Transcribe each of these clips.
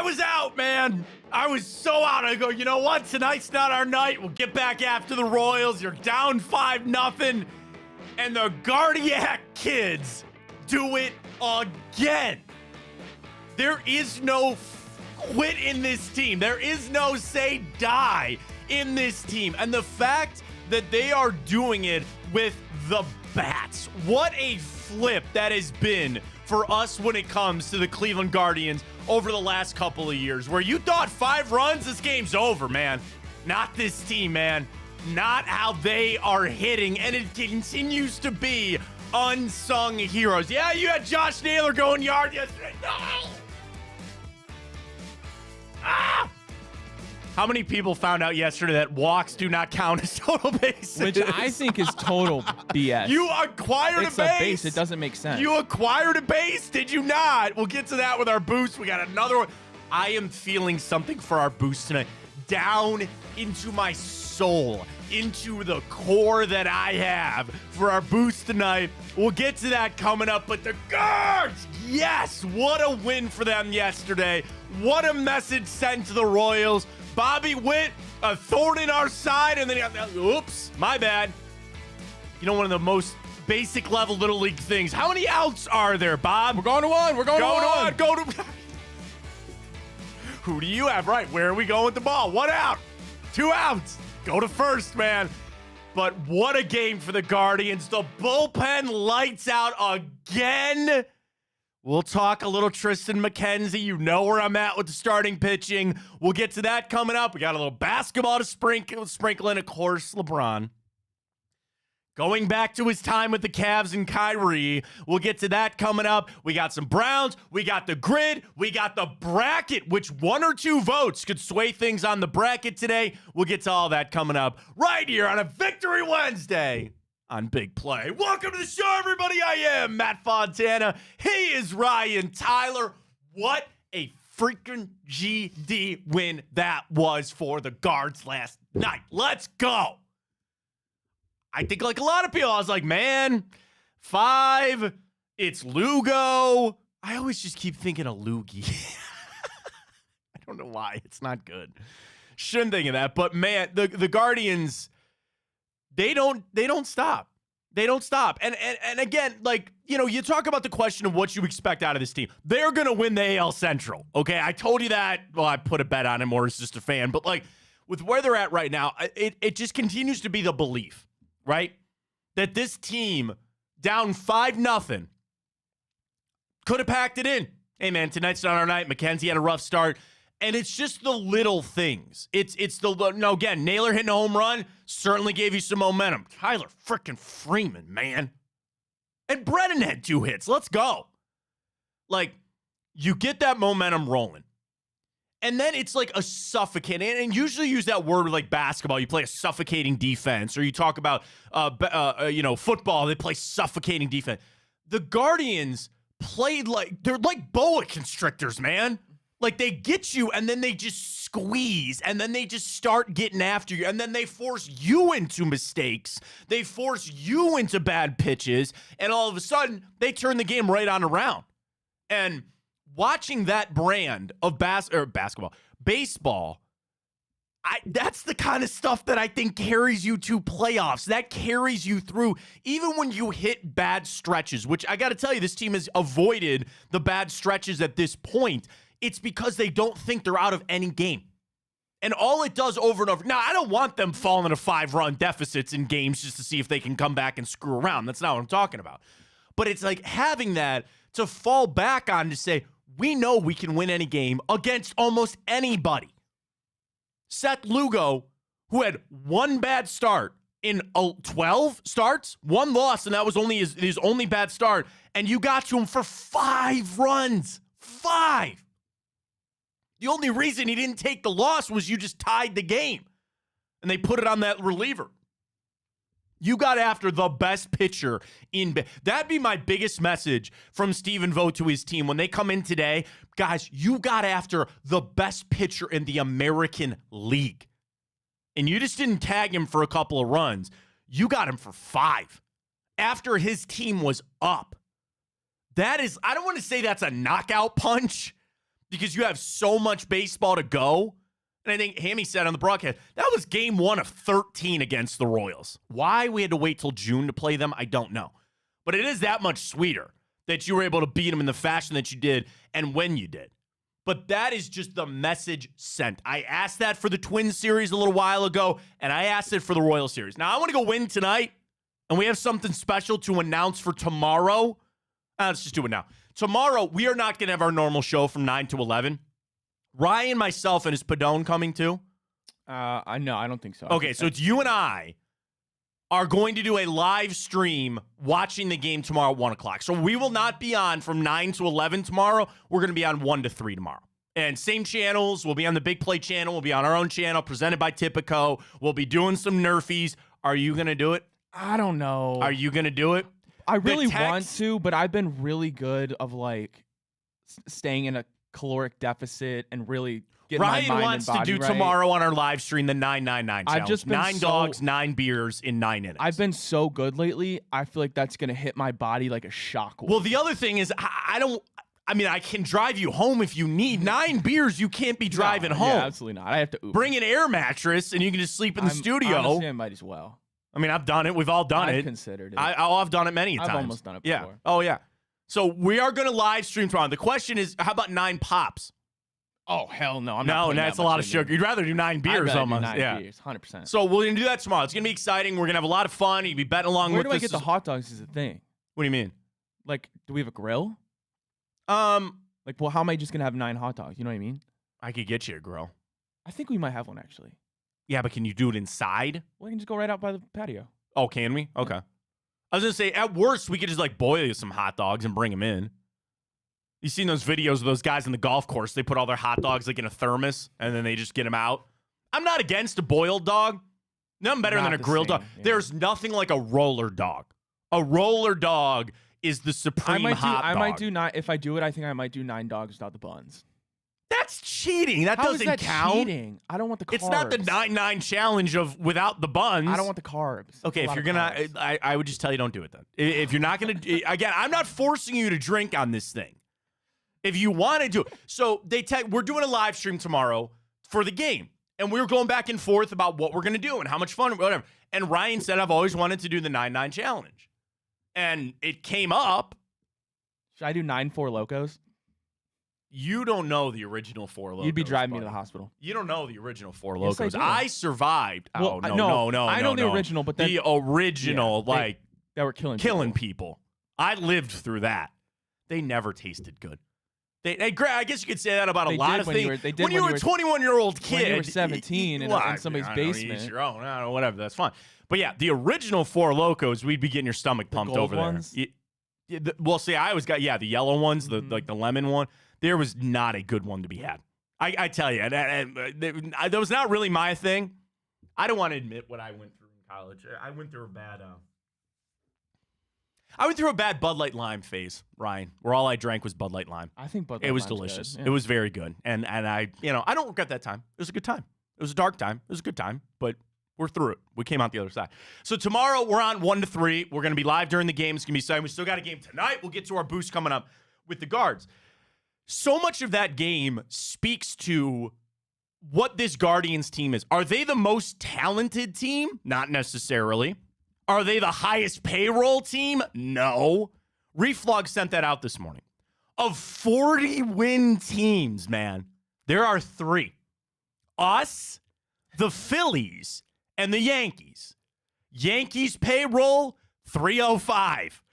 was out, man. I was so out. I go, you know what? Tonight's not our night. We'll get back after the Royals. You're down 5-0. And the Gardiac kids do it again. There is no quit in this team. There is no say die in this team. And the fact that they are doing it with the bats. What a flip that has been for us when it comes to the Cleveland Guardians over the last couple of years, where you thought 5 runs, this game's over, man. Not this team, man. Not how they are hitting, and it continues to be unsung heroes. Yeah, you had Josh Naylor going yard yesterday. No! Ah! How many people found out yesterday that walks do not count as total bases? Which I think is total BS. You acquired it's a base. A base. It doesn't make sense. You acquired a base, did you not? We'll get to that with our boost. We got another one. I am feeling something for our boost tonight. Down into my soul, into the core that I have for our boost tonight. We'll get to that coming up. But the Guards, yes, what a win for them yesterday. What a message sent to the Royals. Bobby Witt, a thorn in our side, and then, oops, my bad. You know, one of the most basic level Little League things. How many outs are there, Bob? We're going to one. We're going to one. Go to Who do you have? Right, where are we going with the ball? 1 out. 2 outs. Go to first, man. But what a game for the Guardians. The bullpen lights out again. We'll talk a little Tristan McKenzie. You know where I'm at with the starting pitching. We'll get to that coming up. We got a little basketball to sprinkle in, of course, LeBron. Going back to his time with the Cavs and Kyrie. We'll get to that coming up. We got some Browns. We got the grid. We got the bracket, which 1 or 2 votes could sway things on the bracket today. We'll get to all that coming up right here on a Victory Wednesday on Big Play. Welcome to the show, everybody. I am Matt Fontana. He is Ryan Tyler. What a freaking GD win that was for the Guards last night. Let's go. I think like a lot of people, I was like, man, 5, it's Lugo. I always just keep thinking of Loogie. I don't know why. It's not good. Shouldn't think of that. But man, the Guardians, they don't stop. They don't stop. And again, like, you know, you talk about the question of what you expect out of this team. They're going to win the AL Central. Okay, I told you that. Well, I put a bet on him, or as just a fan. But like, with where they're at right now, it just continues to be the belief, right, that this team down 5-0 could have packed it in. Hey, man, tonight's not our night. McKenzie had a rough start. And it's just the little things. Again, Naylor hitting a home run certainly gave you some momentum. Tyler frickin' Freeman, man. And Brennan had 2 hits. Let's go. Like, you get that momentum rolling. And then it's like a suffocating, and usually use that word with like basketball. You play a suffocating defense, or you talk about, football. They play suffocating defense. The Guardians played they're like boa constrictors, man. Like, they get you, and then they just squeeze, and then they just start getting after you, and then they force you into mistakes. They force you into bad pitches, and all of a sudden, they turn the game right on around. And watching that brand of baseball, that's the kind of stuff that I think carries you to playoffs. That carries you through, even when you hit bad stretches, which I got to tell you, this team has avoided the bad stretches at this point. It's because they don't think they're out of any game. And all it does over and over. Now, I don't want them falling to 5-run deficits in games just to see if they can come back and screw around. That's not what I'm talking about. But it's like having that to fall back on to say, we know we can win any game against almost anybody. Seth Lugo, who had 1 bad start in 12 starts, 1 loss, and that was only his only bad start, and you got to him for 5 runs. 5. The only reason he didn't take the loss was you just tied the game, and they put it on that reliever. You got after the best pitcher in. That'd be my biggest message from Stephen Vogt to his team when they come in today. Guys, you got after the best pitcher in the American League. And you just didn't tag him for a couple of runs. You got him for 5 after his team was up. That is, I don't want to say that's a knockout punch, because you have so much baseball to go. And I think Hammy said on the broadcast, that was game 1 of 13 against the Royals. Why we had to wait till June to play them, I don't know. But it is that much sweeter that you were able to beat them in the fashion that you did and when you did. But that is just the message sent. I asked that for the Twins series a little while ago, and I asked it for the Royals series. Now, I want to go win tonight, and we have something special to announce for tomorrow. Let's just do it now. Tomorrow, we are not going to have our normal show from 9 to 11. Ryan, myself, and is Padone coming too? No, I don't think so. Okay, so it's you and I are going to do a live stream watching the game tomorrow at 1 o'clock. So we will not be on from 9 to 11 tomorrow. We're going to be on 1 to 3 tomorrow. And same channels. We'll be on the Big Play channel. We'll be on our own channel, presented by Tipico. We'll be doing some Nerfies. Are you going to do it? I don't know. Are you going to do it? I really want to, but I've been really good of like staying in a caloric deficit and really getting my mind Ryan wants and body to do right. tomorrow on our live stream the 999 challenge. I've just been 9 dogs, 9 beers in 9 innings. I've been so good lately. I feel like that's going to hit my body like a shockwave. Well, the other thing is I can drive you home if you need 9 beers. You can't be driving home. Yeah, absolutely not. I have to Uber. Bring an air mattress and you can just sleep in the studio. Honestly, I might as well. I mean, I've done it. We've all done it. I've considered it. I've done it many times. I've almost done it before. Yeah. Oh, yeah. So we are going to live stream tomorrow. The question is, how about 9 pops? Oh, hell no. No, that's a lot of sugar. You'd rather do 9 beers almost. Do 9 beers, 100%. So we're going to do that tomorrow. It's going to be exciting. We're going to have a lot of fun. You'll be betting along Where with do I us. get the hot dogs is a thing? What do you mean? Like, do we have a grill? Like, well, how am I just going to have 9 hot dogs? You know what I mean? I could get you a grill. I think we might have one, actually. Yeah, but can you do it inside? Well, I can just go right out by the patio. Oh, can we? Okay. I was going to say, at worst, we could just, like, boil some hot dogs and bring them in. You seen those videos of those guys in the golf course? They put all their hot dogs, like, in a thermos, and then they just get them out. I'm not against a boiled dog. Nothing better than a grilled dog. Yeah. There's nothing like a roller dog. A roller dog is the supreme hot dog. If I do it, I think I might do 9 dogs without the buns. That's cheating. That How doesn't is that count. Cheating? I don't want the carbs. It's not the 9-9 challenge of without the buns. I don't want the carbs. Okay, if you're going to, I would just tell you don't do it then. If you're not going to, again, I'm not forcing you to drink on this thing. If you want to do it. So we're doing a live stream tomorrow for the game. And we were going back and forth about what we're going to do and how much fun, whatever. And Ryan said, I've always wanted to do the 9-9 challenge. And it came up. Should I do 9 4 Locos? You don't know the original 4 Locos. You'd be driving me to the hospital. You don't know the original 4 Locos. Yes, I survived. Well, no. I know the original, but then, the original, they were killing people. I lived through that. They never tasted good. I guess you could say that about a lot of things. When you were a 21-year-old kid. When you were 17 in somebody's basement. Each your own. I don't know, whatever. That's fine. But yeah, the original 4 Locos, we'd be getting your stomach pumped over ones? there. Well, see, I always got, the yellow ones, the lemon one. There was not a good one to be had. I tell you, that was not really my thing. I don't want to admit what I went through in college. I went through a bad Bud Light Lime phase, Ryan, where all I drank was Bud Light Lime. I think Bud Light It was Lime's delicious. Good. Yeah. It was very good. And I don't regret that time. It was a good time. It was a dark time. It was a good time, but we're through it. We came out the other side. So tomorrow we're on 1 to 3. We're going to be live during the game. It's going to be exciting. We still got a game tonight. We'll get to our boost coming up with the guards. So much of that game speaks to what this Guardians team is. Are they the most talented team? Not necessarily. Are they the highest payroll team? No. Reflog sent that out this morning. Of 40 win teams, man, there are 3. Us, the Phillies, and the Yankees. Yankees payroll, 305.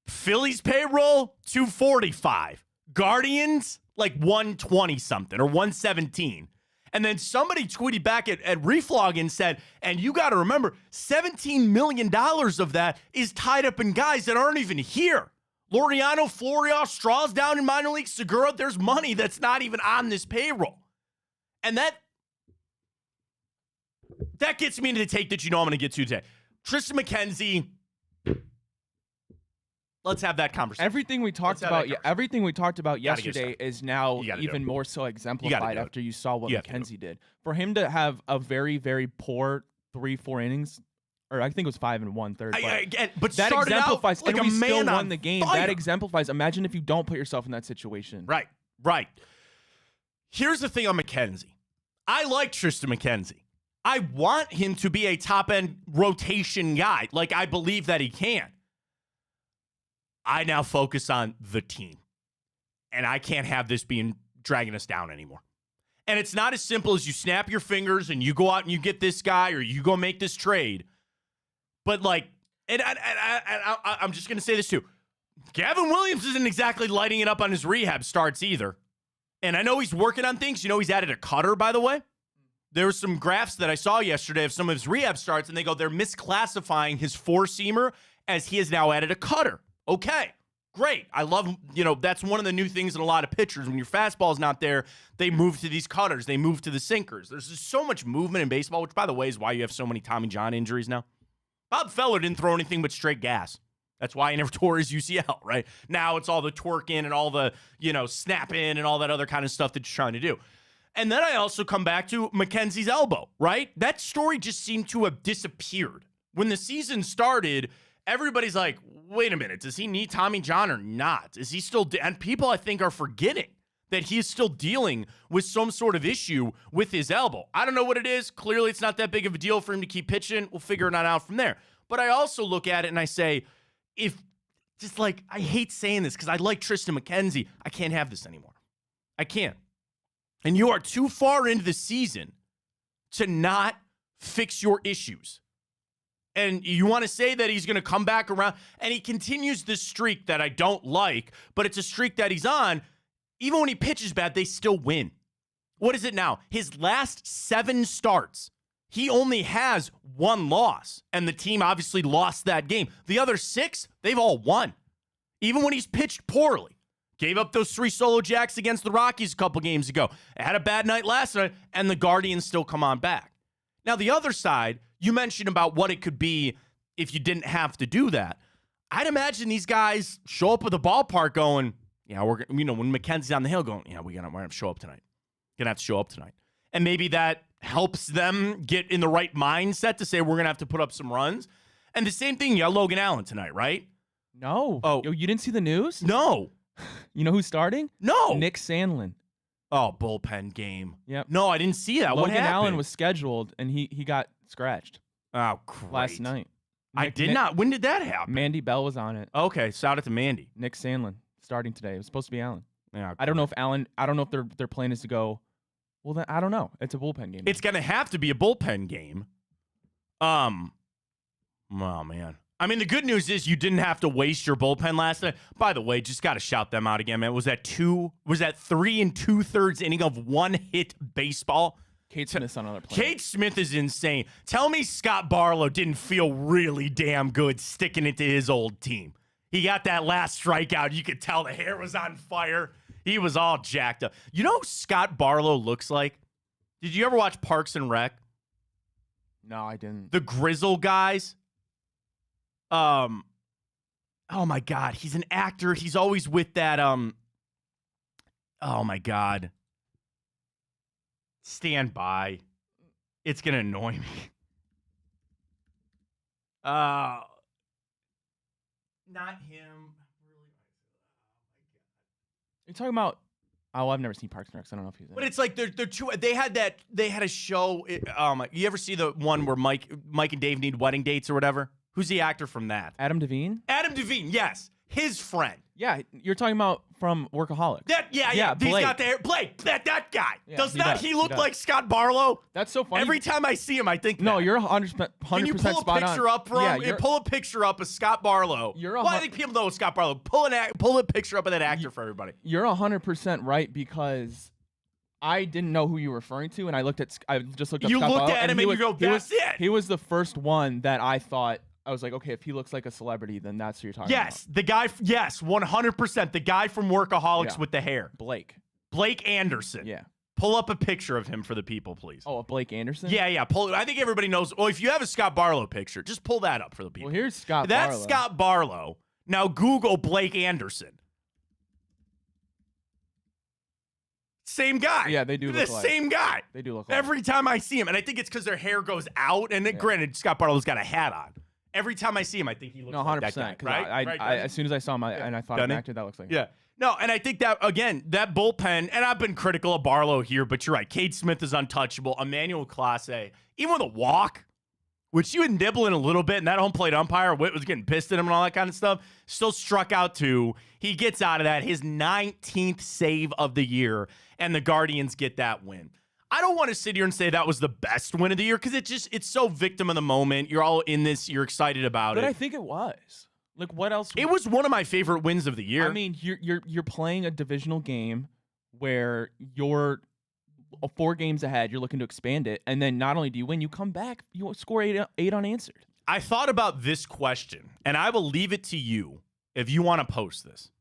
Phillies payroll, 245. Guardians, like 120 something or 117. And then somebody tweeted back at Reflog and said, and you got to remember, $17 million of that is tied up in guys that aren't even here. Laureano, Florial, Straw's down in minor league, Segura, there's money that's not even on this payroll. And that gets me into the take that you know I'm going to get to today. Tristan McKenzie, let's have that conversation. Everything we talked about yesterday is now even more so exemplified after you saw what McKenzie did. For him to have a very, very poor 3-4 innings, or I think it was 5 1/3. But that exemplifies, like and a we man still on won the game. fire. That exemplifies. Imagine if you don't put yourself in that situation. Right. Here's the thing on McKenzie. I like Tristan McKenzie. I want him to be a top-end rotation guy. Like, I believe that he can. I now focus on the team. And I can't have this being dragging us down anymore. And it's not as simple as you snap your fingers and you go out and you get this guy or you go make this trade. But, like, and I'm just going to say this too. Gavin Williams isn't exactly lighting it up on his rehab starts either. And I know he's working on things. You know, he's added a cutter, by the way. There were some graphs that I saw yesterday of some of his rehab starts, and they go, they're misclassifying his four-seamer as he has now added a cutter. Okay, great. I love, that's one of the new things in a lot of pitchers. When your fastball's not there, they move to these cutters. They move to the sinkers. There's just so much movement in baseball, which, by the way, is why you have so many Tommy John injuries now. Bob Feller didn't throw anything but straight gas. That's why he never tore his UCL, right? Now it's all the torque in and all the, snap in and all that other kind of stuff that you're trying to do. And then I also come back to McKenzie's elbow, right? That story just seemed to have disappeared. When the season started, everybody's like, wait a minute, does he need Tommy John or not? Is he still, and people I think are forgetting that he is still dealing with some sort of issue with his elbow. I don't know what it is. Clearly it's not that big of a deal for him to keep pitching. We'll figure it out from there. But I also look at it and I say, I hate saying this because I like Tristan McKenzie. I can't have this anymore. I can't. And you are too far into the season to not fix your issues. And you want to say that he's going to come back around, and he continues this streak that I don't like, but it's a streak that he's on. Even when he pitches bad, they still win. What is it now? His last 7 starts, he only has 1 loss, and the team obviously lost that game. The other 6, they've all won. Even when he's pitched poorly. Gave up those 3 solo jacks against the Rockies a couple games ago. Had a bad night last night, and the Guardians still come on back. Now, the other side, you mentioned about what it could be if you didn't have to do that. I'd imagine these guys show up at the ballpark going, yeah, when McKenzie's on the hill going, yeah, we're going to have to show up tonight. Going to have to show up tonight. And maybe that helps them get in the right mindset to say we're going to have to put up some runs. And the same thing, you got Logan Allen tonight, right? No. Oh, you didn't see the news? No. You know who's starting? No. Nick Sandlin. Oh, bullpen game. Yep. No, I didn't see that. What happened? Logan Allen was scheduled, and he got scratched. Oh, great. Last night. I did not. When did that happen? Mandy Bell was on it. Okay, shout out to Mandy. Nick Sandlin starting today. It was supposed to be Allen. Yeah. I don't know if their plan is to go, well, then I don't know. It's a bullpen game. It's going to have to be a bullpen game. Oh, man. I mean, the good news is you didn't have to waste your bullpen last night. By the way, just got to shout them out again, man. Was that 3 2/3 inning of 1-hit baseball? Cade Smith's on another planet. Cade Smith is insane. Tell me Scott Barlow didn't feel really damn good sticking it to his old team. He got that last strikeout. You could tell the hair was on fire. He was all jacked up. You know who Scott Barlow looks like? Did you ever watch Parks and Rec? No, I didn't. The Grizzle guys? Oh my God, he's an actor. He's always with that, oh my God. Stand by. It's going to annoy me. Not him. You're talking about, oh, I've never seen Parks and Rec, so I don't know if he's in But it's like they're two. They had a show. You ever see the one where Mike and Dave need wedding dates or whatever? Who's the actor from that? Adam Devine? Adam Devine, yes. His friend. Yeah, you're talking about from Workaholics. Yeah. He's got the hair. Blake, that guy. Yeah, does he look like Scott Barlow? That's so funny. Every time I see him, I think no, that. you're 100% Can you pull a picture up from? Yeah, pull a picture up of Scott Barlow. I think people know Scott Barlow. Pull a picture up of that actor for everybody. You're 100% right because I didn't know who you were referring to, and I just looked up. You Scott looked Barlow, at him and you go, "That's it." He was the first one that I thought. I was like, okay, if he looks like a celebrity, then that's who you're talking about. Yes, the guy. Yes, 100%. The guy from Workaholics with the hair. Blake Anderson. Yeah. Pull up a picture of him for the people, please. Oh, Blake Anderson? Yeah. I think everybody knows. Well, if you have a Scott Barlow picture, just pull that up for the people. Well, here's Scott Barlow. That's Scott Barlow. Now Google Blake Anderson. Same guy. Yeah, they do look the alike. Same guy. They do look alike. Every time I see him. And I think it's because their hair goes out. And granted, Scott Barlow's got a hat on. Every time I see him, I think he looks like that guy. 100%. Right? As soon as I saw him, and I thought of an actor that looks like him. Yeah. No, and I think that, again, that bullpen, and I've been critical of Barlow here, but you're right. Cade Smith is untouchable. Emmanuel Clase, even with a walk, which you would nibble in a little bit, and that home plate umpire, Witt was getting pissed at him and all that kind of stuff, still struck out 2. He gets out of that, his 19th save of the year, and the Guardians get that win. I don't want to sit here and say that was the best win of the year because it's so victim of the moment. You're all in this. You're excited about it. But I think it was. Like, what else? It was one of my favorite wins of the year. I mean, you're playing a divisional game where you're 4 games ahead. You're looking to expand it, and then not only do you win, you come back, you score 8 unanswered. I thought about this question, and I will leave it to you if you want to post this,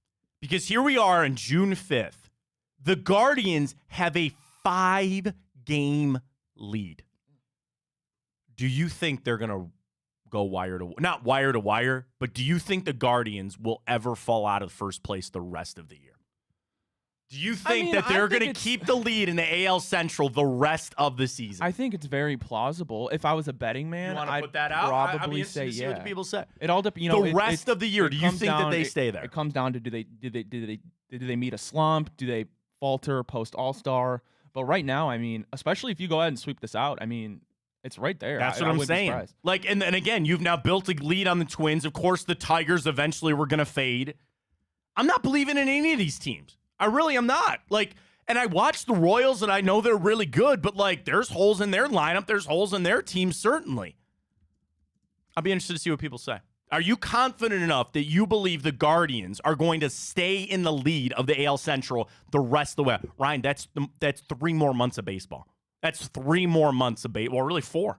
because here we are on June 5th. The Guardians have a 5-game lead. Do you think they're gonna go not wire to wire, but do you think the Guardians will ever fall out of first place the rest of the year? Do you think that they're going to keep the lead in the AL Central the rest of the season? I think it's very plausible. If I was a betting man, I'd put that out? Probably say to see what the people say. It all depends. The rest of the year, do you think that they stay there? It comes down to do they meet a slump? Do they falter post All-Star? But right now, I mean, especially if you go ahead and sweep this out, I mean, it's right there. That's what I'm saying. Like, and again, you've now built a lead on the Twins. Of course, the Tigers eventually were going to fade. I'm not believing in any of these teams. I really am not. Like, and I watch the Royals, and I know they're really good, but, like, there's holes in their lineup. There's holes in their team, certainly. I'll be interested to see what people say. Are you confident enough that you believe the Guardians are going to stay in the lead of the AL Central the rest of the way? Ryan, that's 3 more months of baseball. That's 3 more months of baseball. Well, really 4.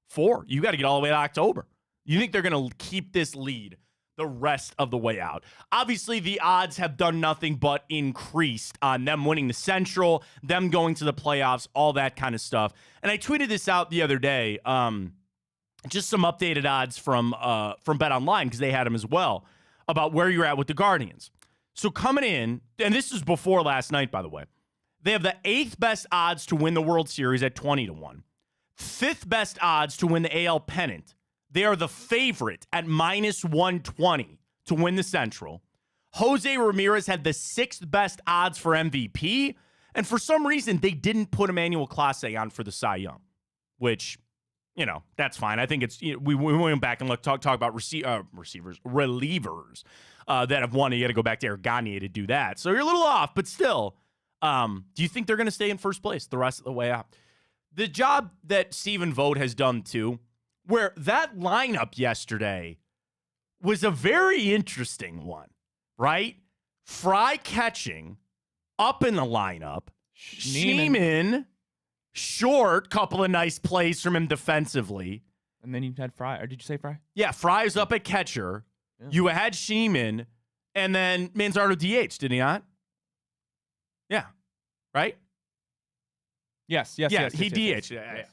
4. You got to get all the way to October. You think they're going to keep this lead the rest of the way out? Obviously, the odds have done nothing but increased on them winning the Central, them going to the playoffs, all that kind of stuff. And I tweeted this out the other day. Just some updated odds from BetOnline, because they had them as well, about where you're at with the Guardians. So coming in, and this is before last night, by the way, they have the 8th best odds to win the World Series at 20-1. 5th best odds to win the AL pennant. They are the favorite at -120 to win the Central. Jose Ramirez had the 6th best odds for MVP, and for some reason, they didn't put Emmanuel Clase on for the Cy Young, which, you know, that's fine. I think it's, we went back and talk about relievers that have won. You got to go back to Eric Gagne to do that. So you're a little off, but still. Do you think they're going to stay in first place the rest of the way out? The job that Stephen Vogt has done, too, where that lineup yesterday was a very interesting one, right? Fry catching, up in the lineup. Sheeman, short, couple of nice plays from him defensively. And then you had Fry. Or did you say Fry? Yeah, Fry's up at catcher. Yeah. You had Sheeman, and then Manzardo DH, did he not? Yeah. Right? Yes. He yes, DH. Yes.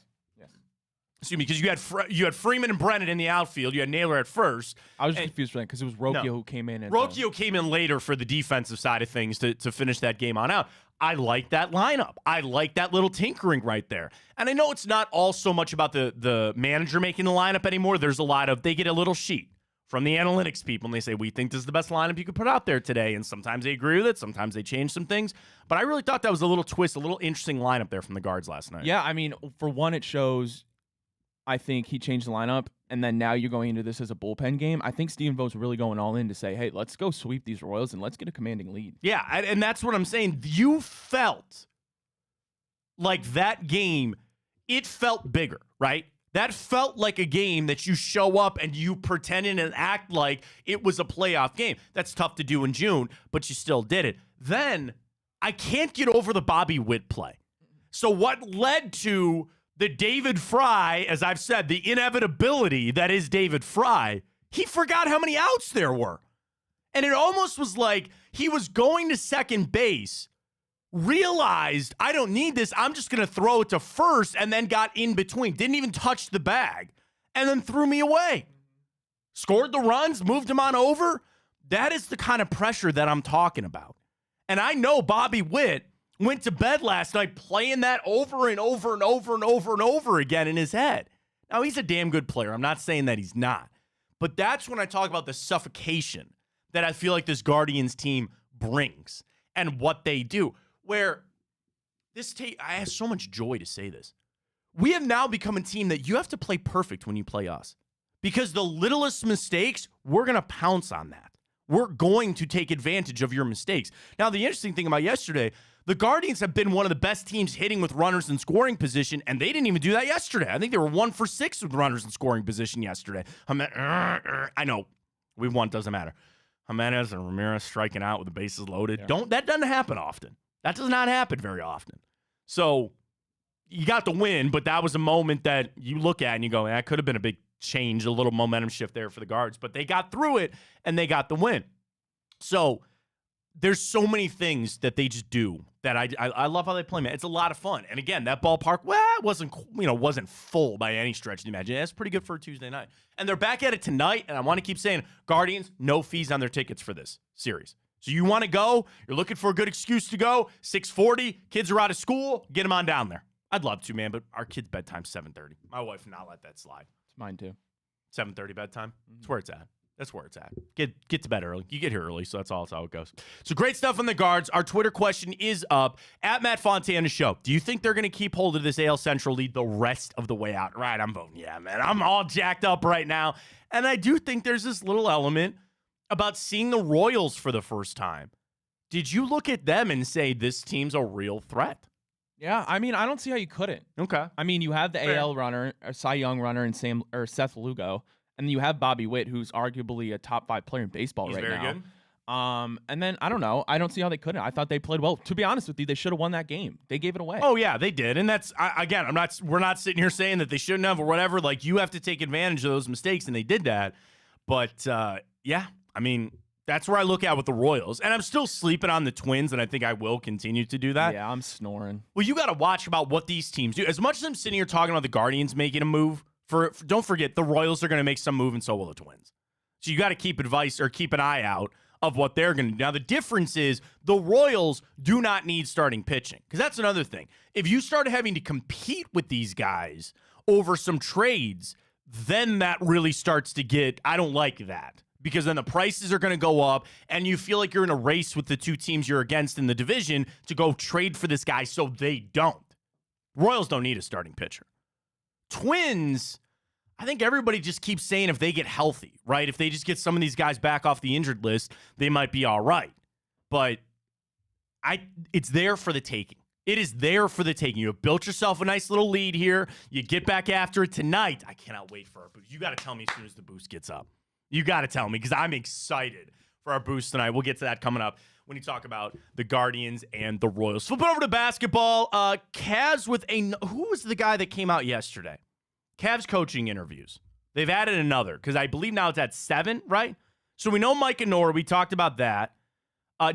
Excuse me, because you had Freeman and Brennan in the outfield. You had Naylor at first. I was just confused for that because it was Rocchio who came in. Rocchio came in later for the defensive side of things to finish that game on out. I like that lineup. I like that little tinkering right there. And I know it's not all so much about the manager making the lineup anymore. There's a lot of, they get a little sheet from the analytics people, and they say, we think this is the best lineup you could put out there today. And sometimes they agree with it. Sometimes they change some things. But I really thought that was a little twist, a little interesting lineup there from the Guards last night. Yeah, I mean, for one, it shows, I think he changed the lineup, and then now you're going into this as a bullpen game. I think Stephen Vogt's really going all in to say, hey, let's go sweep these Royals and let's get a commanding lead. Yeah, and that's what I'm saying. You felt like that game, it felt bigger, right? That felt like a game that you show up and you pretend and act like it was a playoff game. That's tough to do in June, but you still did it. Then I can't get over the Bobby Witt play. So what led to the David Fry, as I've said, the inevitability that is David Fry, he forgot how many outs there were. And it almost was like he was going to second base, realized, I don't need this, I'm just going to throw it to first, and then got in between. Didn't even touch the bag, and then threw me away. Scored the runs, moved him on over. That is the kind of pressure that I'm talking about. And I know Bobby Witt went to bed last night playing that over and over and over and over and over again in his head. Now, he's a damn good player. I'm not saying that he's not. But that's when I talk about the suffocation that I feel like this Guardians team brings and what they do. Where I have so much joy to say this. We have now become a team that you have to play perfect when you play us. Because the littlest mistakes, we're going to pounce on that. We're going to take advantage of your mistakes. Now, the interesting thing about yesterday, the Guardians have been one of the best teams hitting with runners in scoring position, and they didn't even do that yesterday. I think they were 1 for 6 with runners in scoring position yesterday. I know. We won, doesn't matter. Jimenez and Ramirez striking out with the bases loaded. Yeah. That doesn't happen often. That does not happen very often. So you got the win, but that was a moment that you look at and you go, that could have been a big change, a little momentum shift there for the Guards. But they got through it, and they got the win. So there's so many things that they just do that I love how they play, man. It's a lot of fun. And again, that ballpark, it wasn't full by any stretch of the imagination. That's pretty good for a Tuesday night. And they're back at it tonight, and I want to keep saying, Guardians, no fees on their tickets for this series. So you want to go, you're looking for a good excuse to go, 6:40, kids are out of school, get them on down there. I'd love to, man, but our kids' bedtime's 7:30. My wife will not let that slide. It's mine too. 7:30 bedtime. That's where it's at. That's where it's at. Get to bed early. You get here early, so that's how it goes. So great stuff on the Guards. Our Twitter question is up at Matt Fontana Show. Do you think they're going to keep hold of this AL Central lead the rest of the way out? Right, I'm voting yeah, man. I'm all jacked up right now. And I do think there's this little element about seeing the Royals for the first time. Did you look at them and say this team's a real threat? Yeah, I mean, I don't see how you couldn't. Okay. I mean, you have the AL runner, a Cy Young runner, and Seth Lugo. And then you have Bobby Witt, who's arguably a top 5 player in baseball right now. He's very good. And then, I don't know. I don't see how they couldn't. I thought they played well. To be honest with you, they should have won that game. They gave it away. Oh, yeah, they did. And that's, again, we're not sitting here saying that they shouldn't have or whatever. Like, you have to take advantage of those mistakes, and they did that. But, yeah, I mean, that's where I look at with the Royals. And I'm still sleeping on the Twins, and I think I will continue to do that. Yeah, I'm snoring. Well, you got to watch about what these teams do. As much as I'm sitting here talking about the Guardians making a move, don't forget, the Royals are going to make some move, and so will the Twins. So you got to keep an eye out of what they're going to do. Now, the difference is the Royals do not need starting pitching, because that's another thing. If you start having to compete with these guys over some trades, then that really starts to get, I don't like that, because then the prices are going to go up, and you feel like you're in a race with the two teams you're against in the division to go trade for this guy, so they don't. Royals don't need a starting pitcher. Twins, I think everybody just keeps saying if they get healthy, right? If they just get some of these guys back off the injured list, they might be all right. But it's there for the taking. It is there for the taking. You have built yourself a nice little lead here. You get back after it tonight. I cannot wait for our boost. You got to tell me as soon as the boost gets up. You got to tell me, because I'm excited for our boost tonight. We'll get to that coming up when you talk about the Guardians and the Royals. Flip it over to basketball. Cavs with who was the guy that came out yesterday? Cavs coaching interviews. They've added another, because I believe now it's at 7, right? So we know Mike and Nora. We talked about that.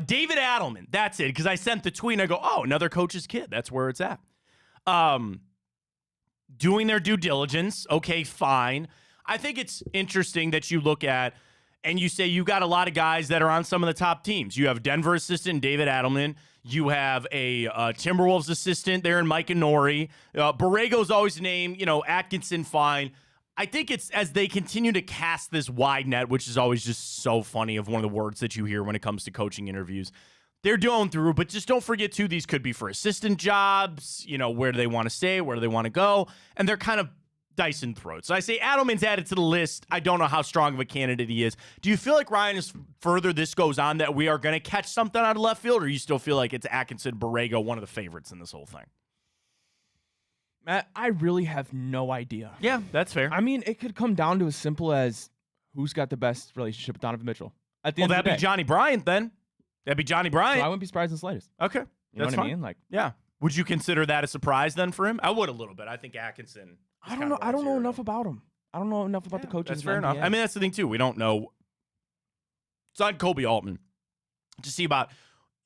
David Adelman. That's it, because I sent the tweet and I go, oh, another coach's kid. That's where it's at. Doing their due diligence. Okay, fine. I think it's interesting that you look at and you say you got a lot of guys that are on some of the top teams. You have Denver assistant David Adelman. You have a Timberwolves assistant there in Mike and Nori. Borrego's always named, Atkinson, fine. I think it's as they continue to cast this wide net, which is always just so funny of one of the words that you hear when it comes to coaching interviews. They're going through, but just don't forget, too, these could be for assistant jobs, where do they want to stay, where do they want to go, and they're kind of Dyson throats. So I say Adelman's added to the list. I don't know how strong of a candidate he is. Do you feel like, Ryan, as further this goes on, that we are going to catch something out of left field, or you still feel like it's Atkinson, Borrego, one of the favorites in this whole thing? Matt, I really have no idea. Yeah, that's fair. I mean, it could come down to as simple as who's got the best relationship with Donovan Mitchell. At the end of the day. That'd be Johnny Bryant then. That'd be Johnny Bryant. So I wouldn't be surprised in the slightest. Okay. You know what I mean? Like, yeah. Would you consider that a surprise then for him? I would a little bit. I think Atkinson. I don't know. I don't know enough about him. I don't know enough about the coaches. That's fair enough. I mean, that's the thing too. We don't know. It's on Kobe Altman to see about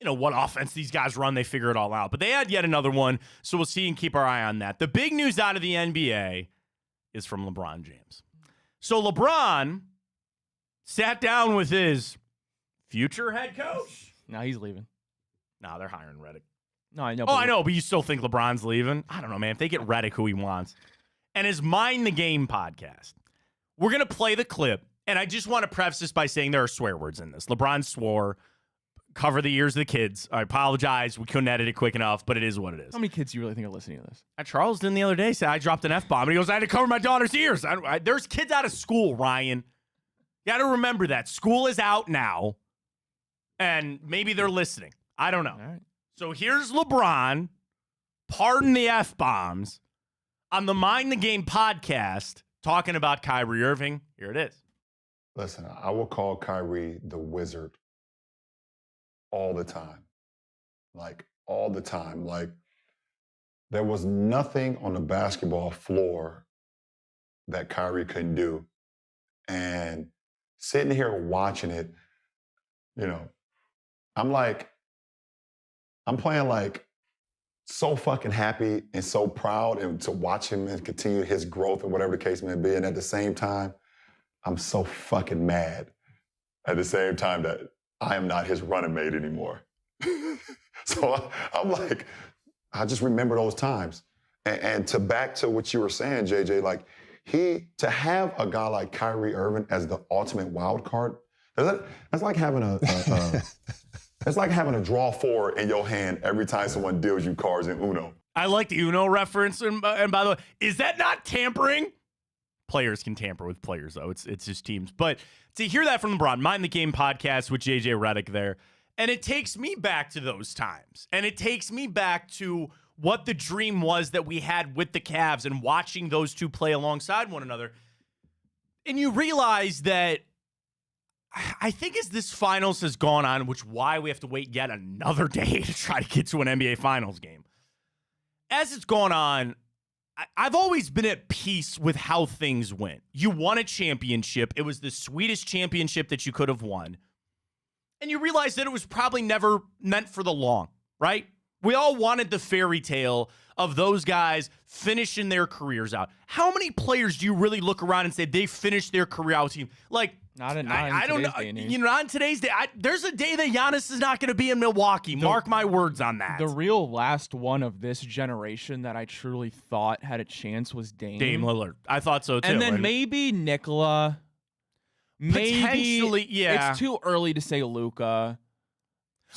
what offense these guys run. They figure it all out. But they had yet another one, so we'll see and keep our eye on that. The big news out of the NBA is from LeBron James. So LeBron sat down with his future head coach. No, he's leaving. No, they're hiring Redick. No, I know. Oh, I know, but you still think LeBron's leaving? I don't know, man. If they get Redick who he wants. And his Mind the Game podcast, we're going to play the clip, And I just want to preface this by saying there are swear words in this. LeBron swore. Cover the ears of the kids. I apologize. We couldn't edit it quick enough, but it is what it is. How many kids do you really think are listening to this? Charles didn't the other day say I dropped an F-bomb, and he goes, I had to cover my daughter's ears. There's kids out of school, Ryan. You got to remember that. School is out now, and maybe they're listening. I don't know. All right. So here's LeBron, pardon the F-bombs, on the Mind the Game podcast, talking about Kyrie Irving. Here it is. Listen, I will call Kyrie the wizard all the time. Like, all the time. Like, there was nothing on the basketball floor that Kyrie couldn't do. And sitting here watching it, you know, I'm playing like so fucking happy and so proud and to watch him and continue his growth or whatever the case may be. And at the same time, I'm so fucking mad at the same time that I am not his running mate anymore. So I'm like, I just remember those times. And to back to what you were saying, JJ, like to have a guy like Kyrie Irving as the ultimate wild card, that's like having it's like having a draw four in your hand every time someone deals you cards in Uno. I like the Uno reference, and by the way, is that not tampering? Players can tamper with players, though. It's just teams. But to hear that from LeBron, Mind the Game podcast with JJ Redick there, and it takes me back to those times. And it takes me back to what the dream was that we had with the Cavs and watching those two play alongside one another. And you realize that I think as this finals has gone on, which why we have to wait yet another day to try to get to an NBA Finals game. As it's gone on, I've always been at peace with how things went. You won a championship. It was the sweetest championship that you could have won. And you realize that it was probably never meant for the long, right? We all wanted the fairy tale of those guys finishing their careers out. How many players do you really look around and say they finished their career out team? Like, I don't know. You know, on today's day, there's a day that Giannis is not going to be in Milwaukee. Mark my words on that. The real last one of this generation that I truly thought had a chance was Dame. Dame Lillard. I thought so, too. And then maybe Nikola. Potentially, yeah. It's too early to say Luka.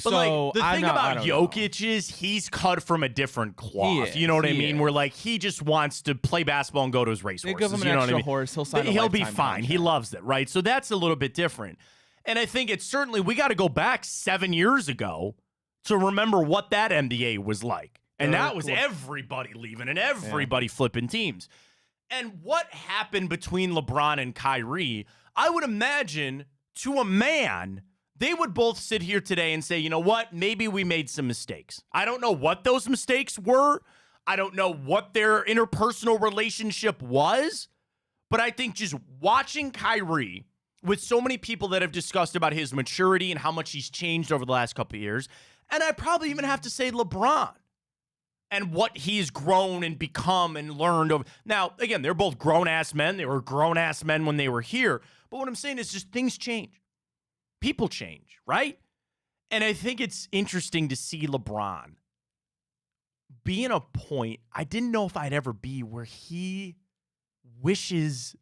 But like the thing about Jokic is he's cut from a different cloth. You know what I mean? Where like he just wants to play basketball and go to his racehorses. Give him an extra horse. He'll be fine. He loves it, right? So that's a little bit different. And I think it's certainly we got to go back 7 years ago to remember what that NBA was like. And that was everybody leaving and everybody flipping teams. And what happened between LeBron and Kyrie, I would imagine to a man, they would both sit here today and say, you know what? Maybe we made some mistakes. I don't know what those mistakes were. I don't know what their interpersonal relationship was. But I think just watching Kyrie with so many people that have discussed about his maturity and how much he's changed over the last couple of years, and I probably even have to say LeBron and what he's grown and become and learned over. Now, again, they're both grown-ass men. They were grown-ass men when they were here. But what I'm saying is just things change. People change, right? And I think it's interesting to see LeBron be in a point I didn't know if I'd ever be where he wishes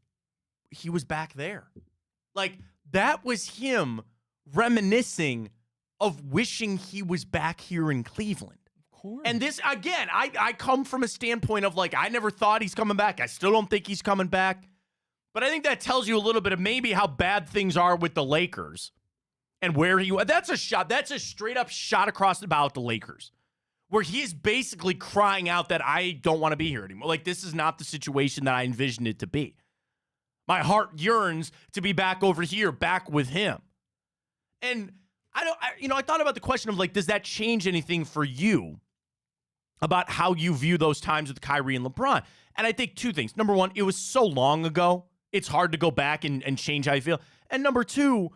he was back there. Like, that was him reminiscing of wishing he was back here in Cleveland. Of course. And this, again, I come from a standpoint of, like, I never thought he's coming back. I still don't think he's coming back. But I think that tells you a little bit of maybe how bad things are with the Lakers. And where that's a shot. That's a straight up shot across the bow at the Lakers, where he's basically crying out that I don't want to be here anymore. Like, this is not the situation that I envisioned it to be. My heart yearns to be back over here, back with him. And I thought about the question of like, does that change anything for you about how you view those times with Kyrie and LeBron? And I think two things. Number one, it was so long ago. It's hard to go back and change how you feel. And number two,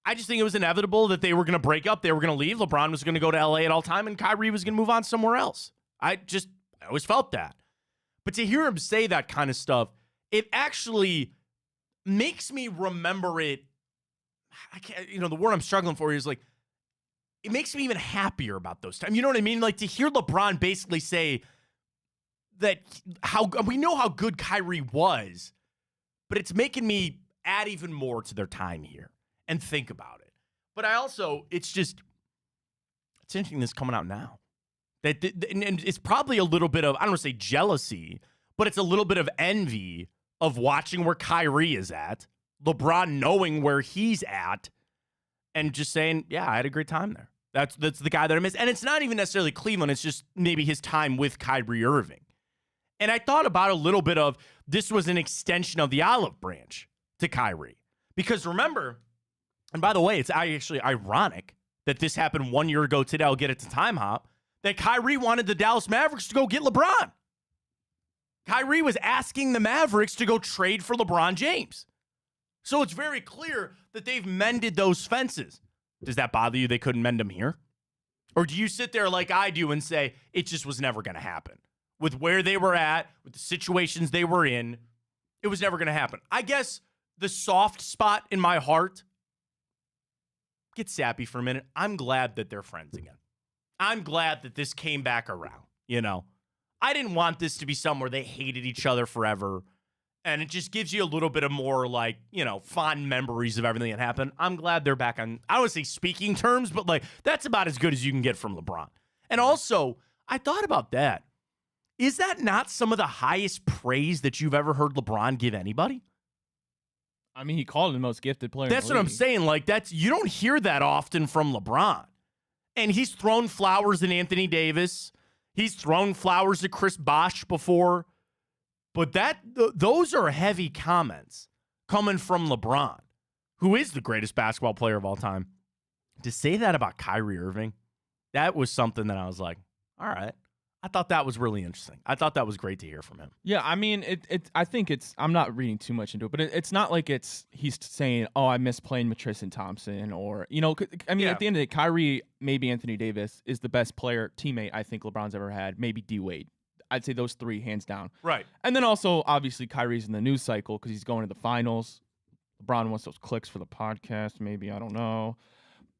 I just think it was inevitable that they were going to break up. They were going to leave. LeBron was going to go to LA at all time, and Kyrie was going to move on somewhere else. I always felt that. But to hear him say that kind of stuff, it actually makes me remember it. I can't, the word I'm struggling for is like, it makes me even happier about those times. You know what I mean? Like to hear LeBron basically say that we know how good Kyrie was, but it's making me add even more to their time here and think about it. But I also, it's interesting this coming out now. And it's probably a little bit of, I don't want to say jealousy, but it's a little bit of envy of watching where Kyrie is at, LeBron knowing where he's at, and just saying, yeah, I had a great time there. That's the guy that I miss. And it's not even necessarily Cleveland. It's just maybe his time with Kyrie Irving. And I thought about a little bit of this was an extension of the olive branch to Kyrie. Because remember, and by the way, it's actually ironic that this happened 1 year ago today. I'll get it to Time Hop. That Kyrie wanted the Dallas Mavericks to go get LeBron. Kyrie was asking the Mavericks to go trade for LeBron James. So it's very clear that they've mended those fences. Does that bother you they couldn't mend them here? Or do you sit there like I do and say, it just was never going to happen? With where they were at, with the situations they were in, it was never going to happen. I guess the soft spot in my heart, get sappy for a minute, I'm glad that they're friends again. I'm glad that this came back around, I didn't want this to be somewhere they hated each other forever. And it just gives you a little bit of more fond memories of everything that happened. I'm glad they're back on, I would say speaking terms, but that's about as good as you can get from LeBron. And also, I thought about that. Is that not some of the highest praise that you've ever heard LeBron give anybody? I mean, he called him the most gifted player. That's what I'm saying. You don't hear that often from LeBron. And he's thrown flowers at Anthony Davis. He's thrown flowers at Chris Bosh before. But those are heavy comments coming from LeBron, who is the greatest basketball player of all time. To say that about Kyrie Irving, that was something that I was like, all right. I thought that was really interesting. I thought that was great to hear from him. Yeah, I mean, I think I'm not reading too much into it, but it's not like he's saying, oh, I miss playing with Tristan Thompson or, I mean, at the end of the day, Kyrie, maybe Anthony Davis is the best teammate I think LeBron's ever had, maybe D-Wade. I'd say those three hands down. Right. And then also, obviously, Kyrie's in the news cycle because he's going to the finals. LeBron wants those clicks for the podcast, maybe, I don't know.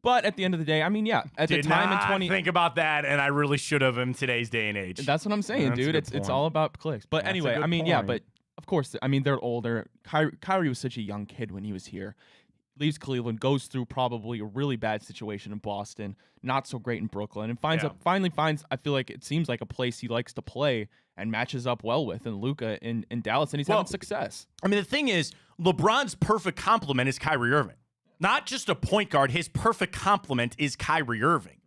But at the end of the day, I mean, yeah, at the time in think about that, and I really should have in today's day and age. That's what I'm saying, dude. It's all about clicks. But anyway, I mean, yeah, but of course, I mean, they're older. Kyrie was such a young kid when he was here. Leaves Cleveland, goes through probably a really bad situation in Boston, not so great in Brooklyn, and finally finds, I feel like it seems like a place he likes to play and matches up well with in Luka in Dallas, and he's having success. I mean, the thing is, LeBron's perfect complement is Kyrie Irving. Not just a point guard, his perfect complement is Kyrie Irving.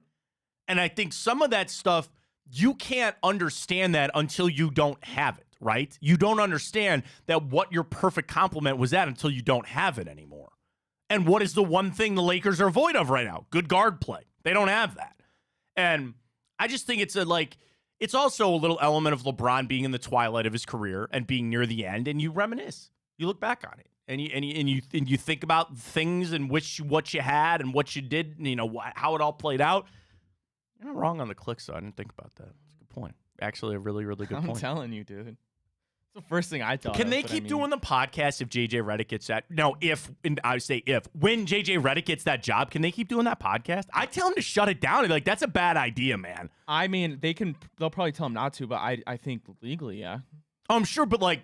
And I think some of that stuff, you can't understand that until you don't have it, right? You don't understand that what your perfect complement was at until you don't have it anymore. And what is the one thing the Lakers are void of right now? Good guard play. They don't have that. And I just think it's also a little element of LeBron being in the twilight of his career and being near the end, and you reminisce. You look back on it. And you think about things and what you had and what you did, and how it all played out. You're not wrong on the clicks, though. I didn't think about that. That's a good point. Actually, a really, really good point. I'm telling you, dude. It's the first thing I thought. Can they keep doing the podcast if JJ Redick gets that? No, I say if. When JJ Redick gets that job, can they keep doing that podcast? I tell them to shut it down. And that's a bad idea, man. I mean, they'll probably tell them not to, but I think legally, yeah. I'm sure, but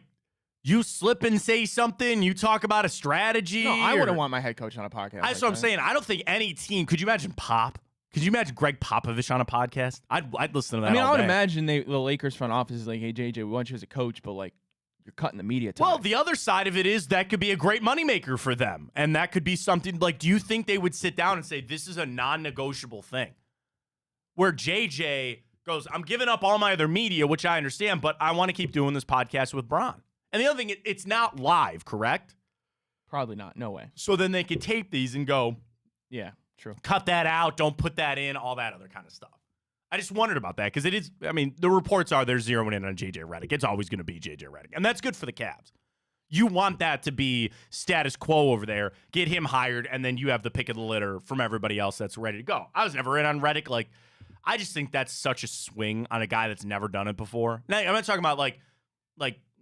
you slip and say something, you talk about a strategy. No, I wouldn't want my head coach on a podcast. That's what I'm saying. I don't think any team. Could you imagine Pop? Could you imagine Greg Popovich on a podcast? I'd listen to that. I mean, all I would day. imagine the Lakers front office is like, hey, JJ, we want you as a coach, but you're cutting the media time. Well, the other side of it is that could be a great moneymaker for them. And that could be something do you think they would sit down and say, this is a non-negotiable thing? Where JJ goes, I'm giving up all my other media, which I understand, but I want to keep doing this podcast with Bron. And the other thing, it's not live, correct? Probably not. No way. So then they could tape these and go, yeah, true. Cut that out. Don't put that in. All that other kind of stuff. I just wondered about that because it is, I mean, the reports are they're zeroing in on JJ Redick. It's always going to be JJ Redick. And that's good for the Cavs. You want that to be status quo over there. Get him hired, and then you have the pick of the litter from everybody else that's ready to go. I was never in on Redick. I just think that's such a swing on a guy that's never done it before. Now, I'm not talking about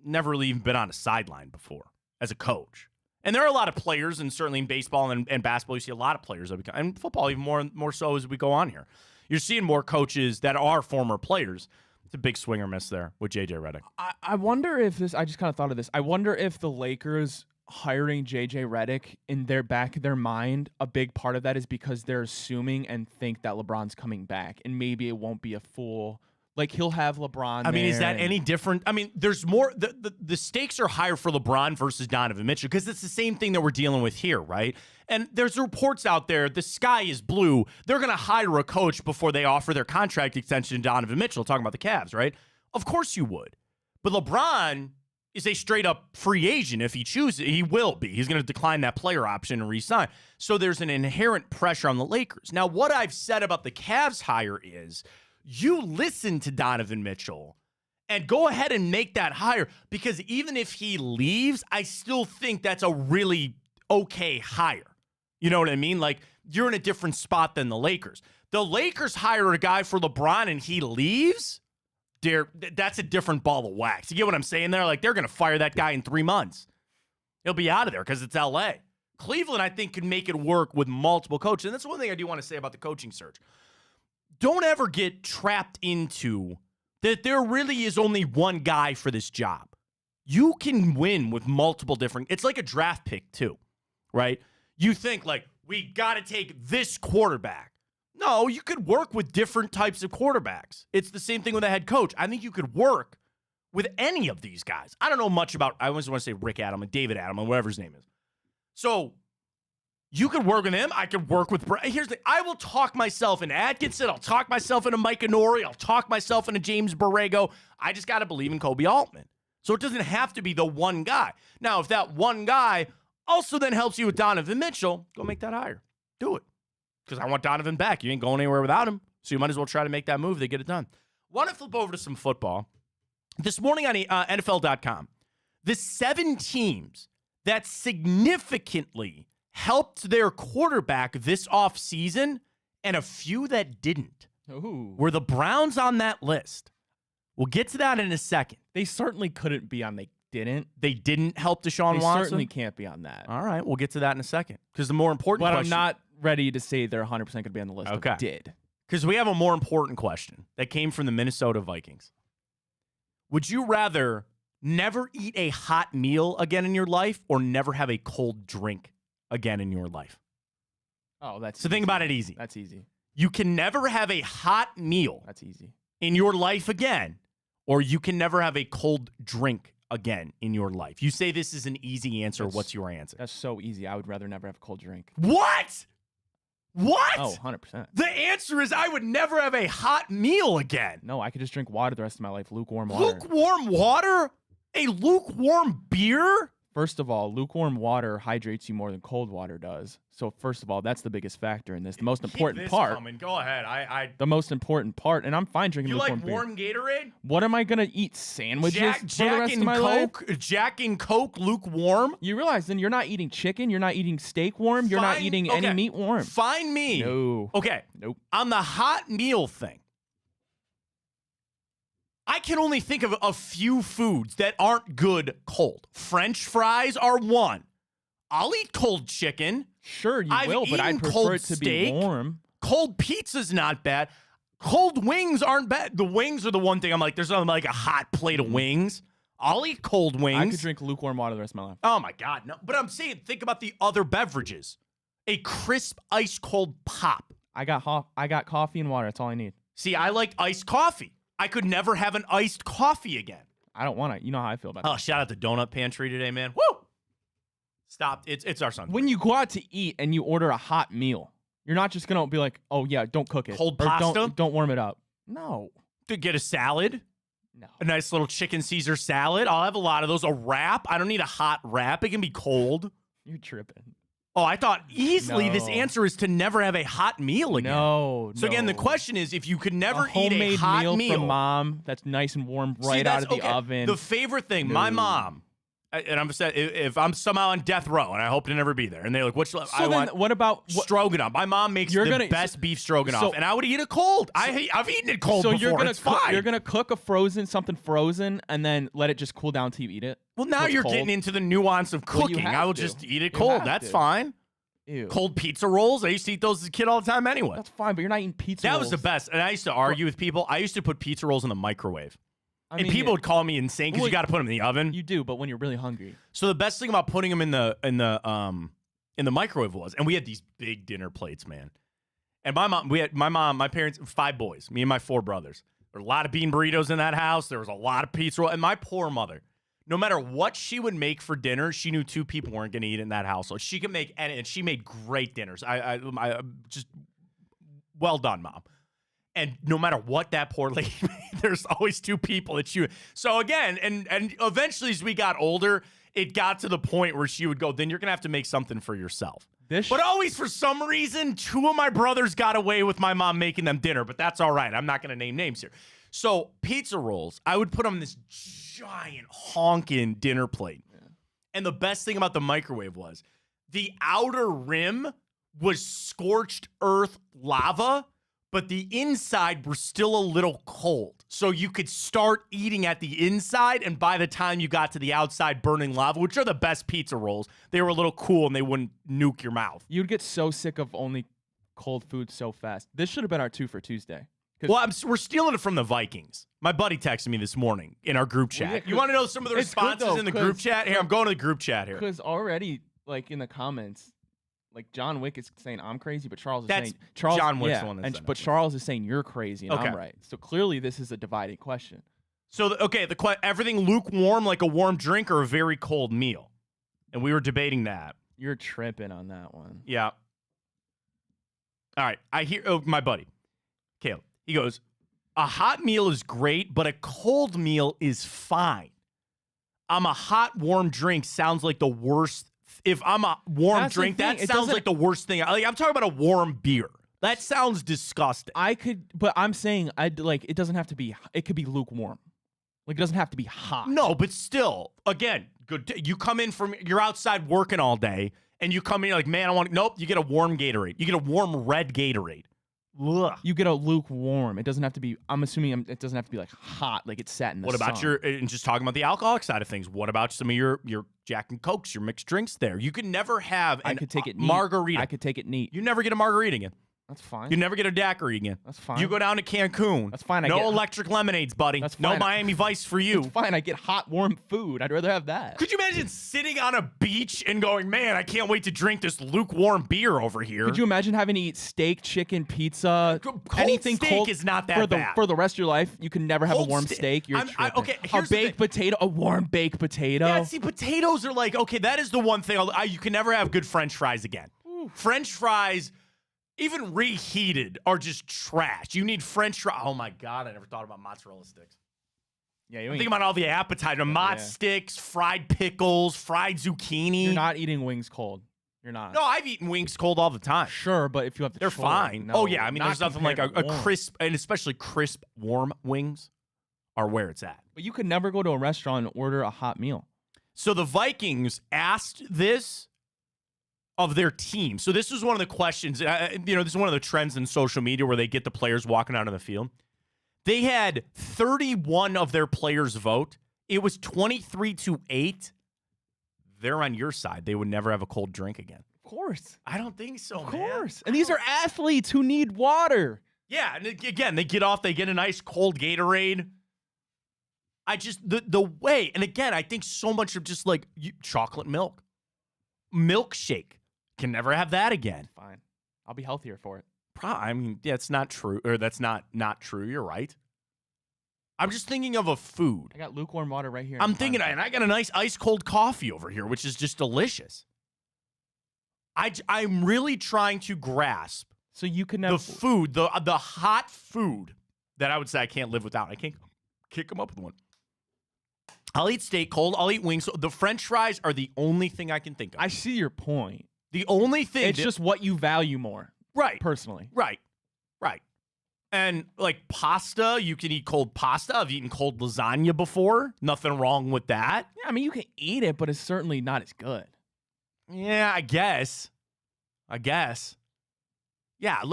never really even been on a sideline before as a coach. And there are a lot of players, and certainly in baseball and basketball, you see a lot of players that become, and football even more so as we go on here. You're seeing more coaches that are former players. It's a big swing or miss there with JJ Redick. I wonder if this, I just kind of thought of this. I wonder if the Lakers hiring JJ Redick in their back of their mind, a big part of that is because they're assuming and think that LeBron's coming back, and maybe it won't be a full. Like, he'll have LeBron. I mean, is that any different? I mean, there's more. The stakes are higher for LeBron versus Donovan Mitchell because it's the same thing that we're dealing with here, right? And there's reports out there, the sky is blue. They're going to hire a coach before they offer their contract extension to Donovan Mitchell, talking about the Cavs, right? Of course you would. But LeBron is a straight-up free agent. If he chooses, he will be. He's going to decline that player option and re-sign. So there's an inherent pressure on the Lakers. Now, what I've said about the Cavs hire is you listen to Donovan Mitchell and go ahead and make that hire, because even if he leaves, I still think that's a really okay hire. You know what I mean? Like, you're in a different spot than the Lakers. The Lakers hire a guy for LeBron and he leaves, that's a different ball of wax. You get what I'm saying there? Like, they're going to fire that guy in 3 months. He'll be out of there because it's L.A. Cleveland, I think, can make it work with multiple coaches. And that's one thing I do want to say about the coaching search. Don't ever get trapped into that there really is only one guy for this job. You can win with multiple different. It's like a draft pick too, right? You think like, we got to take this quarterback. No, you could work with different types of quarterbacks. It's the same thing with a head coach. I think you could work with any of these guys. I don't know much about, I always want to say Rick Adelman, David Adelman, whatever his name is. So you could work with him. I could work with, here's the, I will talk myself into Atkinson. I'll talk myself into Mike Inori. I'll talk myself into James Borrego. I just got to believe in Kobe Altman. So it doesn't have to be the one guy. Now, if that one guy also then helps you with Donovan Mitchell, go make that hire. Do it. Because I want Donovan back. You ain't going anywhere without him. So you might as well try to make that move. They get it done. Want to flip over to some football. This morning on NFL.com, the 7 teams that significantly helped their quarterback this offseason and a few that didn't were the Browns on that list. We'll get to that in a second. They certainly couldn't be on. They didn't help Deshaun Watson? They certainly can't be on that. All right, we'll get to that in a second. Because the more important question... But I'm not ready to say they're 100% going to be on the list. Okay. Did. Because we have a more important question that came from the Minnesota Vikings. Would you rather never eat a hot meal again in your life or never have a cold drink again in your life? Oh, that's so easy. Think about it easy. That's easy. You can never have a hot meal. That's easy. In your life again, or you can never have a cold drink again in your life. You say this is an easy answer. What's your answer? That's so easy. I would rather never have a cold drink. What? What? Oh, 100%. The answer is I would never have a hot meal again. No, I could just drink water the rest of my life. Lukewarm water. Lukewarm water? A lukewarm beer? First of all, lukewarm water hydrates you more than cold water does. So first of all, that's the biggest factor in this. The most important part. Coming. Go ahead. The most important part, and I'm fine drinking lukewarm beer. You like warm Gatorade? What am I gonna eat? Sandwiches for the rest of my life? Jack and Coke lukewarm? You realize then you're not eating chicken, you're not eating steak warm, you're not eating any meat warm. Find me. No. Okay. Nope. On the hot meal thing, I can only think of a few foods that aren't good cold. French fries are one. I'll eat cold chicken. Sure, you will, but I prefer it to be warm. Cold pizza's not bad. Cold wings aren't bad. The wings are the one thing I'm like, there's nothing like a hot plate of wings. I'll eat cold wings. I could drink lukewarm water the rest of my life. Oh, my God. No, but I'm saying, think about the other beverages. A crisp, ice-cold pop. I got coffee and water. That's all I need. See, I like iced coffee. I could never have an iced coffee again. I don't want it. You know how I feel about that. Oh, shout out to Donut Pantry today, man. Woo! Stop. It's our Sunday. When you go out to eat and you order a hot meal, you're not just going to be like, oh, yeah, don't cook it. Cold pasta? Don't warm it up. No. To get a salad? No. A nice little chicken Caesar salad? I'll have a lot of those. A wrap? I don't need a hot wrap. It can be cold. You're tripping. Oh, I thought easily this answer is to never have a hot meal again. No. So again, the question is, if you could never eat a hot meal from mom that's nice and warm out of the oven. The favorite thing, my mom, and I'm saying if I'm somehow on death row, and I hope to never be there, and they're like, what about stroganoff? My mom makes the best beef stroganoff, and I would eat it cold. I've eaten it cold before. It's fine. You're gonna cook something frozen, and then let it just cool down till you eat it. Well, now you're getting into the nuance of cooking. I will just eat it cold. That's fine. Ew. Cold pizza rolls. I used to eat those as a kid all the time anyway. That's fine, but you're not eating pizza rolls. That was the best. And I used to argue with people. I used to put pizza rolls in the microwave. And people would call me insane because you got to put them in the oven. You do, but when you're really hungry. So the best thing about putting them in the microwave was, and we had these big dinner plates, man. And my parents, 5 boys, me and my 4 brothers. There were a lot of bean burritos in that house. There was a lot of pizza roll. And my poor mother, no matter what she would make for dinner, she knew 2 people weren't going to eat in that house. So she could make, and she made great dinners. I just, well done, Mom. And no matter what that poor lady made, there's always 2 people that she would. So again, and eventually as we got older, it got to the point where she would go, then you're going to have to make something for yourself. But always, for some reason, 2 of my brothers got away with my mom making them dinner, but that's all right. I'm not going to name names here. So pizza rolls, I would put them in this giant honking dinner plate. Yeah. And the best thing about the microwave was the outer rim was scorched earth lava, but the inside were still a little cold. So you could start eating at the inside, and by the time you got to the outside, burning lava, which are the best pizza rolls, they were a little cool and they wouldn't nuke your mouth. You'd get so sick of only cold food so fast. This should have been our 2 for Tuesday. Well, we're stealing it from the Vikings. My buddy texted me this morning in our group chat. Well, yeah, you want to know some of the responses in the group chat? Here, I'm going to the group chat here. Because already, like, in the comments, like, John Wick is saying I'm crazy, but Charles is saying John Wick's the one that's but Charles is saying you're crazy and I'm right. So clearly this is a divided question. So everything lukewarm, like a warm drink, or a very cold meal, and we were debating that. You're tripping on that one. Yeah. All right, I hear my buddy Caleb. He goes, a hot meal is great, but a cold meal is fine. A hot warm drink sounds like the worst. If I'm a warm drink, that sounds like the worst thing. I'm talking about a warm beer. That sounds disgusting. But I'm saying it doesn't have to be. It could be lukewarm. Like, it doesn't have to be hot. No, but still, again, good. You come in you're outside working all day, and you come in, you're like, man, nope. You get a warm Gatorade. You get a warm red Gatorade. Ugh. You get a lukewarm. It doesn't have to be. I'm assuming it doesn't have to be like hot, like it's sat in the sun. What about and just talking about the alcoholic side of things? What about some of your Jack and Cokes, your mixed drinks? There, you can never have. I could take it neat. Margarita. I could take it neat. You never get a margarita again. That's fine. You never get a daiquiri again. That's fine. You go down to Cancun. That's fine. No electric lemonades, buddy. That's fine. No Miami Vice for you. It's fine. I get hot, warm food. I'd rather have that. Could you imagine sitting on a beach and going, man, I can't wait to drink this lukewarm beer over here? Could you imagine having to eat steak, chicken, pizza, anything steak cold is not that bad. For the rest of your life, you can never have a warm steak. You're okay, here's a baked potato, a warm baked potato. Yeah, see, potatoes are like, okay, that is the one thing. You can never have good French fries again. Ooh. French fries, even reheated, are just trash. You need French fries. Oh my God, I never thought about mozzarella sticks. Yeah, I'm thinking about all the appetizers. Mozz sticks, fried pickles, fried zucchini. You're not eating wings cold. You're not. No, I've eaten wings cold all the time. Sure, but if you have they're fine. No, yeah, I mean, there's nothing like a crisp, and especially crisp, warm wings are where it's at. But you could never go to a restaurant and order a hot meal. So the Vikings asked this of their team. So this was one of the questions, this is one of the trends in social media where they get the players walking out on the field. They had 31 of their players vote. It was 23-8. They're on your side. They would never have a cold drink again. Of course. I don't think so, man. Of course. And these are athletes who need water. Yeah, and again, they get off, they get a nice cold Gatorade. I just, the way, and again, I think so much of just like chocolate milk. Milkshake. Can never have that again. Fine. I'll be healthier for it. I mean, yeah, it's not true, or that's not true. You're right. I'm just thinking of a food. I got lukewarm water right here. I'm thinking, and I got a nice ice cold coffee over here, which is just delicious. I'm really trying to grasp. So you can have the food, the hot food that I would say I can't live without. I can't come up with one. I'll eat steak cold. I'll eat wings. The French fries are the only thing I can think of. I see your point. The only thing. It's just what you value more. Right. Personally. Right. And like pasta, you can eat cold pasta. I've eaten cold lasagna before. Nothing wrong with that. Yeah, I mean, you can eat it, but it's certainly not as good. Yeah, I guess. Yeah,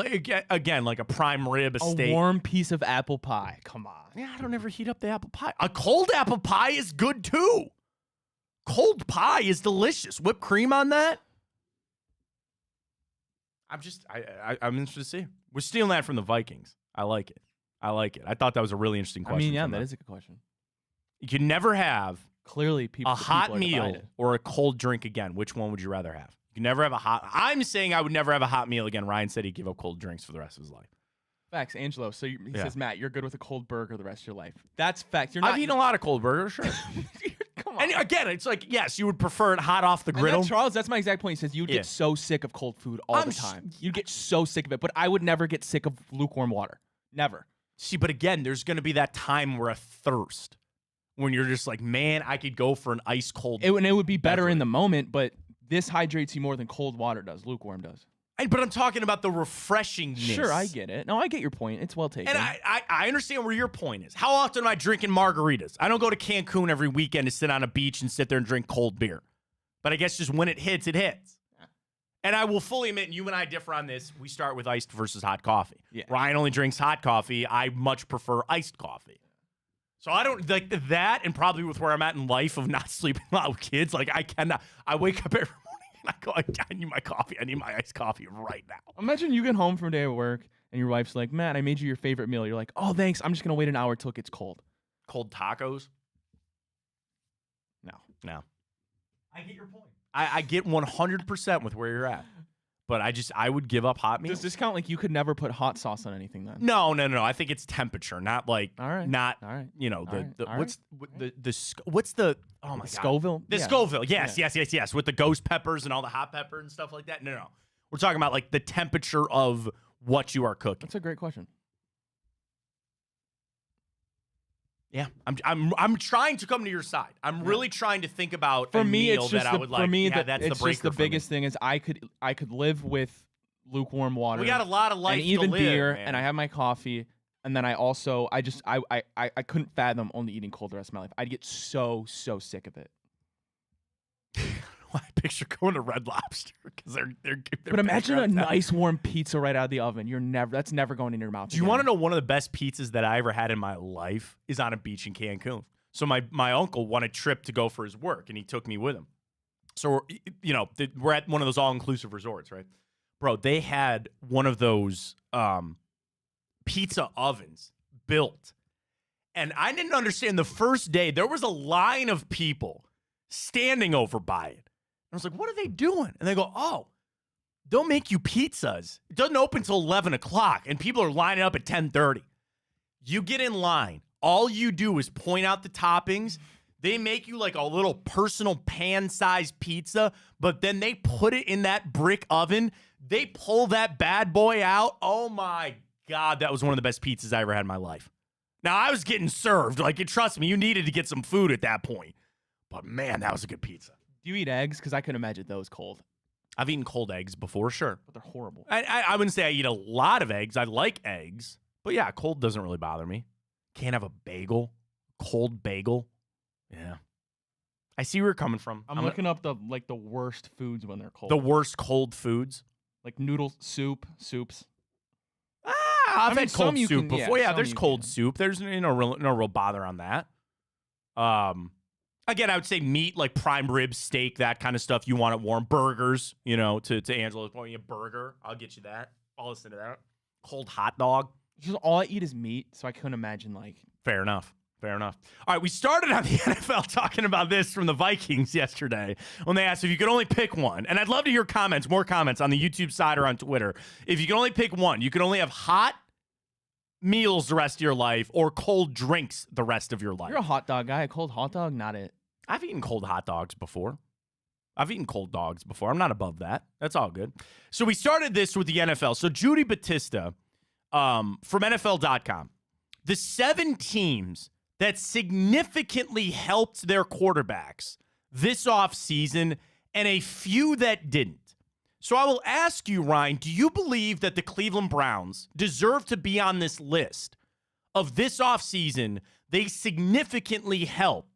again, like a prime rib, a steak. A warm piece of apple pie. Come on. Yeah, I don't ever heat up the apple pie. A cold apple pie is good too. Cold pie is delicious. Whipped cream on that. I'm interested to see. We're stealing that from the Vikings. I like it. I thought that was a really interesting question. I mean, yeah, that is a good question. You can never have clearly a hot meal or a cold drink again. Which one would you rather have? You can never have a hot. I'm saying I would never have a hot meal again. Ryan said he'd give up cold drinks for the rest of his life. Facts, Angelo. So he says, Matt, you're good with a cold burger the rest of your life. That's facts. I've eaten a lot of cold burgers, sure. Come on. And again, it's like, yes, you would prefer it hot off the griddle. Charles, that's my exact point. He says you'd get so sick of cold food all the time. You'd get so sick of it. But I would never get sick of lukewarm water. Never. See, but again, there's going to be that time where a thirst. When you're just like, man, I could go for an ice cold. It would be better in the moment, but this hydrates you more than cold water does. Lukewarm does. But I'm talking about the refreshingness. Sure, I get it. No, I get your point. It's well taken. And I understand where your point is. How often am I drinking margaritas? I don't go to Cancun every weekend to sit on a beach and sit there and drink cold beer. But I guess just when it hits, it hits. And I will fully admit, and you and I differ on this, we start with iced versus hot coffee. Yeah. Ryan only drinks hot coffee. I much prefer iced coffee. So I don't like that, and probably with where I'm at in life of not sleeping a lot with kids, like I cannot. I wake up every morning and I go, I need my coffee. I need my iced coffee right now. Imagine you get home from a day of work and your wife's like, Matt, I made you your favorite meal. You're like, oh, thanks. I'm just going to wait an hour till it gets cold. Cold tacos? No. I get your point. I get 100% with where you're at. But I would give up hot meals. Does this count like you could never put hot sauce on anything then? No. I think it's temperature, not like, all right. What's the, oh my God. Scoville? The Scoville, yes. With the ghost peppers and all the hot pepper and stuff like that. No. We're talking about like the temperature of what you are cooking. That's a great question. Yeah, I'm trying to come to your side. I'm really trying to think about a meal that I would like. For me, that's it's just the biggest thing is I could live with lukewarm water. We got a lot of life and even to live, beer, man. and I have my coffee, and then I couldn't fathom only eating cold the rest of my life. I'd get so sick of it. I picture going to Red Lobster because they're But imagine a nice warm pizza right out of the oven. That's never going in your mouth. Do you want to know one of the best pizzas that I ever had in my life is on a beach in Cancun? So my uncle won a trip to go for his work, and he took me with him. So we're at one of those all-inclusive resorts, right? Bro, they had one of those pizza ovens built, and I didn't understand the first day. There was a line of people standing over by it. I was like, what are they doing? And they go, oh, they'll make you pizzas. It doesn't open until 11 o'clock, and people are lining up at 10:30. You get in line. All you do is point out the toppings. They make you like a little personal pan-sized pizza, but then they put it in that brick oven. They pull that bad boy out. Oh, my God. That was one of the best pizzas I ever had in my life. Now, I was getting served. Like, trust me, you needed to get some food at that point. But, man, that was a good pizza. Do you eat eggs? Because I couldn't imagine those cold. I've eaten cold eggs before, sure. But they're horrible. I wouldn't say I eat a lot of eggs. I like eggs. But, yeah, cold doesn't really bother me. Can't have a bagel. Cold bagel. Yeah. I see where you're coming from. I'm looking up the worst foods when they're cold. The worst cold foods? Like noodle soups. I've had cold soup before. Yeah, there's cold soup. There's no real bother on that. Again, I would say meat, like prime rib, steak, that kind of stuff. You want it warm. Burgers, to Angela's point, a burger. I'll get you that. I'll listen to that. Cold hot dog. Just all I eat is meat, so I couldn't imagine Fair enough. All right, we started on the NFL talking about this from the Vikings yesterday when they asked if you could only pick one. And I'd love to hear more comments on the YouTube side or on Twitter. If you could only pick one, you could only have hot meals the rest of your life or cold drinks the rest of your life. You're a hot dog guy. A cold hot dog, not it. I've eaten cold hot dogs before. I've eaten cold dogs before. I'm not above that. That's all good. So we started this with the NFL. So Judy Batista from NFL.com. The 7 teams that significantly helped their quarterbacks this offseason and a few that didn't. So I will ask you, Ryan, do you believe that the Cleveland Browns deserve to be on this list of this offseason? They significantly helped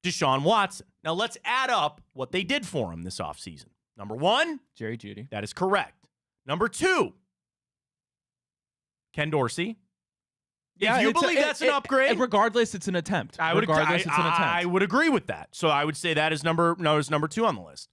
Deshaun Watson. Now let's add up what they did for him this offseason. Number 1, Jerry Jeudy. That is correct. Number 2, Ken Dorsey. Yeah, if you believe that's an upgrade, regardless, it's an attempt. I would agree with that. So I would say that is number 2 on the list.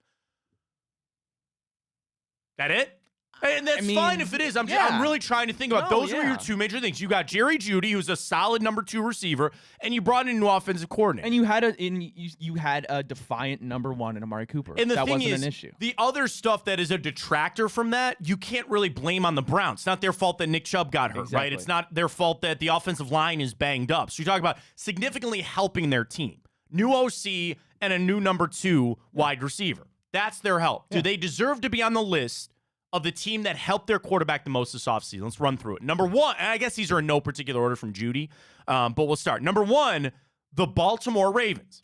That it? And that's fine if it is. I'm really trying to think about those were your two major things. You got Jerry Jeudy, who's a solid number 2 receiver, and you brought in a new offensive coordinator. And you had a defiant number 1 in Amari Cooper. And that wasn't is, an issue. The other stuff that is a detractor from that, you can't really blame on the Browns. It's not their fault that Nick Chubb got hurt, right? It's not their fault that the offensive line is banged up. So you talk about significantly helping their team. New OC and a new number 2 wide receiver. That's their help. Do they deserve to be on the list of the team that helped their quarterback the most this offseason? Let's run through it. Number 1, and I guess these are in no particular order from Judy, but we'll start. Number 1, the Baltimore Ravens.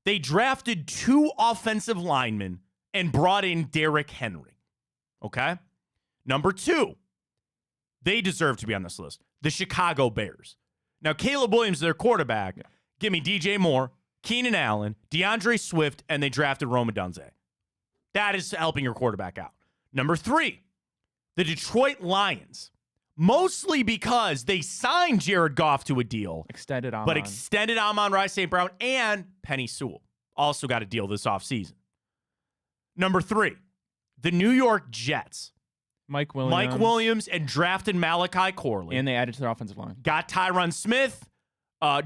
They drafted 2 offensive linemen and brought in Derrick Henry. Okay? Number 2, they deserve to be on this list. The Chicago Bears. Now, Caleb Williams is their quarterback. Yeah. Give me DJ Moore, Keenan Allen, DeAndre Swift, and they drafted Rome Odunze. That is helping your quarterback out. Number 3, the Detroit Lions. Mostly because they signed Jared Goff to a deal. Extended Amon-Ra St. Brown and Penny Sewell. Also got a deal this offseason. Number 3, the New York Jets. Mike Williams and drafted Malachi Corley. And they added to their offensive line. Got Tyron Smith,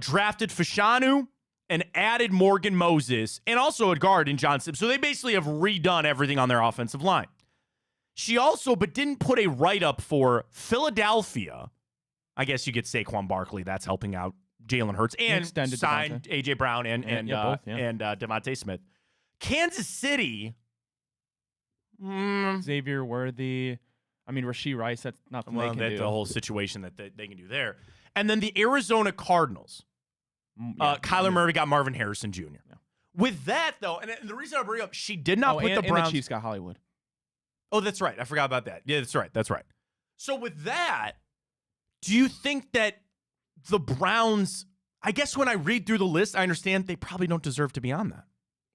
drafted Fashanu, and added Morgan Moses, and also a guard in John Sims. So they basically have redone everything on their offensive line. She also, but didn't put a write-up for Philadelphia. I guess you get Saquon Barkley. That's helping out Jalen Hurts. And signed A.J. Brown and Devontae Smith. Kansas City. Xavier Worthy. I mean, Rashee Rice, that's nothing they can do. The whole situation that they can do there. And then the Arizona Cardinals. Kyler Murray got Marvin Harrison Jr. Yeah. With that, though, and the reason I bring up, she did not put the Browns. And the Chiefs got Hollywood. Oh, that's right. I forgot about that. Yeah, that's right. So with that, do you think that the Browns, I guess when I read through the list, I understand they probably don't deserve to be on that.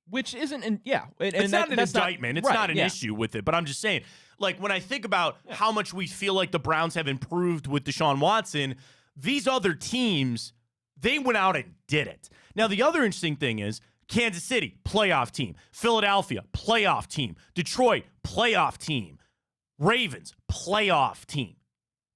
Which isn't, it's not an indictment. It's not an issue with it. But I'm just saying, like, when I think about how much we feel like the Browns have improved with Deshaun Watson, these other teams, they went out and did it. Now, the other interesting thing is Kansas City, playoff team. Philadelphia, playoff team. Detroit, playoff team. Ravens, playoff team.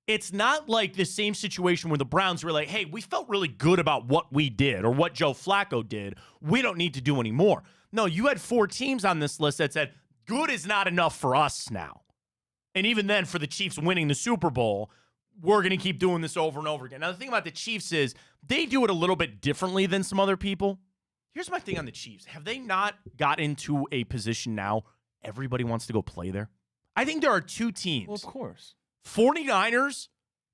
It's not like the same situation where the Browns were like, hey, we felt really good about what we did or what Joe Flacco did. We don't need to do any more. No, you had 4 teams on this list that said, good is not enough for us now. And even then, for the Chiefs winning the Super Bowl, we're going to keep doing this over and over again. Now, the thing about the Chiefs is they do it a little bit differently than some other people. Here's my thing on the Chiefs. Have they not got into a position now everybody wants to go play there? I think there are 2 teams. Well, of course. 49ers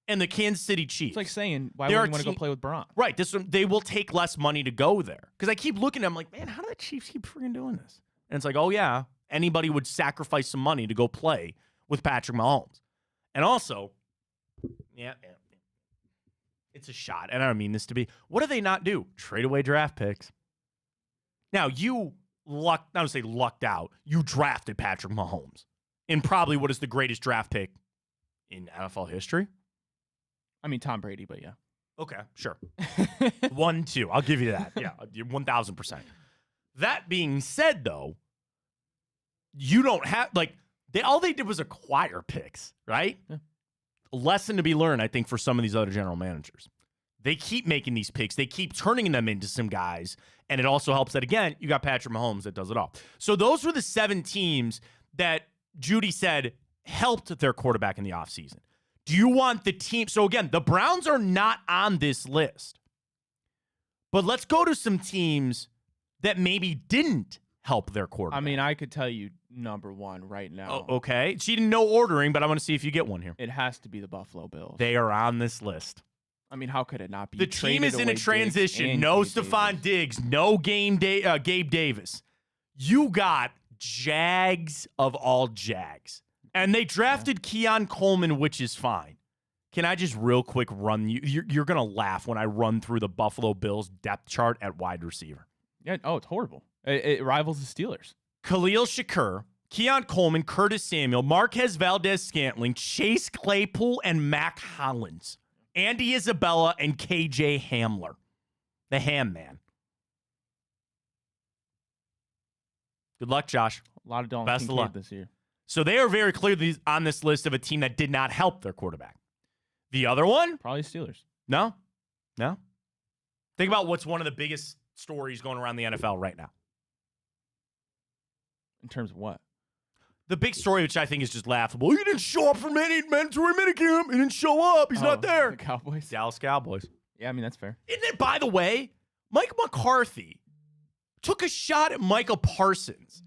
and the Kansas City Chiefs. It's like saying, why would you want to go play with Braun? Right. They will take less money to go there. Because I keep looking at them like, man, how do the Chiefs keep freaking doing this? And it's like, oh, yeah, anybody would sacrifice some money to go play with Patrick Mahomes. And also, yeah, it's a shot. And I don't mean this to be. What do they not do? Trade away draft picks. Now, you lucked out. You drafted Patrick Mahomes in probably what is the greatest draft pick in NFL history. I mean, Tom Brady, but yeah. Okay, sure. 1-2. I'll give you that. Yeah, 1,000%. That being said, though, you don't have, all they did was acquire picks, right? Yeah. A lesson to be learned, I think, for some of these other general managers. They keep making these picks. They keep turning them into some guys, and it also helps that, again, you got Patrick Mahomes that does it all. So those were the 7 teams that Judy said helped their quarterback in the offseason. Do you want the team? So, again, the Browns are not on this list. But let's go to some teams that maybe didn't help their quarterback. I mean, I could tell you number 1 right now. Oh, okay. She didn't know ordering, but I want to see if you get one here. It has to be the Buffalo Bills. They are on this list. I mean, how could it not be? The team is in a transition. No Stephon Diggs. No Gabe Davis. You got Jags of all Jags. And they drafted Keon Coleman, which is fine. Can I just real quick run you? You're going to laugh when I run through the Buffalo Bills depth chart at wide receiver. Yeah. Oh, it's horrible. It rivals the Steelers. Khalil Shakur, Keon Coleman, Curtis Samuel, Marquez Valdez-Scantling, Chase Claypool, and Mac Hollins. Andy Isabella, and KJ Hamler. The Ham Man. Good luck, Josh. A lot of Dalton Best of luck this year. So they are very clearly on this list of a team that did not help their quarterback. The other one? Probably Steelers. No. Think about what's one of the biggest stories going around the NFL right now. In terms of what? The big story, which I think is just laughable. He didn't show up for mandatory minicamp. He didn't show up. He's not there. The Cowboys? Dallas Cowboys. Yeah, I mean, that's fair. And then, by the way, Mike McCarthy took a shot at Micah Parsons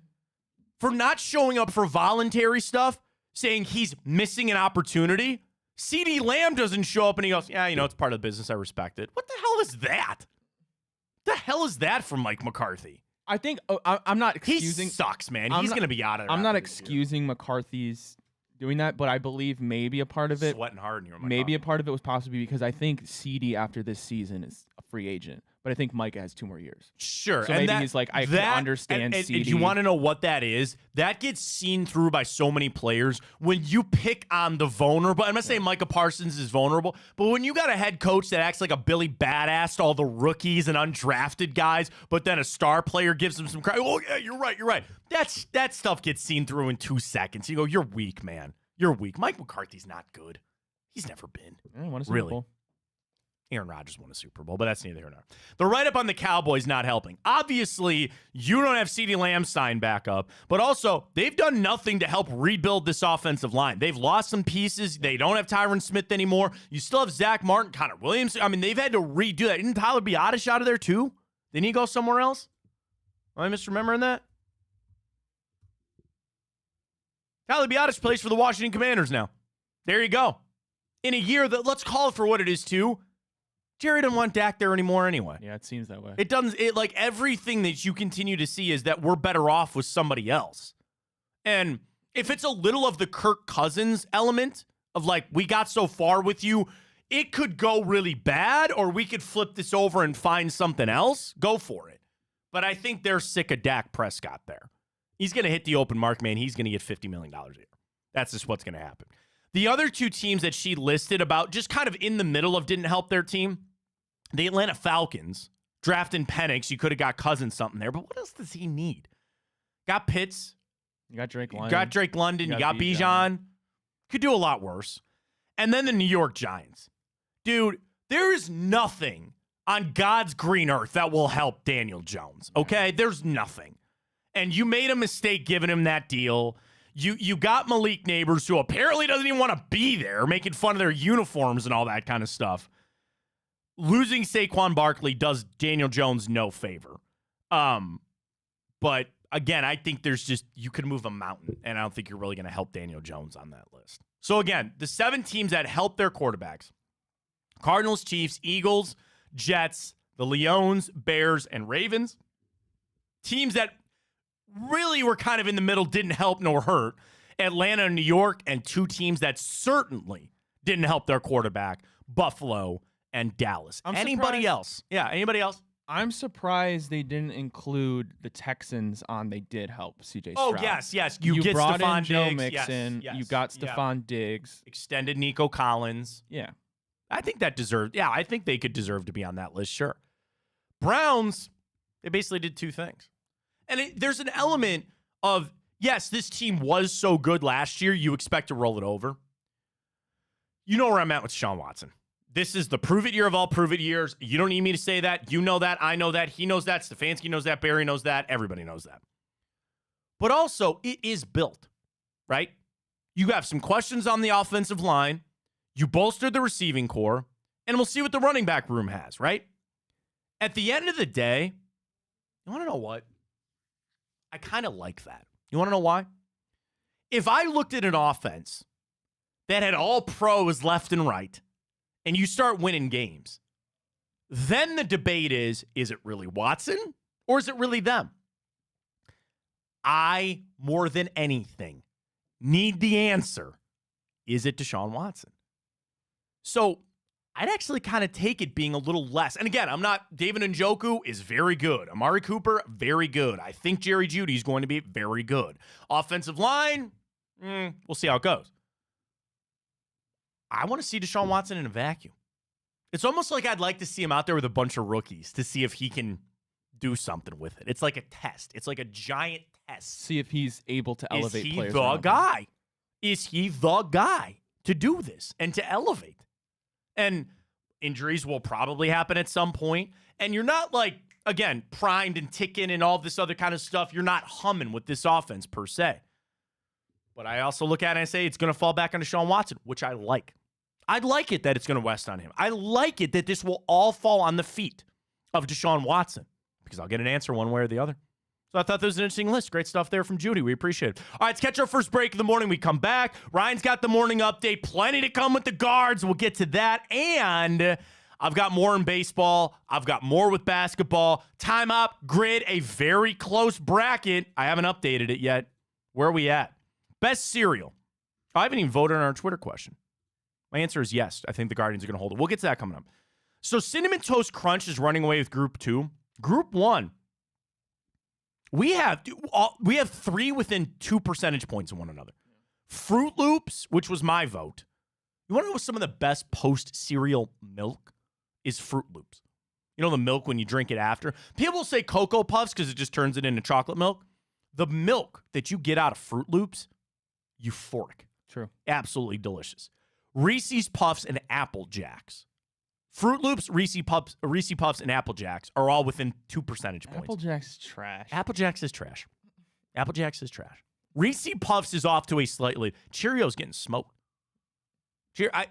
for not showing up for voluntary stuff, saying he's missing an opportunity. CeeDee Lamb doesn't show up, and he goes, yeah, it's part of the business. I respect it. What the hell is that? What the hell is that from Mike McCarthy? I think I'm not excusing. He sucks, man. He's going to be out of there. I'm not excusing McCarthy's doing that, but I believe maybe a part of it. Sweating hard in your Maybe a part of it was possibly because I think CD after this season is a free agent, but I think Micah has 2 more years. Sure. So maybe he's like, I can understand CD. And you want to know what that is? That gets seen through by so many players when you pick on the vulnerable. I'm not saying Micah Parsons is vulnerable, but when you got a head coach that acts like a Billy Badass to all the rookies and undrafted guys, but then a star player gives him some credit. Oh, yeah, you're right. That stuff gets seen through in 2 seconds. You go, you're weak, man. You're weak. Mike McCarthy's not good. He's never been. I won a Super Bowl. Aaron Rodgers won a Super Bowl, but that's neither here nor there. The write-up on the Cowboys not helping. Obviously, you don't have CeeDee Lamb signed back up, but also they've done nothing to help rebuild this offensive line. They've lost some pieces. They don't have Tyron Smith anymore. You still have Zach Martin, Connor Williams. I mean, they've had to redo that. Isn't Tyler Biadasz out of there too? Didn't he go somewhere else? Am I misremembering that? Tyler Biadasz plays for the Washington Commanders now. There you go. In a year that, let's call it for what it is too, Jerry doesn't want Dak there anymore anyway. Yeah, it seems that way. It doesn't. It like everything that you continue to see is that we're better off with somebody else. And if it's a little of the Kirk Cousins element of like, we got so far with you, it could go really bad, or we could flip this over and find something else. Go for it. But I think they're sick of Dak Prescott there. He's going to hit the open mark, man. He's going to get $50 million a year. That's just what's going to happen. The other 2 teams that she listed about just kind of in the middle of didn't help their team, the Atlanta Falcons, drafting Penix. You could have got Cousins something there, but what else does he need? Got Pitts. You got Drake London. You got Bijan. Could do a lot worse. And then the New York Giants. Dude, there is nothing on God's green earth that will help Daniel Jones, okay? There's nothing. And you made a mistake giving him that deal. You got Malik Neighbors, who apparently doesn't even want to be there, making fun of their uniforms and all that kind of stuff. Losing Saquon Barkley does Daniel Jones no favor. But again, I think there's just, you could move a mountain, and I don't think you're really going to help Daniel Jones on that list. So again, the 7 teams that help their quarterbacks: Cardinals, Chiefs, Eagles, Jets, the Lions, Bears, and Ravens. Teams that really were kind of in the middle, didn't help nor hurt: Atlanta and New York, and 2 teams that certainly didn't help their quarterback: Buffalo and Dallas. Anybody else? Yeah, anybody else? I'm surprised they didn't include the Texans on they did help CJ Stroud. Oh, yes. You get brought Stephon in Joe Diggs. Mixon. Yes. You got Stephon Diggs. Extended Nico Collins. Yeah. I think that deserved, I think they could deserve to be on that list, sure. Browns, they basically did 2 things. And there's an element of, yes, this team was so good last year, you expect to roll it over. You know where I'm at with Sean Watson. This is the prove it year of all prove it years. You don't need me to say that. You know that. I know that. He knows that. Stefanski knows that. Barry knows that. Everybody knows that. But also, it is built, right? You have some questions on the offensive line. You bolstered the receiving core, and we'll see what the running back room has, right? At the end of the day, you want to know what? I kind of like that. You want to know why? If I looked at an offense that had all pros left and right, and you start winning games, then the debate is it really Watson or is it really them? I, more than anything, need the answer. Is it Deshaun Watson? So I'd actually kind of take it being a little less. And again, David Njoku is very good. Amari Cooper, very good. I think Jerry Jeudy is going to be very good. Offensive line, we'll see how it goes. I want to see Deshaun Watson in a vacuum. It's almost like I'd like to see him out there with a bunch of rookies to see if he can do something with it. It's like a test. It's like a giant test. See if he's able to elevate players. Is he the guy? Is he the guy to do this and to elevate? And injuries will probably happen at some point. And you're not like, again, primed and ticking and all this other kind of stuff. You're not humming with this offense per se. But I also look at it and say it's going to fall back on Deshaun Watson, which I like. I like it that it's going to rest on him. I like it that this will all fall on the feet of Deshaun Watson because I'll get an answer one way or the other. So I thought that was an interesting list. Great stuff there from Judy. We appreciate it. All right, let's catch our first break of the morning. We come back. Ryan's got the morning update. Plenty to come with the guards. We'll get to that. And I've got more in baseball. I've got more with basketball. Timeout, grid, a very close bracket. I haven't updated it yet. Where are we at? Best cereal. I haven't even voted on our Twitter question. My answer is yes. I think the Guardians are going to hold it. We'll get to that coming up. So Cinnamon Toast Crunch is running away with Group 2. Group 1. We have 3 within 2 percentage points of one another. Fruit Loops, which was my vote. You want to know some of the best post-cereal milk is Fruit Loops. You know the milk when you drink it after? People say Cocoa Puffs because it just turns it into chocolate milk. The milk that you get out of Fruit Loops, euphoric. True. Absolutely delicious. Reese's Puffs and Apple Jacks. Fruit Loops, Reese's Puffs, and Apple Jacks are all within 2 percentage points. Apple Jacks is trash. Apple Jacks is trash. Apple Jacks is trash. Reese's Puffs is off to a slightly. Cheerios getting smoked.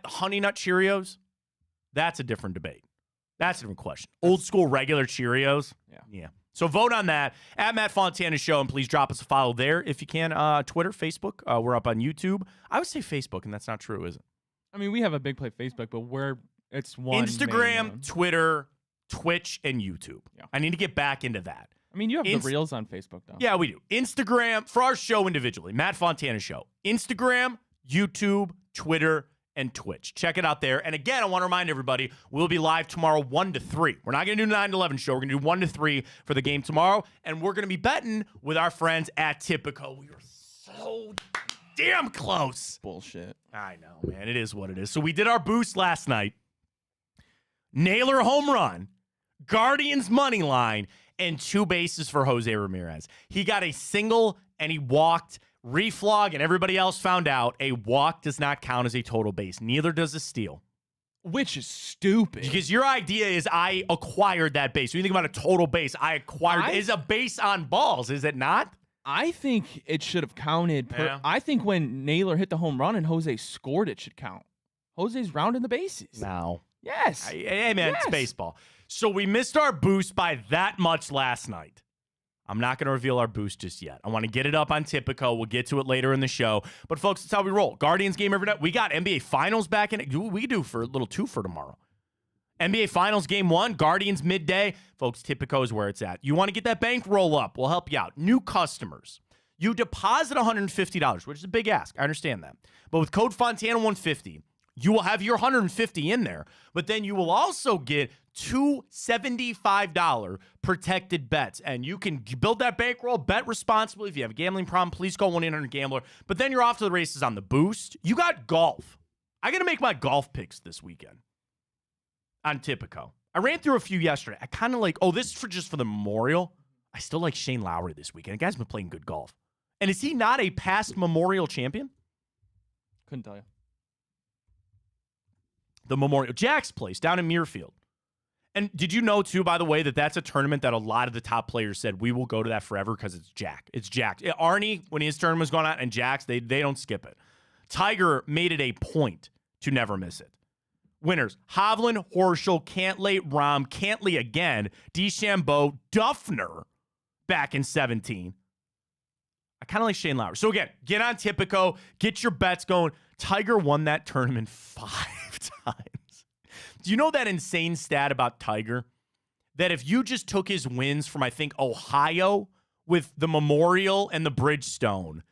Honey Nut Cheerios, that's a different debate. That's a different question. Old school regular Cheerios. Yeah. So vote on that at Matt Fontana Show, and please drop us a follow there if you can. Twitter, Facebook. We're up on YouTube. I would say Facebook, and that's not true, is it? I mean, we have a big play Facebook, but it's one Instagram, Twitter, Twitch, and YouTube. Yeah. I need to get back into that. I mean, you have the Reels on Facebook, though. Yeah, we do. Instagram, for our show individually, Matt Fontana Show. Instagram, YouTube, Twitter, and Twitch. Check it out there. And again, I want to remind everybody, we'll be live tomorrow 1 to 3. We're not going to do 9 to 11 show. We're going to do 1 to 3 for the game tomorrow. And we're going to be betting with our friends at Tipico. We are so damn close. Bullshit. I know, man. It is what it is. So we did our boost last night. Naylor home run, Guardians money line, and 2 bases for Jose Ramirez. He got a single and he walked. Reflog and everybody else found out a walk does not count as a total base. Neither does a steal. Which is stupid. Because your idea is I acquired that base. When you think about a total base, I acquired is a base on balls, is it not? I think it should have counted. I think when Naylor hit the home run and Jose scored, it should count. Jose's rounding the bases. No. Yes. Hey, man, It's baseball. So we missed our boost by that much last night. I'm not going to reveal our boost just yet. I want to get it up on Tipico. We'll get to it later in the show. But, folks, that's how we roll. Guardians game every night. We got NBA Finals back in it. We do for a little 2 for tomorrow. NBA Finals game 1, Guardians midday. Folks, Tipico is where it's at. You want to get that bankroll up. We'll help you out. New customers. You deposit $150, which is a big ask. I understand that. But with code Fontana150, you will have your $150 in there. But then you will also get 2 $75 protected bets. And you can build that bankroll, bet responsibly. If you have a gambling problem, please call 1-800-GAMBLER. But then you're off to the races on the boost. You got golf. I got to make my golf picks this weekend on Tipico. I ran through a few yesterday. I kind of like, this is just for the Memorial. I still like Shane Lowry this weekend. The guy's been playing good golf. And is he not a past Memorial champion? Couldn't tell you. The Memorial. Jack's place down in Muirfield. And did you know, too, by the way, that that's a tournament that a lot of the top players said, we will go to that forever because it's Jack. It's Jack. Arnie, when his tournament was going on, and Jack's, they don't skip it. Tiger made it a point to never miss it. Winners, Hovland, Horschel, Cantlay, Rahm, Cantlay again, DeChambeau, Duffner back in 17. I kind of like Shane Lowry. So again, get on Tipico, get your bets going. Tiger won that tournament 5 times. Do you know that insane stat about Tiger? That if you just took his wins from, I think, Ohio with the Memorial and the Bridgestone,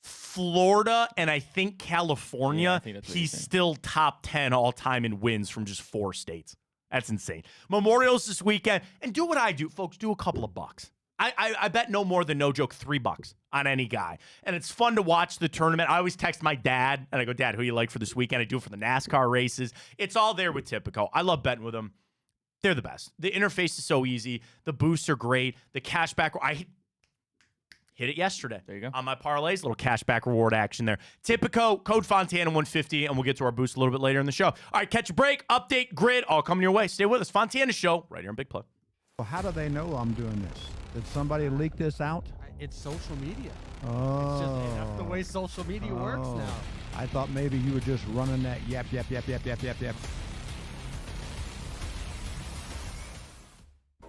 Florida, and I think California, he's still top 10 all-time in wins from just 4 states. That's insane. Memorials this weekend. And do what I do, folks. Do a couple of bucks. I bet no more than, no joke, $3 on any guy. And it's fun to watch the tournament. I always text my dad, and I go, Dad, who you like for this weekend? I do it for the NASCAR races. It's all there with Tipico. I love betting with him. They're the best. The interface is so easy. The boosts are great. The cashback, I hit it yesterday. There you go. On my parlays, little cashback reward action there. Tipico, code Fontana150, and we'll get to our boost a little bit later in the show. All right, catch a break, update, grid, all coming your way. Stay with us. Fontana Show, right here on Big Play. Well, how do they know I'm doing this? Did somebody leak this out? It's social media. Oh. It's just that's the way social media works now. I thought maybe you were just running that yap.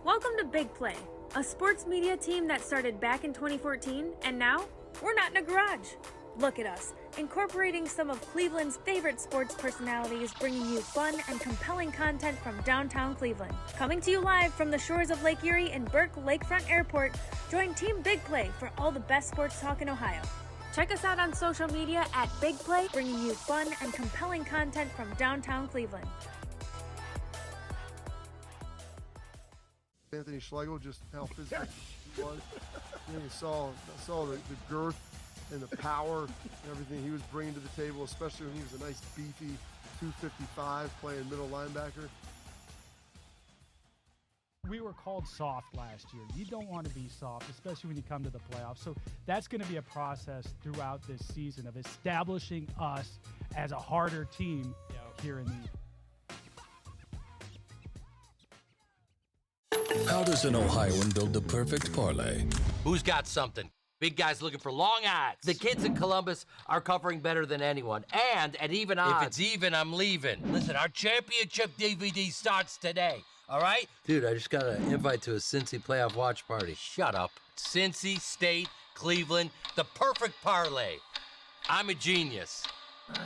Welcome to Big Play, a sports media team that started back in 2014, and now we're not in a garage. Look at us, incorporating some of Cleveland's favorite sports personalities, bringing you fun and compelling content from downtown Cleveland. Coming to you live from the shores of Lake Erie and Burke Lakefront Airport, join Team Big Play for all the best sports talk in Ohio. Check us out on social media at Big Play, bringing you fun and compelling content from downtown Cleveland. Anthony Schlegel, just how physical he was. You saw the girth and the power and everything he was bringing to the table, especially when he was a nice beefy 255 playing middle linebacker. We were called soft last year. You don't want to be soft, especially when you come to the playoffs. So that's going to be a process throughout this season of establishing us as a harder team here in the How does an Ohioan build the perfect parlay? Who's got something? Big guys looking for long odds. The kids in Columbus are covering better than anyone, and at even odds. If it's even, I'm leaving. Listen, our championship DVD starts today, all right? Dude, I just got an invite to a Cincy playoff watch party. Shut up. Cincy, State, Cleveland, the perfect parlay. I'm a genius.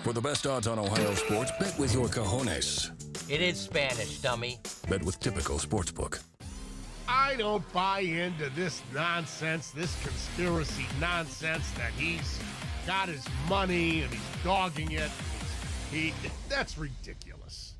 For the best odds on Ohio sports, bet with your cojones. It is Spanish, dummy. Bet with Typical Sportsbook. I don't buy into this nonsense, this conspiracy nonsense that he's got his money and he's dogging it. That's ridiculous.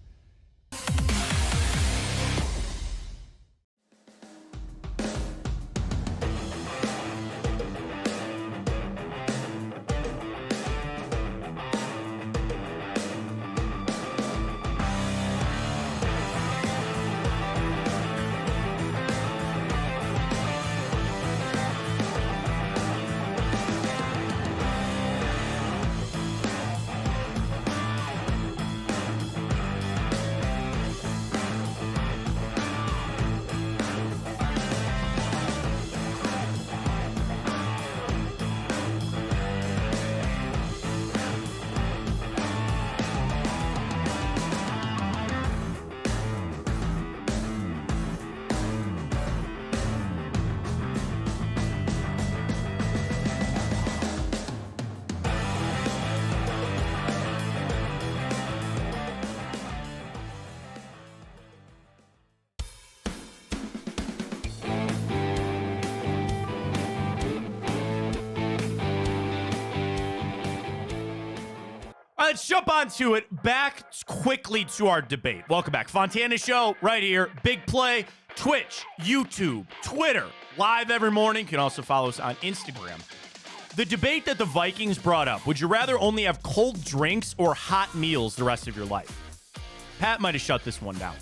Let's jump onto it. Back quickly to our debate. Welcome back. Fontana Show right here. Big Play, Twitch, YouTube, Twitter, live every morning. You can also follow us on Instagram. The debate that the Vikings brought up, would you rather only have cold drinks or hot meals the rest of your life? Pat might have shut this one down.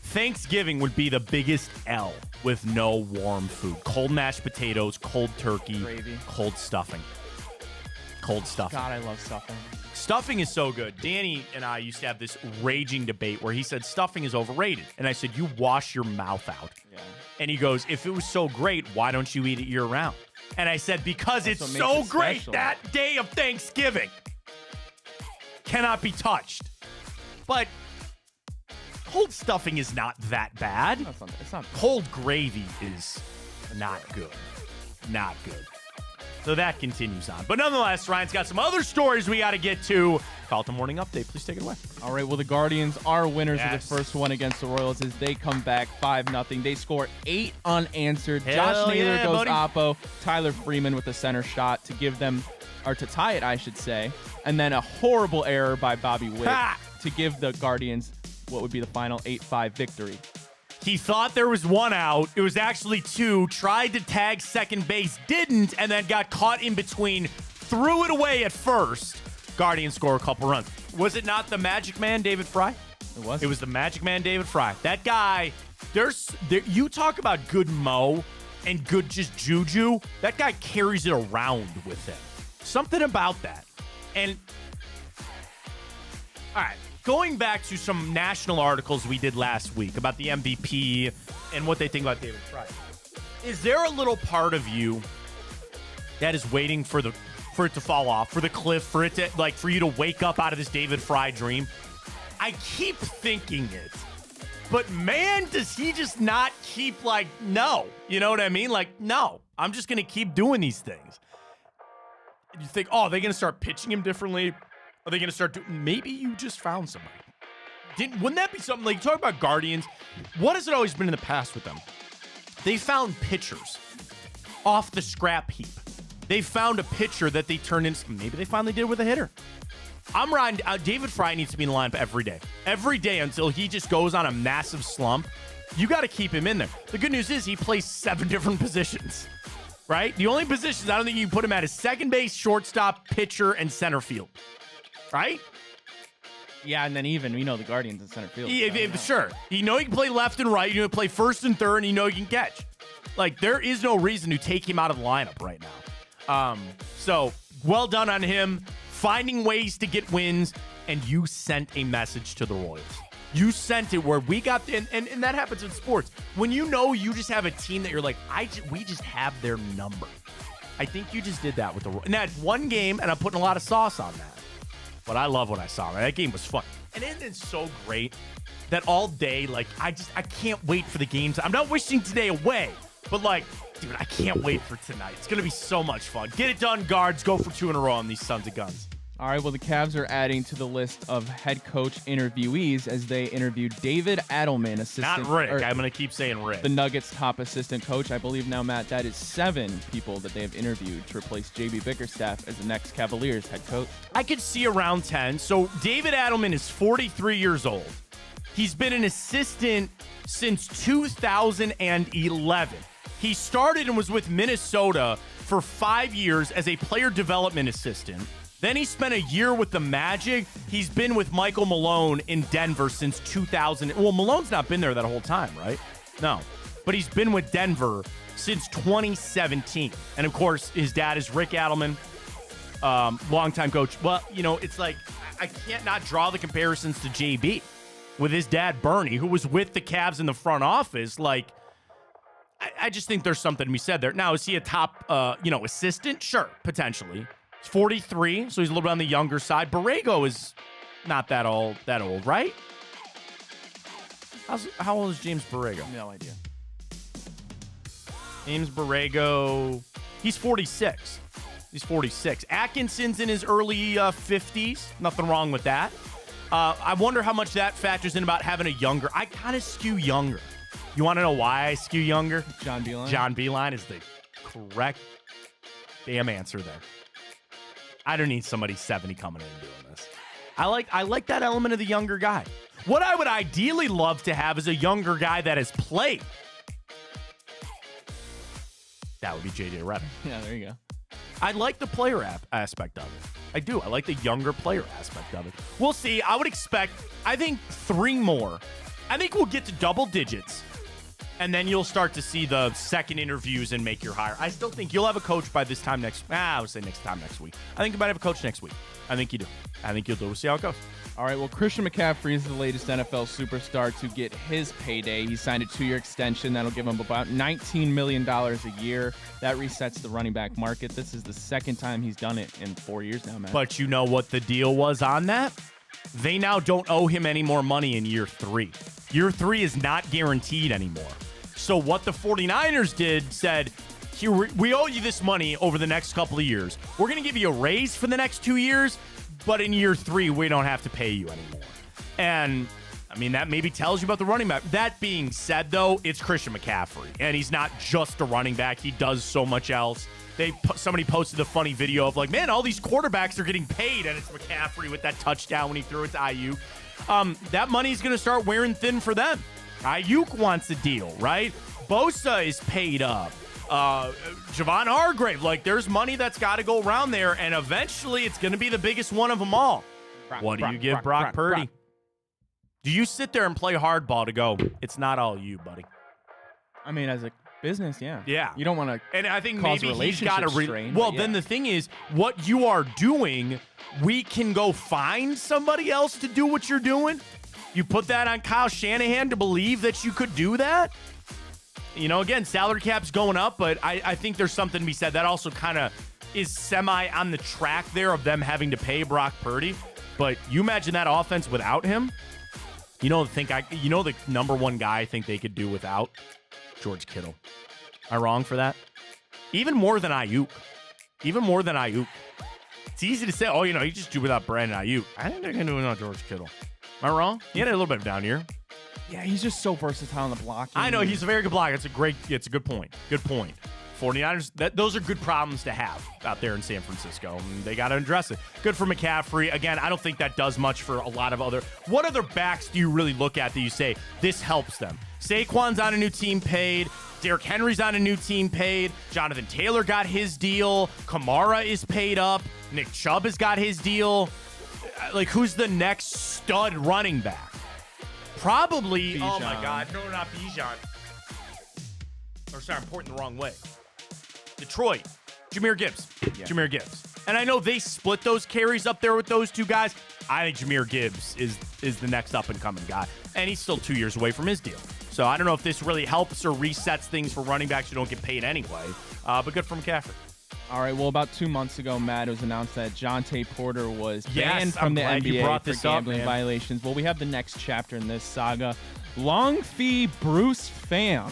Thanksgiving would be the biggest L with no warm food. Cold mashed potatoes, cold turkey, gravy, cold stuffing. Cold stuffing. God, I love stuffing. Stuffing is so good. Danny and I used to have this raging debate where he said stuffing is overrated. And I said, you wash your mouth out. Yeah. And he goes, if it was so great, why don't you eat it year round? And I said, because it's so great that day of Thanksgiving. Cannot be touched. But cold stuffing is not that bad. It's not cold gravy is not good. Not good. So that continues on. But nonetheless, Ryan's got some other stories we got to get to. Carlton Morning Update. Please take it away. All right. Well, the Guardians are winners of the first one against the Royals as they come back 5-0. They score 8 unanswered. Josh Naylor goes oppo. Tyler Freeman with a center shot to give them, or to tie it, I should say. And then a horrible error by Bobby Witt to give the Guardians what would be the final 8-5 victory. He thought there was one out. It was actually 2. Tried to tag second base, didn't, and then got caught in between. Threw it away at first. Guardians score a couple runs. Was it not the Magic Man, David Fry? It was the Magic Man, David Fry. That guy, you talk about good mo and good just juju. That guy carries it around with him. Something about that. And, all right, going back to some national articles we did last week about the MVP and what they think about David Fry. Is there a little part of you that is waiting for it to fall off, for the cliff, for you to wake up out of this David Fry dream? I keep thinking it, but man, does he just not keep no. You know what I mean? No, I'm just going to keep doing these things. You think, are they going to start pitching him differently? Are they going to start doing, maybe you just found somebody. Wouldn't that be something, you talk about Guardians, what has it always been in the past with them? They found pitchers off the scrap heap. They found a pitcher that they turned into, maybe they finally did with a hitter. I'm riding. David Fry needs to be in the lineup every day. Every day until he just goes on a massive slump. You got to keep him in there. The good news is he plays 7 different positions, right? The only positions I don't think you can put him at is second base, shortstop, pitcher, and center field, right? Yeah, and then we know the Guardians in center field. Sure. You know he can play left and right. You know he can play first and third, and you know he can catch. There is no reason to take him out of the lineup right now. So, well done on him. Finding ways to get wins, and you sent a message to the Royals. You sent it where we got, and that happens in sports. When you know you just have a team that you're like, we just have their number. I think you just did that with the Royals. And that one game, and I'm putting a lot of sauce on that. But I love what I saw. That game was fun. And isn't it so great that all day, I can't wait for the games. I'm not wishing today away, but dude, I can't wait for tonight. It's going to be so much fun. Get it done, guards. Go for 2 in a row on these sons of guns. All right, well, the Cavs are adding to the list of head coach interviewees as they interviewed David Adelman, assistant. Not Rick. I'm going to keep saying Rick. The Nuggets' top assistant coach. I believe now, Matt, that is 7 people that they have interviewed to replace J.B. Bickerstaff as the next Cavaliers head coach. I could see around 10. So David Adelman is 43 years old. He's been an assistant since 2011. He started and was with Minnesota for 5 years as a player development assistant. Then he spent a year with the Magic. He's been with Michael Malone in Denver since 2000. Well, Malone's not been there that whole time, right? No. But he's been with Denver since 2017. And, of course, his dad is Rick Adelman, longtime coach. Well, it's I can't not draw the comparisons to JB with his dad, Bernie, who was with the Cavs in the front office. I just think there's something to be said there. Now, is he a top, assistant? Sure, potentially. He's 43, so he's a little bit on the younger side. Borrego is not that old, right? How old is James Borrego? No idea. James Borrego, he's 46. He's 46. Atkinson's in his early 50s. Nothing wrong with that. I wonder how much that factors in about having a younger. I kind of skew younger. You want to know why I skew younger? John Beilein. John Beilein is the correct damn answer there. I don't need somebody 70 coming in and doing this. I like that element of the younger guy. What I would ideally love to have is a younger guy that has played. That would be JJ Redick. Yeah, there you go. I like the player aspect of it. I do. I like the younger player aspect of it. We'll see. I would expect, I think 3 more. I think we'll get to double digits. And then you'll start to see the second interviews and make your hire. I still think you'll have a coach by this time I would say next time next week. I think you might have a coach next week. I think you do. I think you'll do. We'll see how it goes. All right, well, Christian McCaffrey is the latest NFL superstar to get his payday. He signed a 2-year extension. That'll give him about $19 million a year. That resets the running back market. This is the second time he's done it in 4 years now, man. But you know what the deal was on that? They now don't owe him any more money in year 3. Year 3 is not guaranteed anymore. So what the 49ers said, here, we owe you this money over the next couple of years. We're going to give you a raise for the next 2 years, but in year 3, we don't have to pay you anymore. And, that maybe tells you about the running back. That being said, though, it's Christian McCaffrey, and he's not just a running back. He does so much else. Somebody posted a funny video of man, all these quarterbacks are getting paid, and it's McCaffrey with that touchdown when he threw it to Ayuk. That money's going to start wearing thin for them. Ayuk wants a deal, right? Bosa is paid up. Javon Hargrave, there's money that's got to go around there, and eventually it's going to be the biggest one of them all. What do you give Brock Purdy? Do you sit there and play hardball to go, it's not all you, buddy? I mean, as a business, yeah. Yeah. You don't want to And I think cause maybe he's got to strain. Well, yeah. then the thing is, what you are doing, we can go find somebody else to do what you're doing. You put that on Kyle Shanahan to believe that you could do that? You know, again, salary cap's going up, but I think there's something to be said. That also kind of is semi on the track there of them having to pay Brock Purdy. But you imagine that offense without him? You know the number one guy I think they could do without? George Kittle. Am I wrong for that? Even more than Ayuk. It's easy to say, you just do without Brandon Ayuk. I think they're going to do without George Kittle. Am I wrong? He had a little bit down here. Yeah, he's just so versatile on the block. I know, he's a very good blocker. It's a good point. 49ers, those are good problems to have out there in San Francisco. And they got to address it. Good for McCaffrey. Again, I don't think that does much for a lot of other. What other backs do you really look at that you say, this helps them? Saquon's on a new team paid. Derrick Henry's on a new team paid. Jonathan Taylor got his deal. Kamara is paid up. Nick Chubb has got his deal. Like, who's the next stud running back? Probably. Bijan. Oh, my God. No, not Bijan. Or sorry, I'm pointing the wrong way. Detroit. Jahmyr Gibbs. Yeah. Jahmyr Gibbs. And I know they split those carries up there with those two guys. I think Jahmyr Gibbs is the next up-and-coming guy. And he's still 2 years away from his deal. So I don't know if this really helps or resets things for running backs who don't get paid anyway. But good for McCaffrey. All right, well, about 2 months ago, Matt, it was announced that Jonte Porter was banned from the NBA for gambling violations. Well, we have the next chapter in this saga. Long fee Bruce Pham.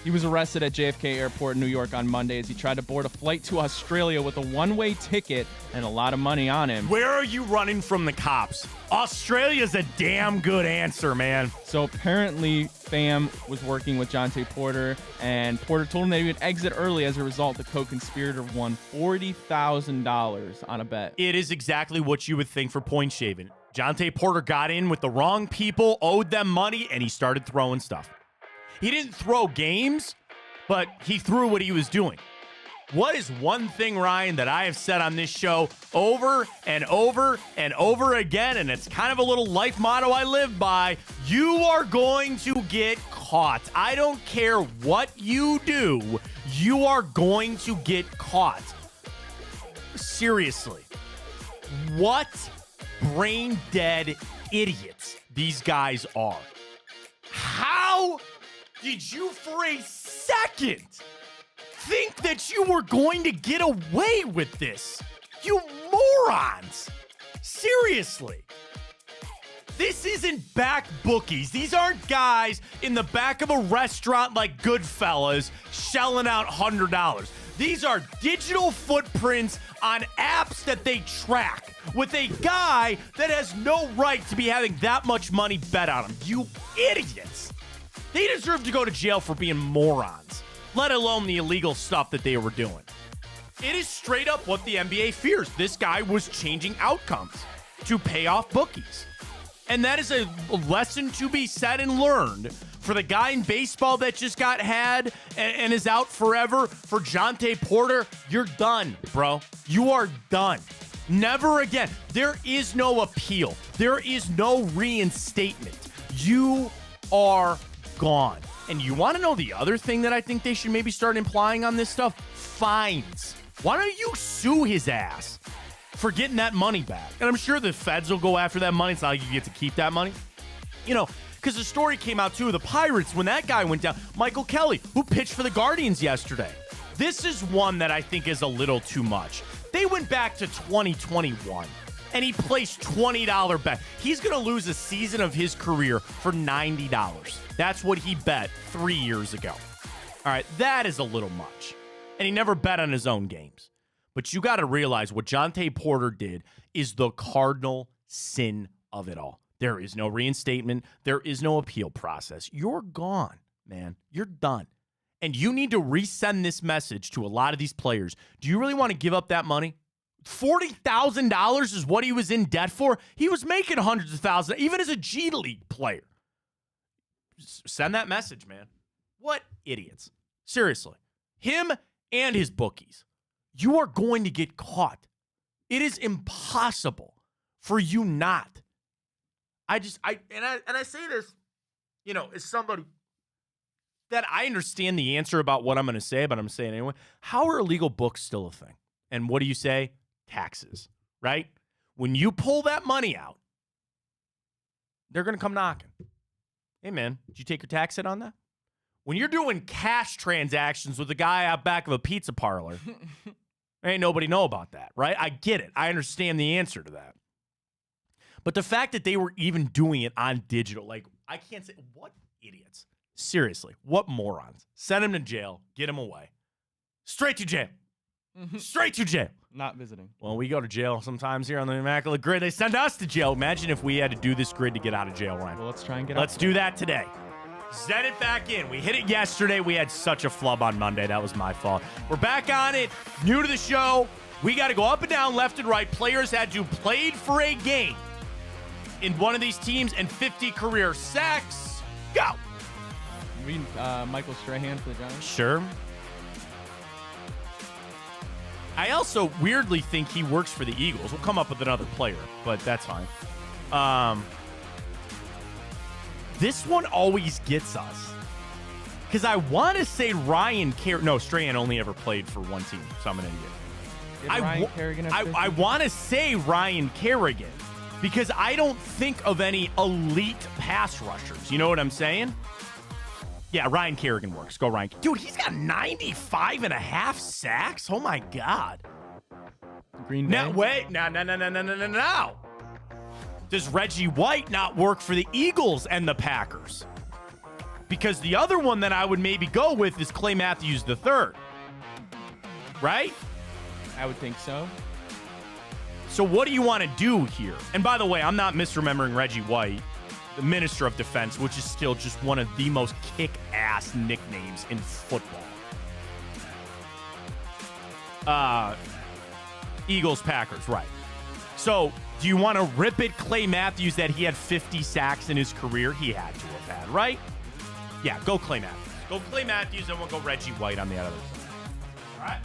He was arrested at JFK Airport in New York on Monday as he tried to board a flight to Australia with a one-way ticket and a lot of money on him. Where are you running from the cops? Australia's a damn good answer, man. So apparently, Pham was working with Jonte Porter, and Porter told him that he would exit early. As a result, the co-conspirator won $40,000 on a bet. It is exactly what you would think for point shaving. Jonte Porter got in with the wrong people, owed them money, and he started throwing stuff. He didn't throw games, but he threw what he was doing. What is one thing, Ryan, that I have said on this show over and over and over again, and it's kind of a little life motto I live by? You are going to get caught. I don't care what you do. You are going to get caught. Seriously. What brain-dead idiots these guys are. How did you for a second think that you were going to get away with this? You morons! Seriously. This isn't back bookies. These aren't guys in the back of a restaurant like Goodfellas shelling out $100. These are digital footprints on apps that they track with a guy that has no right to be having that much money bet on him. You idiots. They deserve to go to jail for being morons, let alone the illegal stuff that they were doing. It is straight up what the NBA fears. This guy was changing outcomes to pay off bookies. And that is a lesson to be said and learned for the guy in baseball that just got had and is out forever. For Jonte Porter, you're done, bro. You are done. Never again. There is no appeal. There is no reinstatement. You are gone. And you want to know the other thing that I think they should maybe start implying on this stuff? Fines. Why don't you sue his ass for getting that money back? And I'm sure the feds will go after that money. It's not like you get to keep that money. You know, because the story came out too of the Pirates when that guy went down. Michael Kelly, who pitched for the Guardians yesterday. This is one that I think is a little too much. They went back to 2021. And he placed $20 bet. He's going to lose a season of his career for $90. That's what he bet 3 years ago. All right, that is a little much. And he never bet on his own games. But you got to realize what Jonte Porter did is the cardinal sin of it all. There is no reinstatement. There is no appeal process. You're gone, man. You're done. And you need to resend this message to a lot of these players. Do you really want to give up that money? $40,000 is what he was in debt for. He was making hundreds of thousands, even as a G League player. Send that message, man. What idiots. Seriously. Him and his bookies. You are going to get caught. It is impossible for you not. I say this, as somebody that I understand the answer about what I'm going to say, but I'm saying anyway. How are illegal books still a thing? And what do you say? Taxes, right? When you pull that money out, they're going to come knocking. Hey, man, did you take your tax hit on that? When you're doing cash transactions with a guy out back of a pizza parlor, ain't nobody know about that, right? I get it. I understand the answer to that. But the fact that they were even doing it on digital, I can't say, what idiots. Seriously, what morons. Send them to jail. Get them away. Straight to jail. Straight to jail. Not visiting. Well, we go to jail sometimes here on the Immaculate Grid. They send us to jail. Imagine if we had to do this grid to get out of jail, Ryan. Well, let's try and get out. Let's do that today. Send it back in. We hit it yesterday. We had such a flub on Monday. That was my fault. We're back on it. New to the show. We got to go up and down, left and right. Players had to played for a game in one of these teams and 50 career sacks. Go. You mean Michael Strahan for the Giants? Sure. I also weirdly think he works for the Eagles. We'll come up with another player, but that's fine. This one always gets us. Because I want to say Ryan Kerrigan. No, Strahan only ever played for one team, so I'm an idiot. I want to say Ryan Kerrigan because I don't think of any elite pass rushers. You know what I'm saying? Yeah, Ryan Kerrigan works. Go, Ryan. Dude, he's got 95 and a half sacks. Oh, my God. Green Bay? Now, wait. No. Does Reggie White not work for the Eagles and the Packers? Because the other one that I would maybe go with is Clay Matthews III. Right? I would think so. So what do you want to do here? And by the way, I'm not misremembering Reggie White, the Minister of Defense, which is still just one of the most kick-ass nicknames in football. Eagles, Packers, right. So do you want to rip it Clay Matthews that he had 50 sacks in his career? He had to have had, right? Yeah, go Clay Matthews. Go Clay Matthews, and we'll go Reggie White on the other side. All right.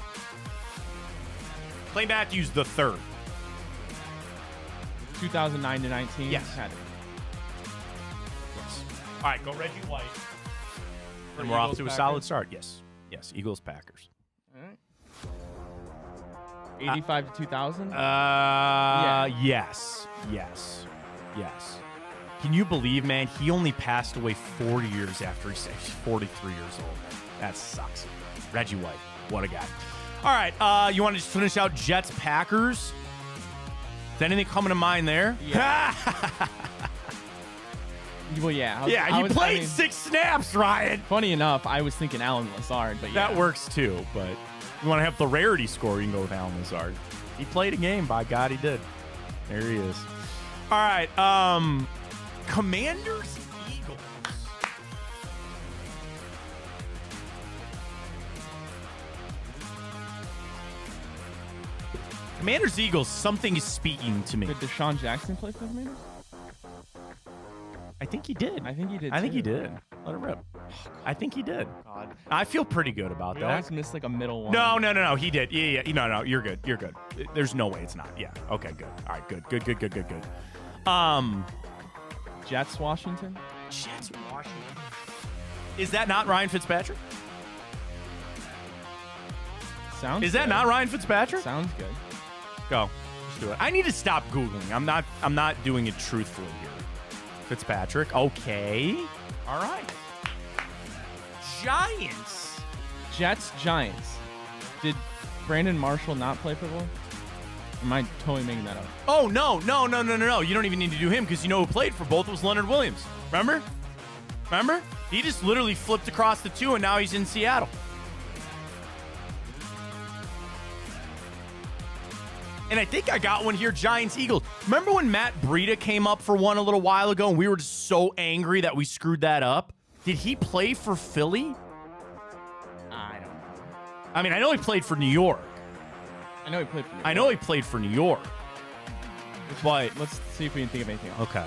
Clay Matthews the third. 2009 to 19? Yes. Had it. Yes. All right, go Reggie White. And we're off to a solid start. Yes. Yes, Eagles, Packers. All right. 85 to 2000? Yes. Can you believe, man, he only passed away 4 years after he's 43 years old. That sucks. Reggie White, what a guy. All right, you want to just finish out Jets, Packers? Is anything coming to mind there? Yeah. Well, yeah. He played 6 snaps, Ryan. Funny enough, I was thinking Alan Lazard, but yeah. That works too, but you want to have the rarity score, you can go with Alan Lazard. He played a game, by God, he did. There he is. All right, Commanders, Eagles. Commanders, Eagles, something is speaking to me. Did Deshaun Jackson play for the Commanders? I think he did. I think he did. Let it rip. I think he did. God. I feel pretty good about that. I always missed like a middle one. No. He did. Yeah. No. You're good. There's no way it's not. Yeah. Okay. Good. All right. Good. Jets, Washington. Is that not Ryan Fitzpatrick? Sounds. Is that not Ryan Fitzpatrick? Sounds good. Go. Let's do it. I need to stop Googling. I'm not doing it truthfully here. Fitzpatrick. Okay. All right. Giants. Jets, Giants. Did Brandon Marshall not play for both? Am I totally making that up? Oh, no. You don't even need to do him because you know who played for both was Leonard Williams. Remember? He just literally flipped across the two, and now he's in Seattle. And I think I got one here, Giants, Eagles. Remember when Matt Breida came up for one a little while ago, and we were just so angry that we screwed that up? Did he play for Philly? I don't know. I mean, I know he played for New York. I know he played for New York. But let's see if we can think of anything else. Okay.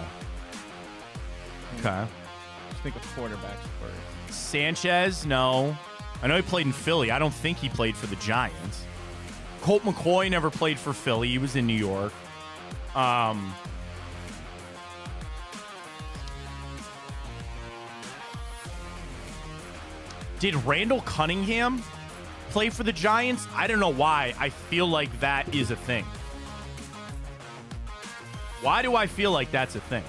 Just think of quarterbacks first. Sanchez, no. I know he played in Philly. I don't think he played for the Giants. Colt McCoy never played for Philly. He was in New York. Did Randall Cunningham play for the Giants? I don't know why. I feel like that is a thing. Why do I feel like that's a thing?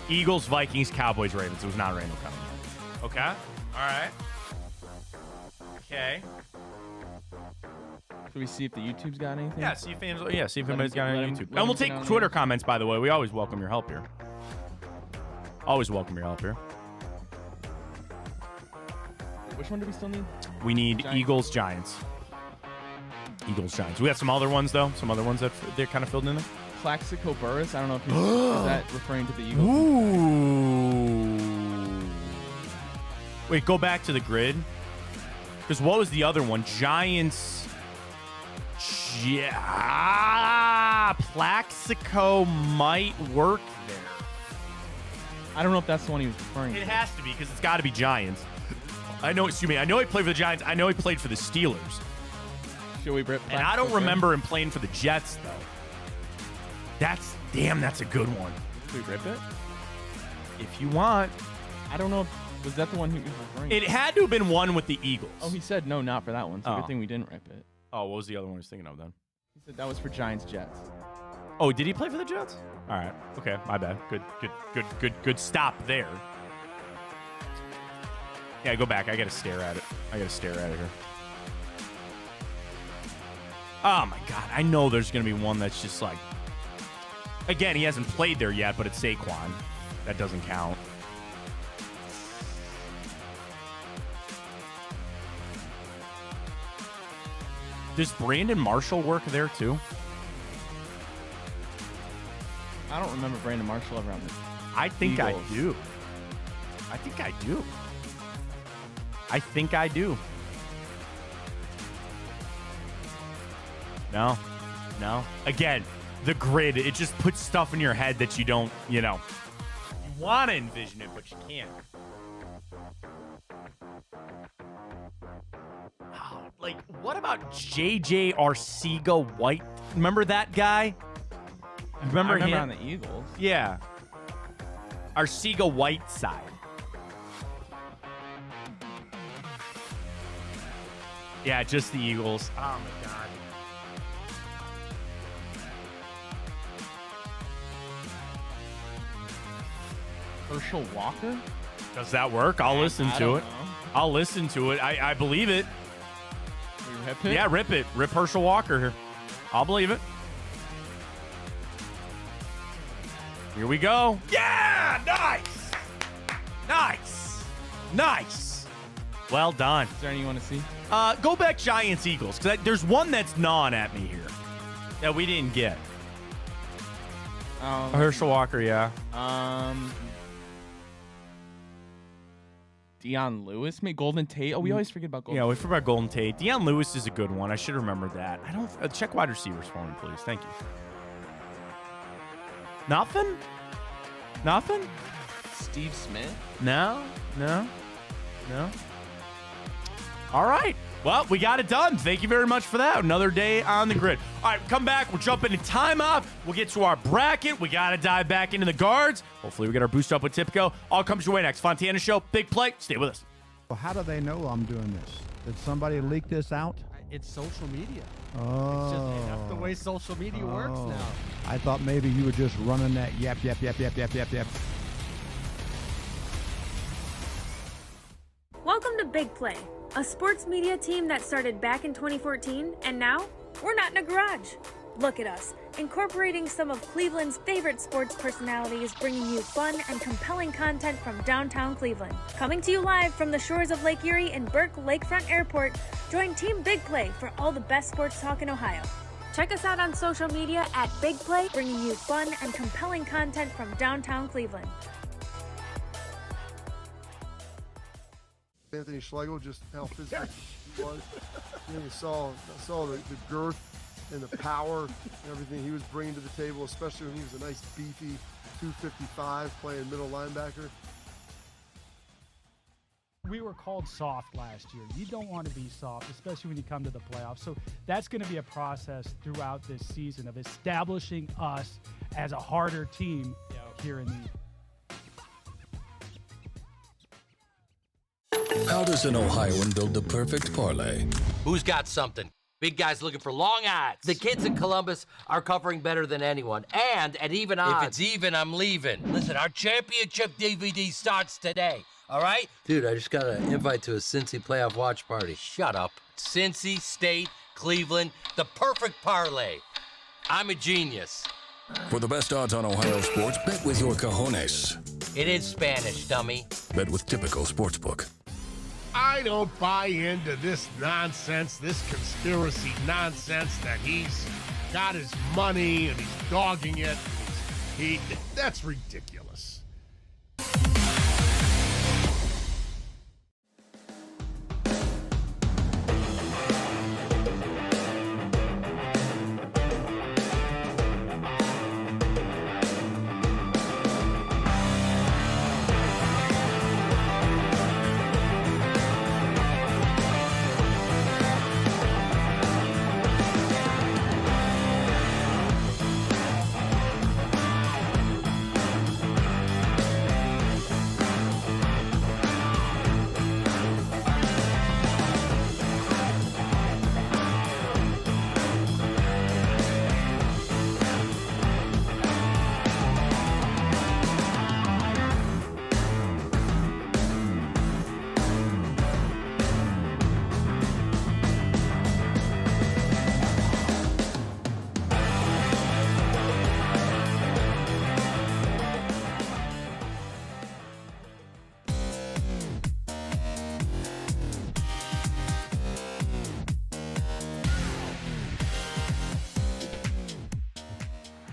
Eagles, Vikings, Cowboys, Ravens. It was not Randall Cunningham. Okay. All right. Okay. Should we see if the YouTube's got anything? Yeah, see if anybody's got any on YouTube. And we'll take on Twitter comments, by the way. We always welcome your help here. Always welcome your help here. Which one do we still need? We need Giants. Eagles, Giants. Eagles, Giants. We got some other ones, though. Some other ones that they're kind of filled in there. Plaxico Burress. I don't know if is that referring to the Eagles? Ooh. Wait, go back to the grid. Because what was the other one? Giants. Yeah. Plaxico might work there. I don't know if that's the one he was referring to. It has to be, because it's got to be Giants. I know he played for the Giants. I know he played for the Steelers. Should we rip And I don't remember him playing for the Jets, though. That's a good one. Should we rip it? If you want. I don't know if, was that the one he was referring to? It had to have been one with the Eagles. Oh, he said no, not for that one. So good thing we didn't rip it. Oh, what was the other one I was thinking of then? He said that was for Giants Jets. Oh, did he play for the Jets? All right. Okay, my bad. Good stop there. Yeah, go back. I got to stare at it. Here. Oh, my God. I know there's going to be one that's just like... Again, he hasn't played there yet, but it's Saquon. That doesn't count. Does Brandon Marshall work there, too? I don't remember Brandon Marshall ever on the I think Eagles. I do. No. Again, the grid, it just puts stuff in your head that you don't, you want to envision it, but you can't. Like, what about J.J. Arcega-White? Remember that guy? Remember him? On the Eagles. Yeah. Arcega-Whiteside. Yeah, just the Eagles. Oh, my God. Herschel Walker? Does that work? I'll listen to it. Know. I'll listen to it. I believe it. We rip it? Yeah, rip it. Rip Herschel Walker here. I'll believe it. Here we go. Yeah! Nice. Well done. Is there any you want to see? Go back Giants Eagles, because there's one that's gnawing at me here that we didn't get. Herschel Walker, yeah. Deion Lewis, maybe Golden Tate. Oh, we always forget about Golden Tate. Yeah, we forgot about Golden Tate. Deion Lewis is a good one. I should remember that. I don't check wide receivers for me, please. Thank you. Nothing? Steve Smith? No. All right. Well, we got it done. Thank you very much for that. Another day on the grid. All right, come back. We'll jump into timeout. We'll get to our bracket. We got to dive back into the guards. Hopefully, we get our boost up with Tipico. All comes your way next. Fontana Show. Big play. Stay with us. Well, how do they know I'm doing this? Did somebody leak this out? It's social media. Oh. It's just that's the way social media works now. I thought maybe you were just running that yep. Welcome to Big Play, a sports media team that started back in 2014, and now we're not in a garage. Look at us, incorporating some of Cleveland's favorite sports personalities, bringing you fun and compelling content from downtown Cleveland. Coming to you live from the shores of Lake Erie and Burke Lakefront Airport, join Team Big Play for all the best sports talk in Ohio. Check us out on social media at Big Play, bringing you fun and compelling content from downtown Cleveland. Anthony Schlegel, just how physical he was. You saw the girth and the power and everything he was bringing to the table, especially when he was a nice beefy 255 playing middle linebacker. We were called soft last year. You don't want to be soft, especially when you come to the playoffs. So that's going to be a process throughout this season of establishing us as a harder team here in the How does an Ohioan build the perfect parlay? Who's got something? Big guys looking for long odds. The kids in Columbus are covering better than anyone. And at even odds. If it's even, I'm leaving. Listen, our championship DVD starts today. All right? Dude, I just got an invite to a Cincy playoff watch party. Shut up. Cincy, State, Cleveland, the perfect parlay. I'm a genius. For the best odds on Ohio sports, bet with your cojones. It is Spanish, dummy. Bet with Typical Sportsbook. I don't buy into this nonsense, this conspiracy nonsense that he's got his money and he's dogging it. That's ridiculous.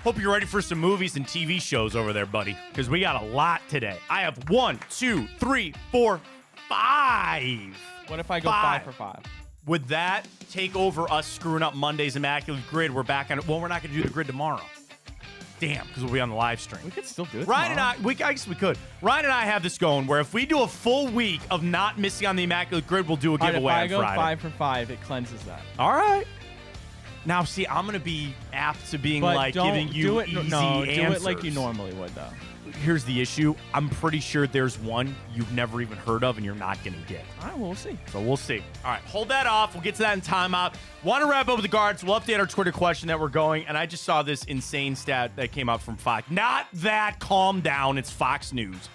Hope you're ready for some movies and TV shows over there, buddy, because we got a lot today. I have 1, 2, 3, 4, 5. What if I go 5 for 5? Would that take over us screwing up Monday's Immaculate Grid? We're back on it. Well, we're not going to do the grid tomorrow. Damn, because we'll be on the live stream. We could still do it Ryan tomorrow. and I guess we could. Ryan and I have this going where if we do a full week of not missing on the Immaculate Grid, we'll do a giveaway on Friday. If I go 5 for 5, it cleanses that. All right. Now, see, I'm going to be apt to being giving you easy answers. Do it like you normally would, though. Here's the issue. I'm pretty sure there's one you've never even heard of and you're not going to get. All right, well, we'll see. So we'll see. All right, hold that off. We'll get to that in timeout. Want to wrap up with the guards. We'll update our Twitter question that we're going. And I just saw this insane stat that came out from Fox. Not that, calm down. It's Fox News.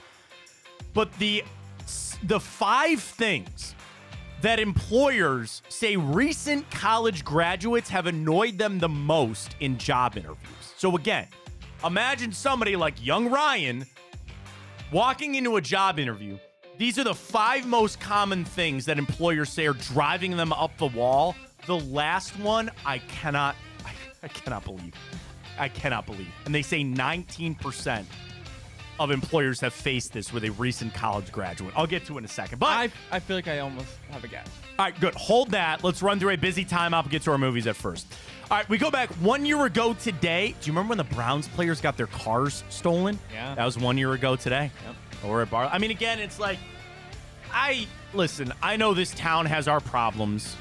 But the 5 things that employers say recent college graduates have annoyed them the most in job interviews. So again, imagine somebody like young Ryan walking into a job interview. These are the 5 most common things that employers say are driving them up the wall. The last one, I cannot believe. I cannot believe. And they say 19% of employers have faced this with a recent college graduate. I'll get to it in a second. But I feel like I almost have a guess. All right, good. Hold that. Let's run through a busy timeout and get to our movies at first. All right, we go back 1 year ago today. Do you remember when the Browns players got their cars stolen? Yeah. That was 1 year ago today. Yep. Or at bar. I mean, again, it's like, listen, I know this town has our problems.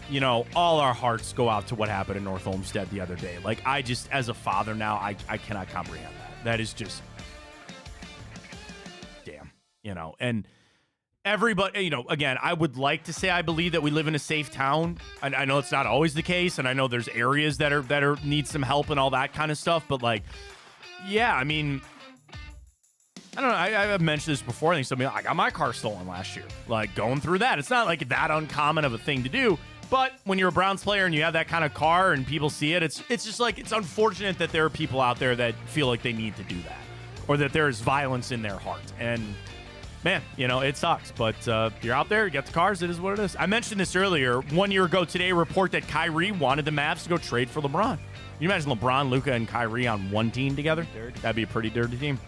You know, all our hearts go out to what happened in North Olmsted the other day. Like, I just, as a father now, I cannot comprehend that. That is just, damn, you know, and everybody, you know, again, I would like to say I believe that we live in a safe town. I know it's not always the case, and I know there's areas that are need some help and all that kind of stuff, but like, yeah, I mean, I don't know. I've mentioned this before. I think somebody, I got my car stolen last year. Like, going through that, it's not like that uncommon of a thing to do. But when you're a Browns player and you have that kind of car and people see it, it's just like, it's unfortunate that there are people out there that feel like they need to do that, or that there is violence in their heart. And man, you know, it sucks. But you're out there, you got the cars, it is what it is. I mentioned this earlier. 1 year ago today, a report that Kyrie wanted the Mavs to go trade for LeBron. Can you imagine LeBron, Luka, and Kyrie on one team together? Dirty. That'd be a pretty dirty team.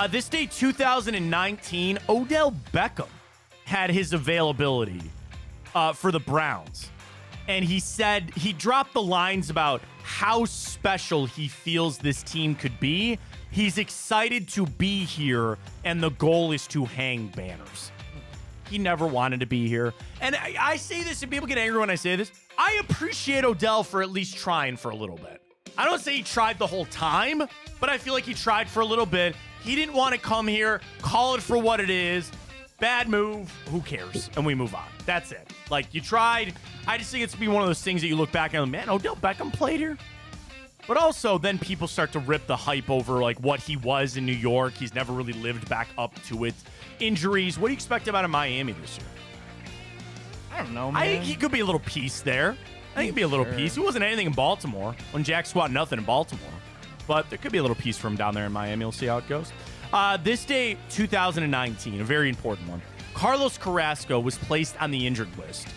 This day, 2019, Odell Beckham had his availability for the Browns. And he said, he dropped the lines about how special he feels this team could be. He's excited to be here, and the goal is to hang banners. He never wanted to be here. And I say this, and people get angry when I say this. I appreciate Odell for at least trying for a little bit. I don't say he tried the whole time, but I feel like he tried for a little bit. He didn't want to come here, call it for what it is. Bad move. Who cares? And we move on. That's it. Like, you tried. I just think it's to be one of those things that you look back and, man, Odell Beckham played here. But also, then people start to rip the hype over, like, what he was in New York. He's never really lived back up to it. Injuries. What do you expect about in Miami this year? I don't know, man. I think he could be a little piece there. I think he'd be a little piece. He wasn't anything in Baltimore. When Jack squat nothing in Baltimore. But there could be a little piece for him down there in Miami. We'll see how it goes. This day, 2019, a very important one. Carlos Carrasco was placed on the injured list.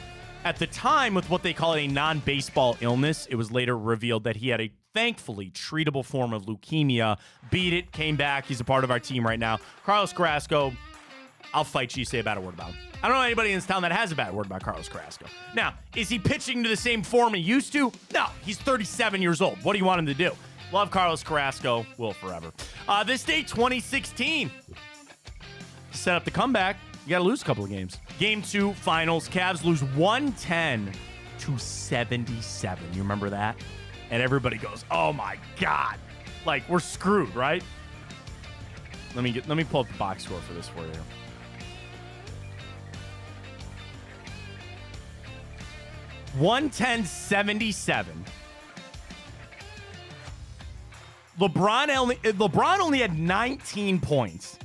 At the time, with what they call a non-baseball illness, it was later revealed that he had a thankfully treatable form of leukemia. Beat it, came back. He's a part of our team right now. Carlos Carrasco, I'll fight you, say a bad word about him. I don't know anybody in this town that has a bad word about Carlos Carrasco. Now, is he pitching to the same form he used to? No, he's 37 years old. What do you want him to do? Love Carlos Carrasco. Will forever. This day, 2016. Set up the comeback. You got to lose a couple of games. Game 2, finals. Cavs lose 110-77. You remember that? And everybody goes, oh, my God. Like, we're screwed, right? Let me pull up the box score for this for you. $110-77. LeBron only had 19 points.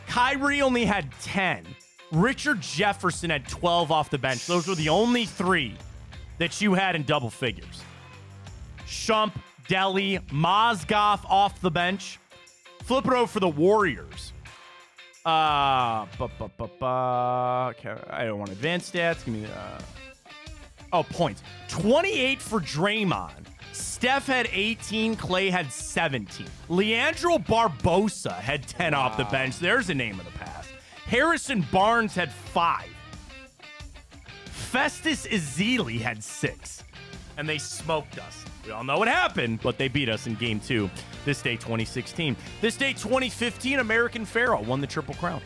Kyrie only had 10. Richard Jefferson had 12 off the bench. Those were the only 3 that you had in double figures. Shump, Deli, Mozgov off the bench. Flip it over for the Warriors. I don't want advanced stats. Give me points. 28 for Draymond. Steph had 18. Clay had 17. Leandro Barbosa had 10 off the bench. There's the name of the past. Harrison Barnes had 5. Festus Ezeli had 6. And they smoked us. We all know what happened, but they beat us in Game 2. This day, 2016. This day, 2015, American Pharaoh won the Triple Crown.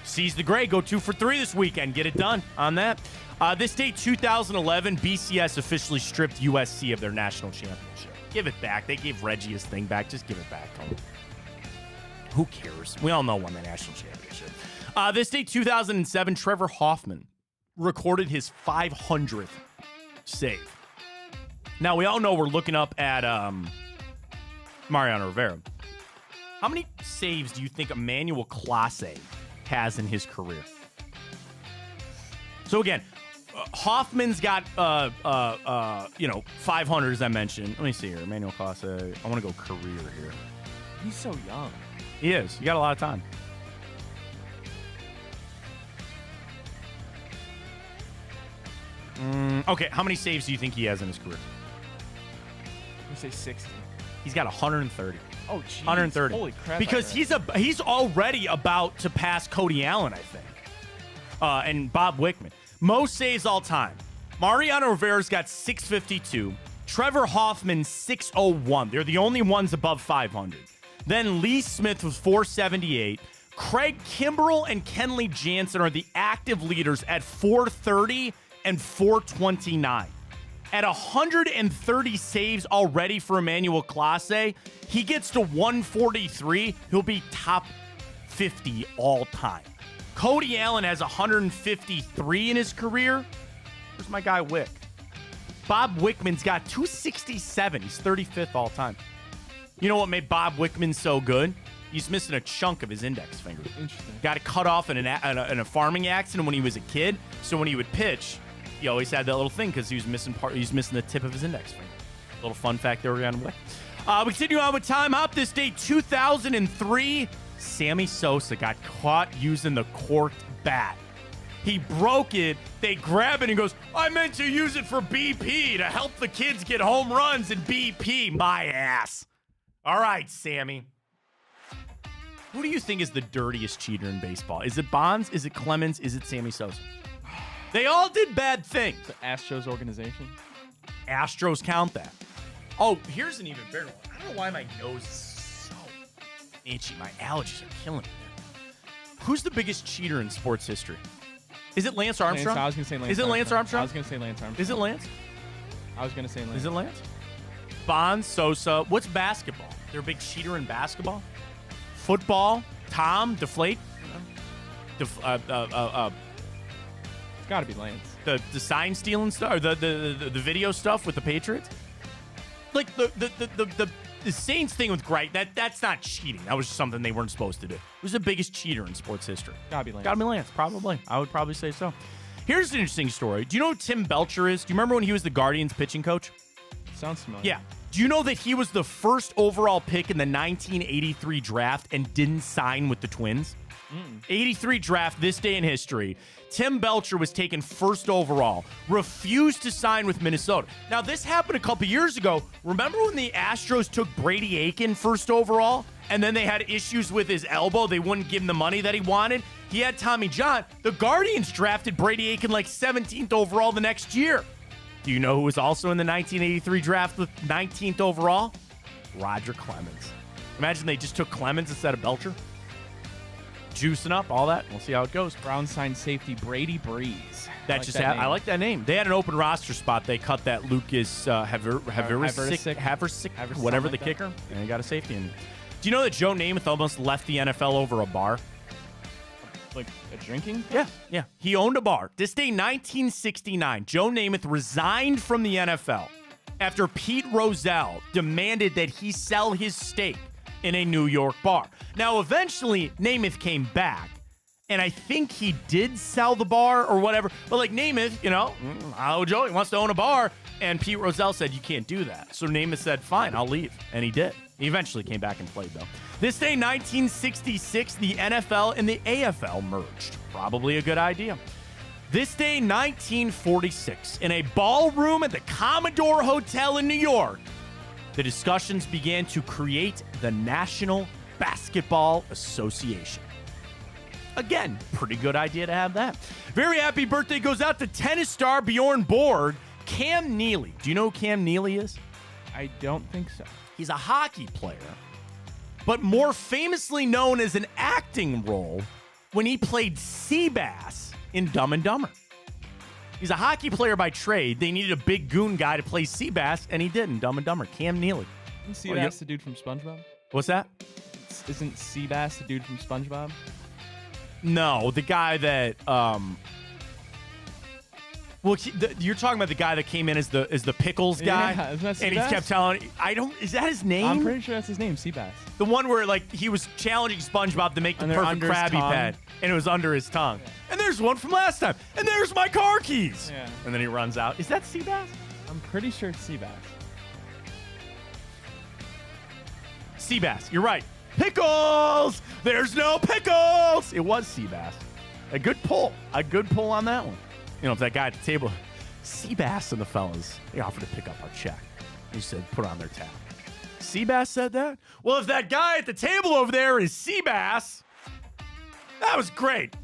Seize the Gray, go 2 for 3 this weekend. Get it done on that. This day, 2011, BCS officially stripped USC of their national championship. Give it back. They gave Reggie his thing back. Just give it back to him. Who cares? We all know won the national championship. This day, 2007, Trevor Hoffman recorded his 500th save. Now, we all know we're looking up at Mariano Rivera. How many saves do you think Emmanuel Clase has in his career? So, again, Hoffman's got, 500, as I mentioned. Let me see here. Emmanuel Clase. I want to go career here. He's so young. He is. You got a lot of time. Okay, how many saves do you think he has in his career? I'm going to say 60. He's got 130. Oh, jeez. 130. Holy crap. Because he's already about to pass Cody Allen, I think. And Bob Wickman. Most saves all time. Mariano Rivera's got 652. Trevor Hoffman, 601. They're the only ones above 500. Then Lee Smith was 478. Craig Kimbrell and Kenley Jansen are the active leaders at 430 and 429. At 130 saves already for Emmanuel Clase, he gets to 143. He'll be top 50 all time. Cody Allen has 153 in his career. Where's my guy Wick? Bob Wickman's got 267. He's 35th all time. You know what made Bob Wickman so good? He's missing a chunk of his index finger. Interesting. Got it cut off in a farming accident when he was a kid. So when he would pitch, he always had that little thing because he was missing the tip of his index finger. Little fun fact there on Wick. We continue on with Time Hop. This day, 2003. Sammy Sosa got caught using the corked bat. He broke it. They grab it and goes, I meant to use it for BP to help the kids get home runs in BP. My ass. All right, Sammy. Who do you think is the dirtiest cheater in baseball? Is it Bonds? Is it Clemens? Is it Sammy Sosa? They all did bad things. The Astros organization. Astros count that. Oh, here's an even bigger one. I don't know why my nose is so itchy. My allergies are killing me. Who's the biggest cheater in sports history? Is it Lance Armstrong? I was going to say Lance. Is it Lance Armstrong? I was going to say Lance Armstrong. Is it Lance? I was going to say Lance. Is it Lance? Bonds, Sosa. What's basketball? They're a big cheater in basketball? Football? Tom? Deflate? It's got to be Lance. The sign stealing stuff, or the video stuff with the Patriots. Like the Saints thing with Great, that's not cheating. That was just something they weren't supposed to do. It was the biggest cheater in sports history. Gotta be Lance. Gotta be Lance, probably. I would probably say so. Here's an interesting story. Do you know who Tim Belcher is? Do you remember when he was the Guardians pitching coach? Sounds familiar. Yeah. Do you know that he was the first overall pick in the 1983 draft and didn't sign with the Twins? 83 draft, this day in history. Tim Belcher was taken first overall, refused to sign with Minnesota. Now, this happened a couple years ago. Remember when the Astros took Brady Aiken first overall, and then they had issues with his elbow? They wouldn't give him the money that he wanted. He had Tommy John. The Guardians drafted Brady Aiken like 17th overall the next year. Do you know who was also in the 1983 draft with 19th overall? Roger Clemens. Imagine they just took Clemens instead of Belcher. Juicing up, all that. We'll see how it goes. Brown signed safety Brady Breeze. I like that name. They had an open roster spot. They cut that Lucas Haversick, whatever the kicker, and they got a safety in. Do you know that Joe Namath almost left the NFL over a bar? Like a drinking? Yeah. He owned a bar. This day, 1969, Joe Namath resigned from the NFL after Pete Rozelle demanded that he sell his stake in a New York bar. Now, eventually, Namath came back, and I think he did sell the bar or whatever. But like Namath, Joe, he wants to own a bar, and Pete Rozelle said, you can't do that. So Namath said, fine, I'll leave. And he did. He eventually came back and played, though. This day, 1966, the NFL and the AFL merged. Probably a good idea. This day, 1946, in a ballroom at the Commodore Hotel in New York, the discussions began to create the National Basketball Association. Again, pretty good idea to have that. Very happy birthday goes out to tennis star Bjorn Borg. Cam Neely. Do you know who Cam Neely is? I don't think so. He's a hockey player, but more famously known as an acting role when he played Seabass in Dumb and Dumber. He's a hockey player by trade. They needed a big goon guy to play Seabass, and he did in Dumb and Dumber. Cam Neely. Isn't Seabass the dude from SpongeBob? What's that? Isn't Seabass the dude from SpongeBob? No, the guy that you're talking about the guy that came in as the pickles guy, yeah, isn't that Seabass? And he kept telling, is that his name? I'm pretty sure that's his name, Seabass. The one where like he was challenging SpongeBob to make the perfect Krabby Patty, and it was under his tongue. Yeah. And there's one from last time, and there's my car keys. Yeah. And then he runs out. Is that Seabass? I'm pretty sure it's Seabass. Seabass, you're right. Pickles! There's no pickles! It was Seabass. A good pull on that one. You know, if that guy at the table, Seabass and the fellas, they offered to pick up our check. He said, put on their tab. Seabass said that? Well, if that guy at the table over there is Seabass, that was great.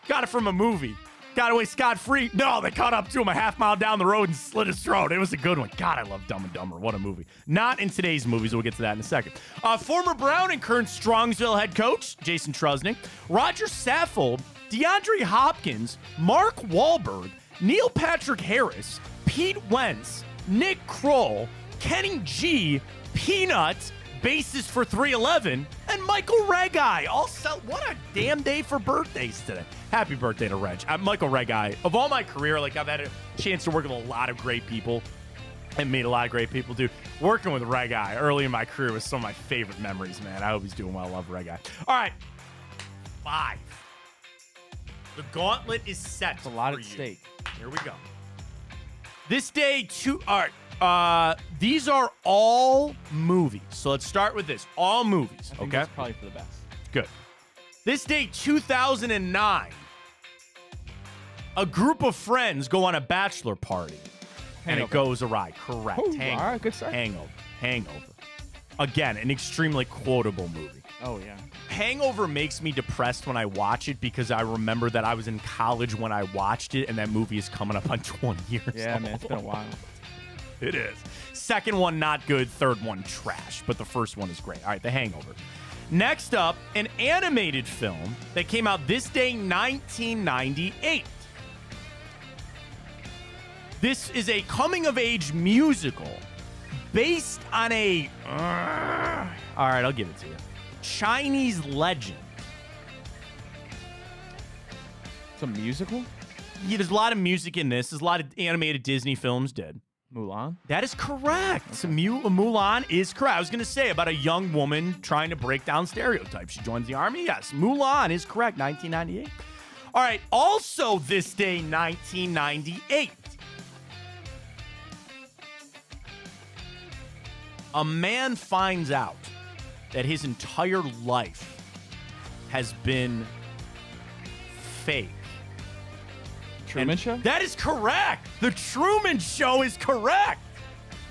Got it from a movie. Got away scot-free. No, they caught up to him a half mile down the road and slit his throat. It was a good one. God, I love Dumb and Dumber. What a movie. Not in today's movies. We'll get to that in a second. Former Brown and current Strongsville head coach, Jason Trusnick, Roger Saffold, DeAndre Hopkins, Mark Wahlberg, Neil Patrick Harris, Pete Wentz, Nick Kroll, Kenny G, Peanuts, basis for 311, and Michael Regai. What a damn day for birthdays today. Happy birthday to Reg. Michael Regai. Of all my career, I've had a chance to work with a lot of great people and meet a lot of great people, dude. Working with Regai early in my career was some of my favorite memories, man. I hope he's doing well. I love Regai. All right. 5. The gauntlet is set. It's a lot at stake. Here we go. This day, all right. These are all movies. So let's start with this. All movies. I think that's probably for the best. Good. This day, 2009. A group of friends go on a bachelor party. And it goes awry. Correct. All right, good start. Hangover. Again, an extremely quotable movie. Oh, yeah. Hangover makes me depressed when I watch it because I remember that I was in college when I watched it, and that movie is coming up on 20 years Yeah, old. man, it's been a while. It is. Second one, not good. Third one, trash. But the first one is great. All right, The Hangover. Next up, an animated film that came out this day, 1998. This is a coming-of-age musical based on a... all right, I'll give it to you. Chinese legend. It's a musical? Yeah, there's a lot of music in this. There's a lot of animated Disney films did. Mulan? That is correct. Okay. Mulan is correct. I was going to say about a young woman trying to break down stereotypes. She joins the army. Yes, Mulan is correct. 1998. All right. Also this day, 1998. A man finds out that his entire life has been fake. Truman Show? That is correct. The Truman Show is correct.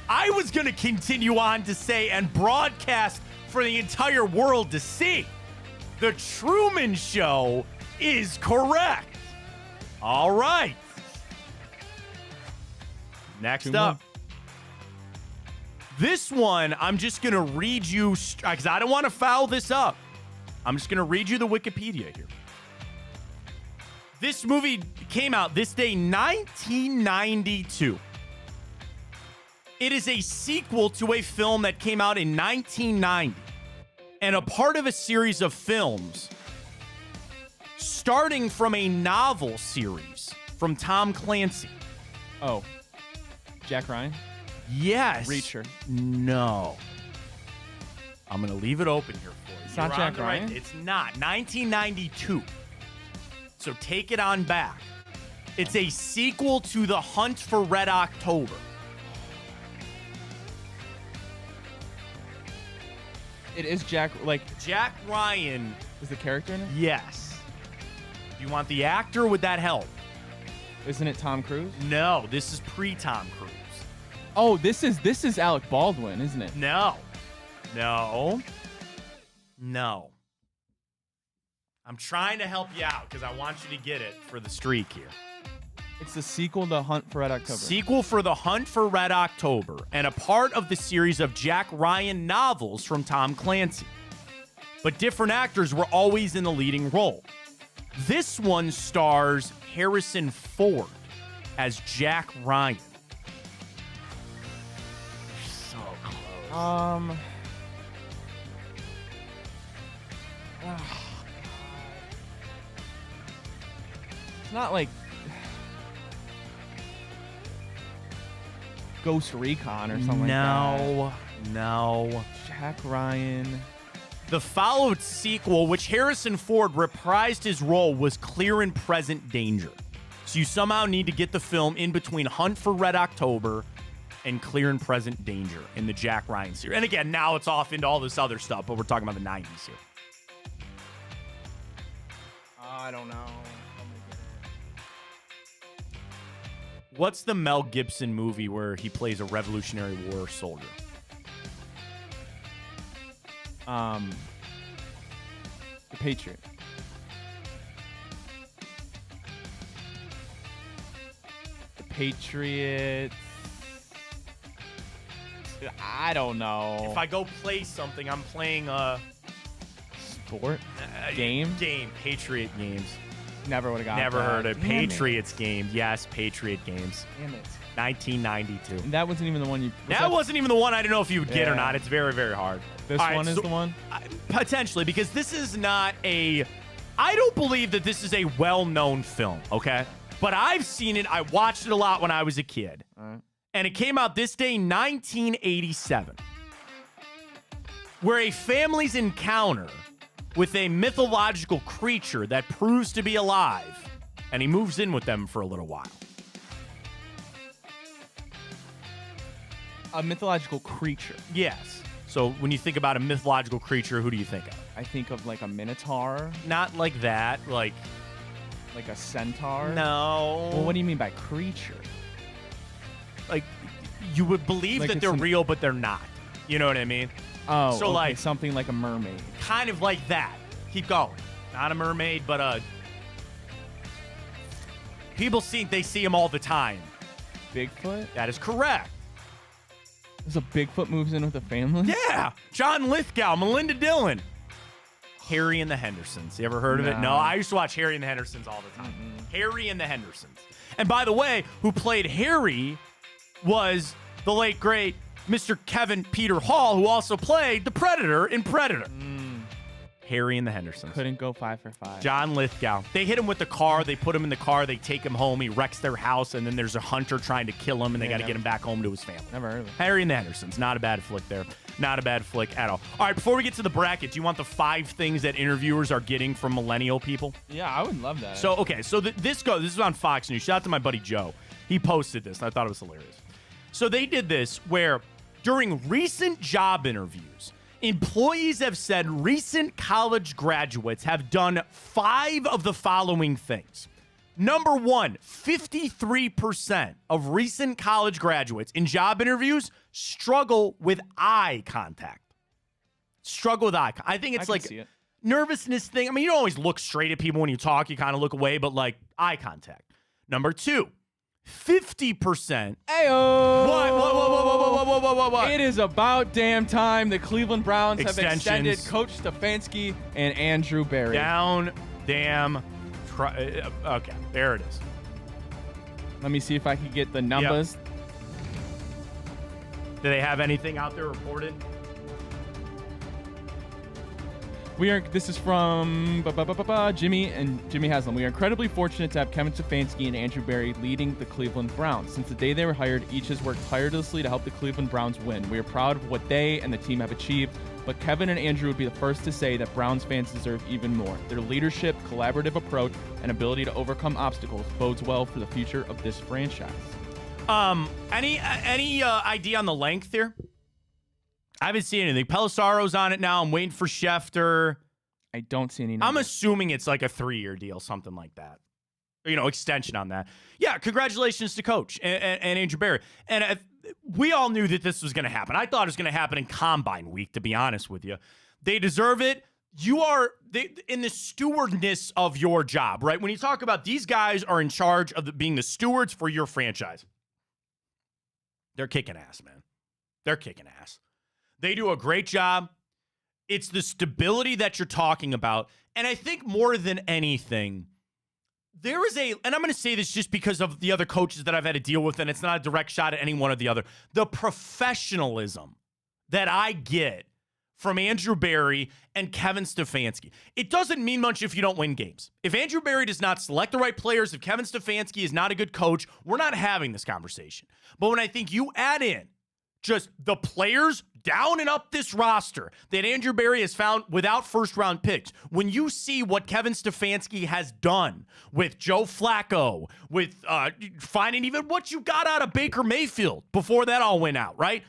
I was going to continue on to say and broadcast for the entire world to see. The Truman Show is correct. All right. Next up. This one, I'm just going to read you, because I don't want to foul this up. I'm just going to read you the Wikipedia here. This movie came out this day, 1992. It is a sequel to a film that came out in 1990 and a part of a series of films starting from a novel series from Tom Clancy. Oh, Jack Ryan? Yes. Reacher. No. I'm going to leave it open here for you. It's not Jack Ryan? Right. It's not. 1992. So take it on back. It's a sequel to The Hunt for Red October. It is Jack Ryan. Is the character in it? Yes. Do you want the actor? Would that help? Isn't it Tom Cruise? No, this is pre-Tom Cruise. Oh, this is Alec Baldwin, isn't it? No. I'm trying to help you out because I want you to get it for the streak here. It's the sequel to Hunt for Red October. Sequel for The Hunt for Red October, and a part of the series of Jack Ryan novels from Tom Clancy. But different actors were always in the leading role. This one stars Harrison Ford as Jack Ryan. So close. It's not like Ghost Recon or something like that. No. Jack Ryan. The followed sequel, which Harrison Ford reprised his role, was Clear and Present Danger. So you somehow need to get the film in between Hunt for Red October and Clear and Present Danger in the Jack Ryan series. And again, now it's off into all this other stuff, but we're talking about the 90s here. I don't know. What's the Mel Gibson movie where he plays a Revolutionary War soldier? The Patriot. The Patriot. I don't know. If I go play something, I'm playing a sport game. Patriot games. Never would have got Never that. heard of Damn Patriots game. Yes, Patriot games. Damn it. 1992. And that wasn't even the one you... That wasn't even the one. I didn't know if you would get or not. It's very, very hard. This one is the one? Potentially, because this is not a... I don't believe that this is a well-known film, okay? But I've seen it. I watched it a lot when I was a kid. All right. And it came out this day, 1987, where a family's encounter with a mythological creature that proves to be alive, and he moves in with them for a little while. A mythological creature. Yes. So when you think about a mythological creature, who do you think of? I think of like a minotaur. Not like that. Like a centaur? No. Well, what do you mean by creature? Like, you would believe like that they're real, but they're not. You know what I mean? Oh, so okay, like something like a mermaid. Kind of like that. Keep going. Not a mermaid, but a... People they see him all the time. Bigfoot? That is correct. So Bigfoot moves in with a family? Yeah. John Lithgow, Melinda Dillon. Harry and the Hendersons. You ever heard of it? No, I used to watch Harry and the Hendersons all the time. Harry and the Hendersons. And by the way, who played Harry was the late, great Mr. Kevin Peter Hall, who also played the Predator in Predator. Harry and the Hendersons. Couldn't go 5 for 5. John Lithgow. They hit him with the car. They put him in the car. They take him home. He wrecks their house, and then there's a hunter trying to kill him, and they got to get him back home to his family. Never heard of it. Harry and the Hendersons. Not a bad flick there. Not a bad flick at all. All right, before we get to the bracket, do you want the 5 things that interviewers are getting from millennial people? Yeah, I would love that. So, okay, so this is on Fox News. Shout out to my buddy Joe. He posted this, and I thought it was hilarious. So they did this where during recent job interviews, employees have said recent college graduates have done 5 of the following things. Number 1, 53% of recent college graduates in job interviews struggle with eye contact. I think it's like nervousness thing. I mean, you don't always look straight at people when you talk. You kind of look away, but like eye contact. Number 2, 50%. Ayo! What? It is about damn time the Cleveland Browns have extended Coach Stefanski and Andrew Berry. Okay, there it is. Let me see if I can get the numbers. Yep. Do they have anything out there reported? This is from Jimmy Haslam. We are incredibly fortunate to have Kevin Stefanski and Andrew Berry leading the Cleveland Browns. Since the day they were hired, each has worked tirelessly to help the Cleveland Browns win. We are proud of what they and the team have achieved, but Kevin and Andrew would be the first to say that Browns fans deserve even more. Their leadership, collaborative approach, and ability to overcome obstacles bodes well for the future of this franchise. Any idea on the length here? I haven't seen anything. Pelissaro's on it now. I'm waiting for Schefter. I don't see any numbers. I'm assuming it's like a 3-year deal, something like that. Extension on that. Yeah, congratulations to Coach and Andrew Berry. And we all knew that this was going to happen. I thought it was going to happen in Combine Week, to be honest with you. They deserve it. You are in the stewardness of your job, right? When you talk about these guys are in charge of being the stewards for your franchise. They're kicking ass, man. They're kicking ass. They do a great job. It's the stability that you're talking about. And I think more than anything, there is and I'm going to say this just because of the other coaches that I've had to deal with, and it's not a direct shot at any one or the other. The professionalism that I get from Andrew Berry and Kevin Stefanski. It doesn't mean much if you don't win games. If Andrew Berry does not select the right players, if Kevin Stefanski is not a good coach, we're not having this conversation. But when I think you add in just the players down and up this roster that Andrew Berry has found without first-round picks, when you see what Kevin Stefanski has done with Joe Flacco, with finding even what you got out of Baker Mayfield before that all went out, right?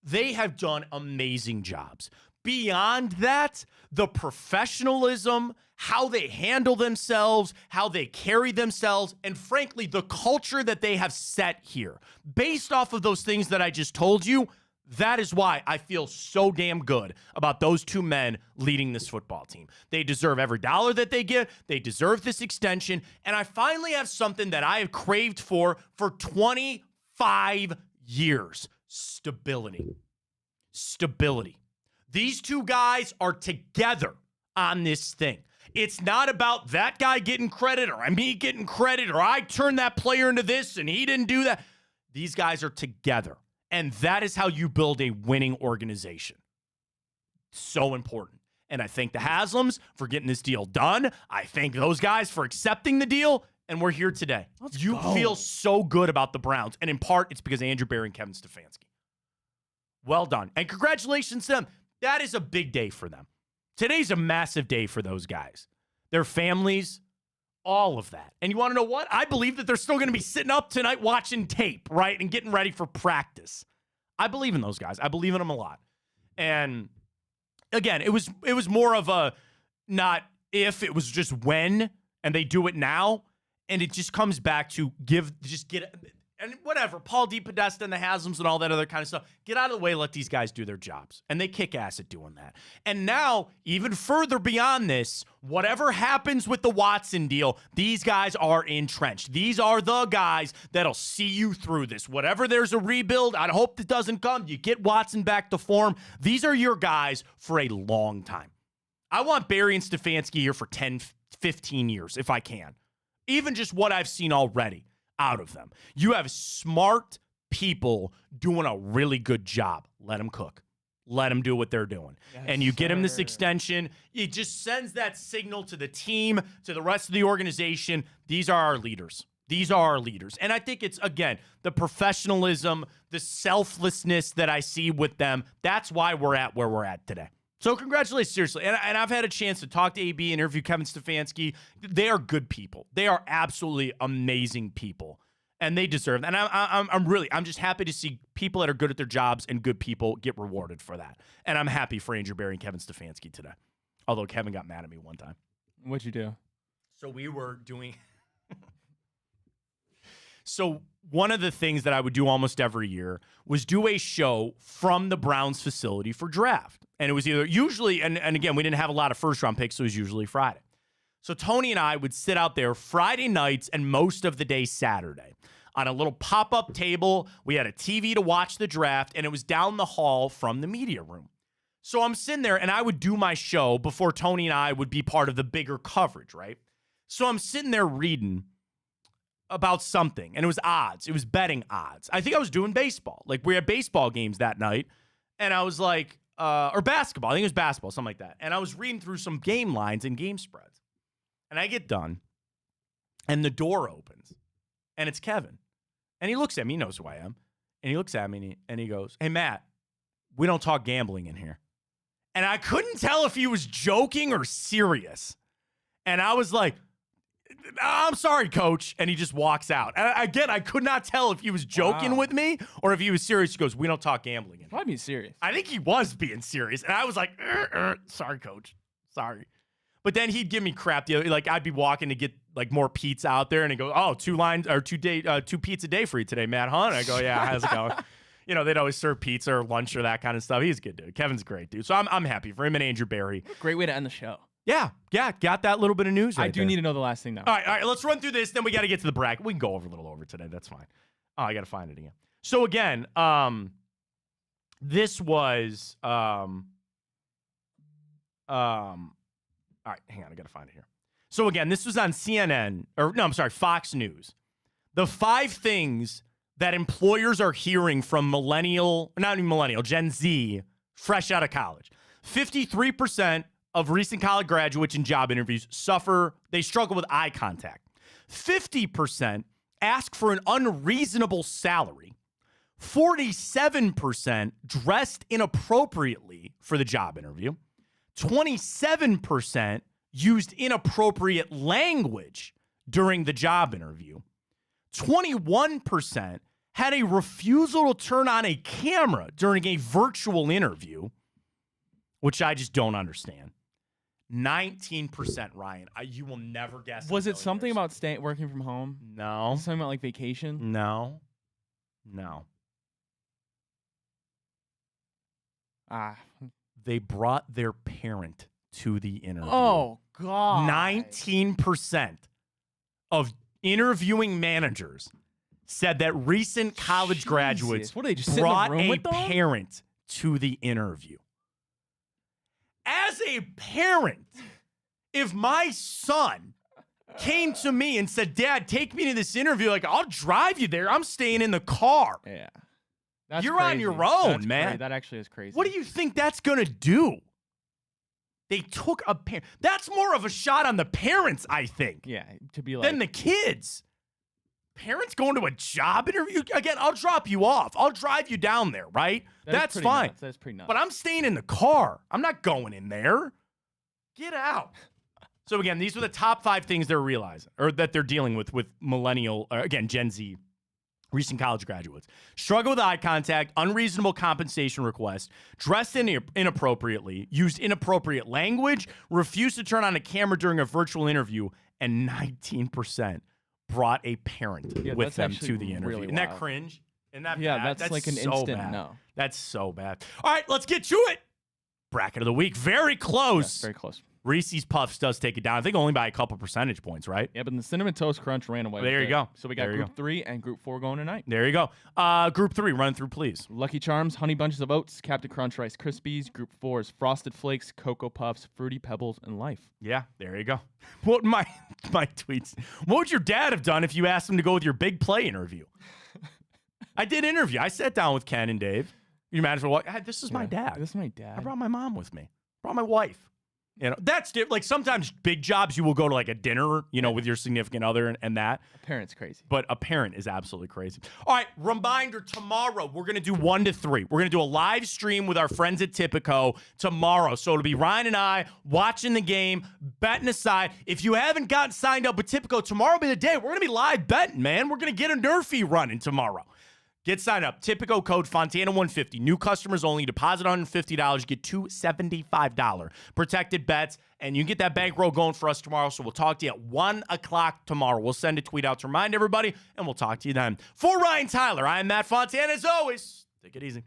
They have done amazing jobs. Beyond that, the professionalism, how they handle themselves, how they carry themselves, and frankly, the culture that they have set here. Based off of those things that I just told you, that is why I feel so damn good about those two men leading this football team. They deserve every dollar that they get. They deserve this extension. And I finally have something that I have craved for 25 years. Stability. These two guys are together on this thing. It's not about that guy getting credit or me getting credit or I turned that player into this and he didn't do that. These guys are together. And that is how you build a winning organization. So important. And I thank the Haslams for getting this deal done. I thank those guys for accepting the deal. And we're here today. You feel so good about the Browns. And in part, it's because of Andrew Berry and Kevin Stefanski. Well done. And congratulations to them. That is a big day for them. Today's a massive day for those guys. Their families, all of that. And you want to know what? I believe that they're still going to be sitting up tonight watching tape, right? And getting ready for practice. I believe in those guys. I believe in them a lot. And again, it was more of a not if, it was just when, and they do it now. And it just comes back to and whatever, Paul DePodesta and the Haslams and all that other kind of stuff. Get out of the way, let these guys do their jobs. And they kick ass at doing that. And now, even further beyond this, whatever happens with the Watson deal, these guys are entrenched. These are the guys that'll see you through this. Whatever there's a rebuild, I hope that doesn't come. You get Watson back to form. These are your guys for a long time. I want Berry and Stefanski here for 10, 15 years, if I can. Even just what I've seen already out of them. You have smart people doing a really good job. Let them cook. let them do what they're doing. Yes, and you get him this extension. It just sends that signal to the team, to the rest of the organization. These are our leaders. These are our leaders. And I think it's, again, the professionalism, the selflessness that I see with them. That's why we're at where we're at today. So congratulations, seriously. And I've had a chance to talk to AB, interview Kevin Stefanski. They are good people. They are absolutely amazing people. And they deserve that. And I'm just happy to see people that are good at their jobs and good people get rewarded for that. And I'm happy for Andrew Berry and Kevin Stefanski today. Although Kevin got mad at me one time. What'd you do? So we were doing... So one of the things that I would do almost every year was do a show from the Browns facility for draft. And it was either usually, and again, we didn't have a lot of first-round picks, so it was usually Friday. So Tony and I would sit out there Friday nights and most of the day Saturday on a little pop-up table. We had a TV to watch the draft, and it was down the hall from the media room. So I'm sitting there, and I would do my show before Tony and I would be part of the bigger coverage, right? So I'm sitting there reading about something, and it was odds. It was betting odds. I think I was doing baseball. Like, we had baseball games that night, and I was like, or basketball. I think it was basketball, something like that. And I was reading through some game lines and game spreads. And I get done, and the door opens, and it's Kevin. And he looks at me. He knows who I am. And he looks at me, and he goes, "Hey, Matt, we don't talk gambling in here." And I couldn't tell if he was joking or serious. And I was like, "I'm sorry, coach." And he just walks out. And again, I could not tell if he was joking with me or if he was serious. He goes, "We don't talk gambling." Probably being serious. I think he was being serious. And I was like, "Sorry, coach. Sorry." But then he'd give me crap. Like, I'd be walking to get like more pizza out there, and he'd go, "Oh, two pizza a day for you today, Matt Hunt." I go, "Yeah, how's it going?" You know, they'd always serve pizza or lunch or that kind of stuff. He's a good dude. Kevin's a great dude. So I'm happy for him and Andrew Berry. Great way to end the show. Yeah, got that little bit of news right I do need to know the last thing, though. All right, let's run through this, then we got to get to the bracket. We can go over a little over today. That's fine. Oh, I got to find it again. So, again, this was... all right, hang on. I got to find it here. So, again, this was on CNN, Fox News. The 5 things that employers are hearing from Gen Z, fresh out of college. 53% of recent college graduates in job interviews struggle with eye contact. 50% ask for an unreasonable salary. 47% dressed inappropriately for the job interview. 27% used inappropriate language during the job interview. 21% had a refusal to turn on a camera during a virtual interview, which I just don't understand. 19%, Ryan. You will never guess. Was it something about working from home? No. Something about like vacation? No. They brought their parent to the interview. Oh, God. 19% of interviewing managers said that recent college graduates brought a parent to the interview. As a parent, if my son came to me and said, "Dad, take me to this interview," like, I'll drive you there. I'm staying in the car. Yeah. You're crazy. on your own, That's man. Crazy. That actually is crazy. What do you think that's going to do? They took a parent. That's more of a shot on the parents, I think. Yeah, to be like... than the kids. Parents going to a job interview? Again, I'll drop you off. I'll drive you down there, right? That's fine. Nuts. That's pretty nuts. But I'm staying in the car. I'm not going in there. Get out. So again, these were the top 5 things they're realizing, or that they're dealing with Gen Z, recent college graduates. Struggle with eye contact, unreasonable compensation request, dressed inappropriately, used inappropriate language, refused to turn on a camera during a virtual interview, and 19% brought a parent with them to the interview. Really Isn't that cringe? Isn't that bad? That's like an so instant bad. no. That's so bad. All right, let's get to it. Bracket of the week. Very close. Yeah, very close. Reese's Puffs does take it down. I think only by a couple percentage points, right? Yeah, but the Cinnamon Toast Crunch ran away. There you go. So we got Group 3 and Group 4 going tonight. There you go. Group 3, run through, please. Lucky Charms, Honey Bunches of Oats, Captain Crunch Rice Krispies. Group 4 is Frosted Flakes, Cocoa Puffs, Fruity Pebbles, and Life. Yeah, there you go. What my tweets? What would your dad have done if you asked him to go with your big play interview? I did interview. I sat down with Ken and Dave. You imagine what? This is my dad. This is my dad. I brought my mom with me. Brought my wife. That's like sometimes big jobs you will go to like a dinner, with your significant other and that. A parent's crazy. But a parent is absolutely crazy. All right, reminder, tomorrow we're going to do 1 to 3. We're going to do a live stream with our friends at Tipico tomorrow. So it'll be Ryan and I watching the game, betting aside. If you haven't gotten signed up with Tipico, tomorrow will be the day. We're going to be live betting, man. We're going to get a Nerfy running tomorrow. Get signed up. Tipico code Fontana150. New customers only. Deposit $150. Get $275 protected bets. And you can get that bankroll going for us tomorrow. So we'll talk to you at 1 o'clock tomorrow. We'll send a tweet out to remind everybody. And we'll talk to you then. For Ryan Tyler, I am Matt Fontana. As always, take it easy.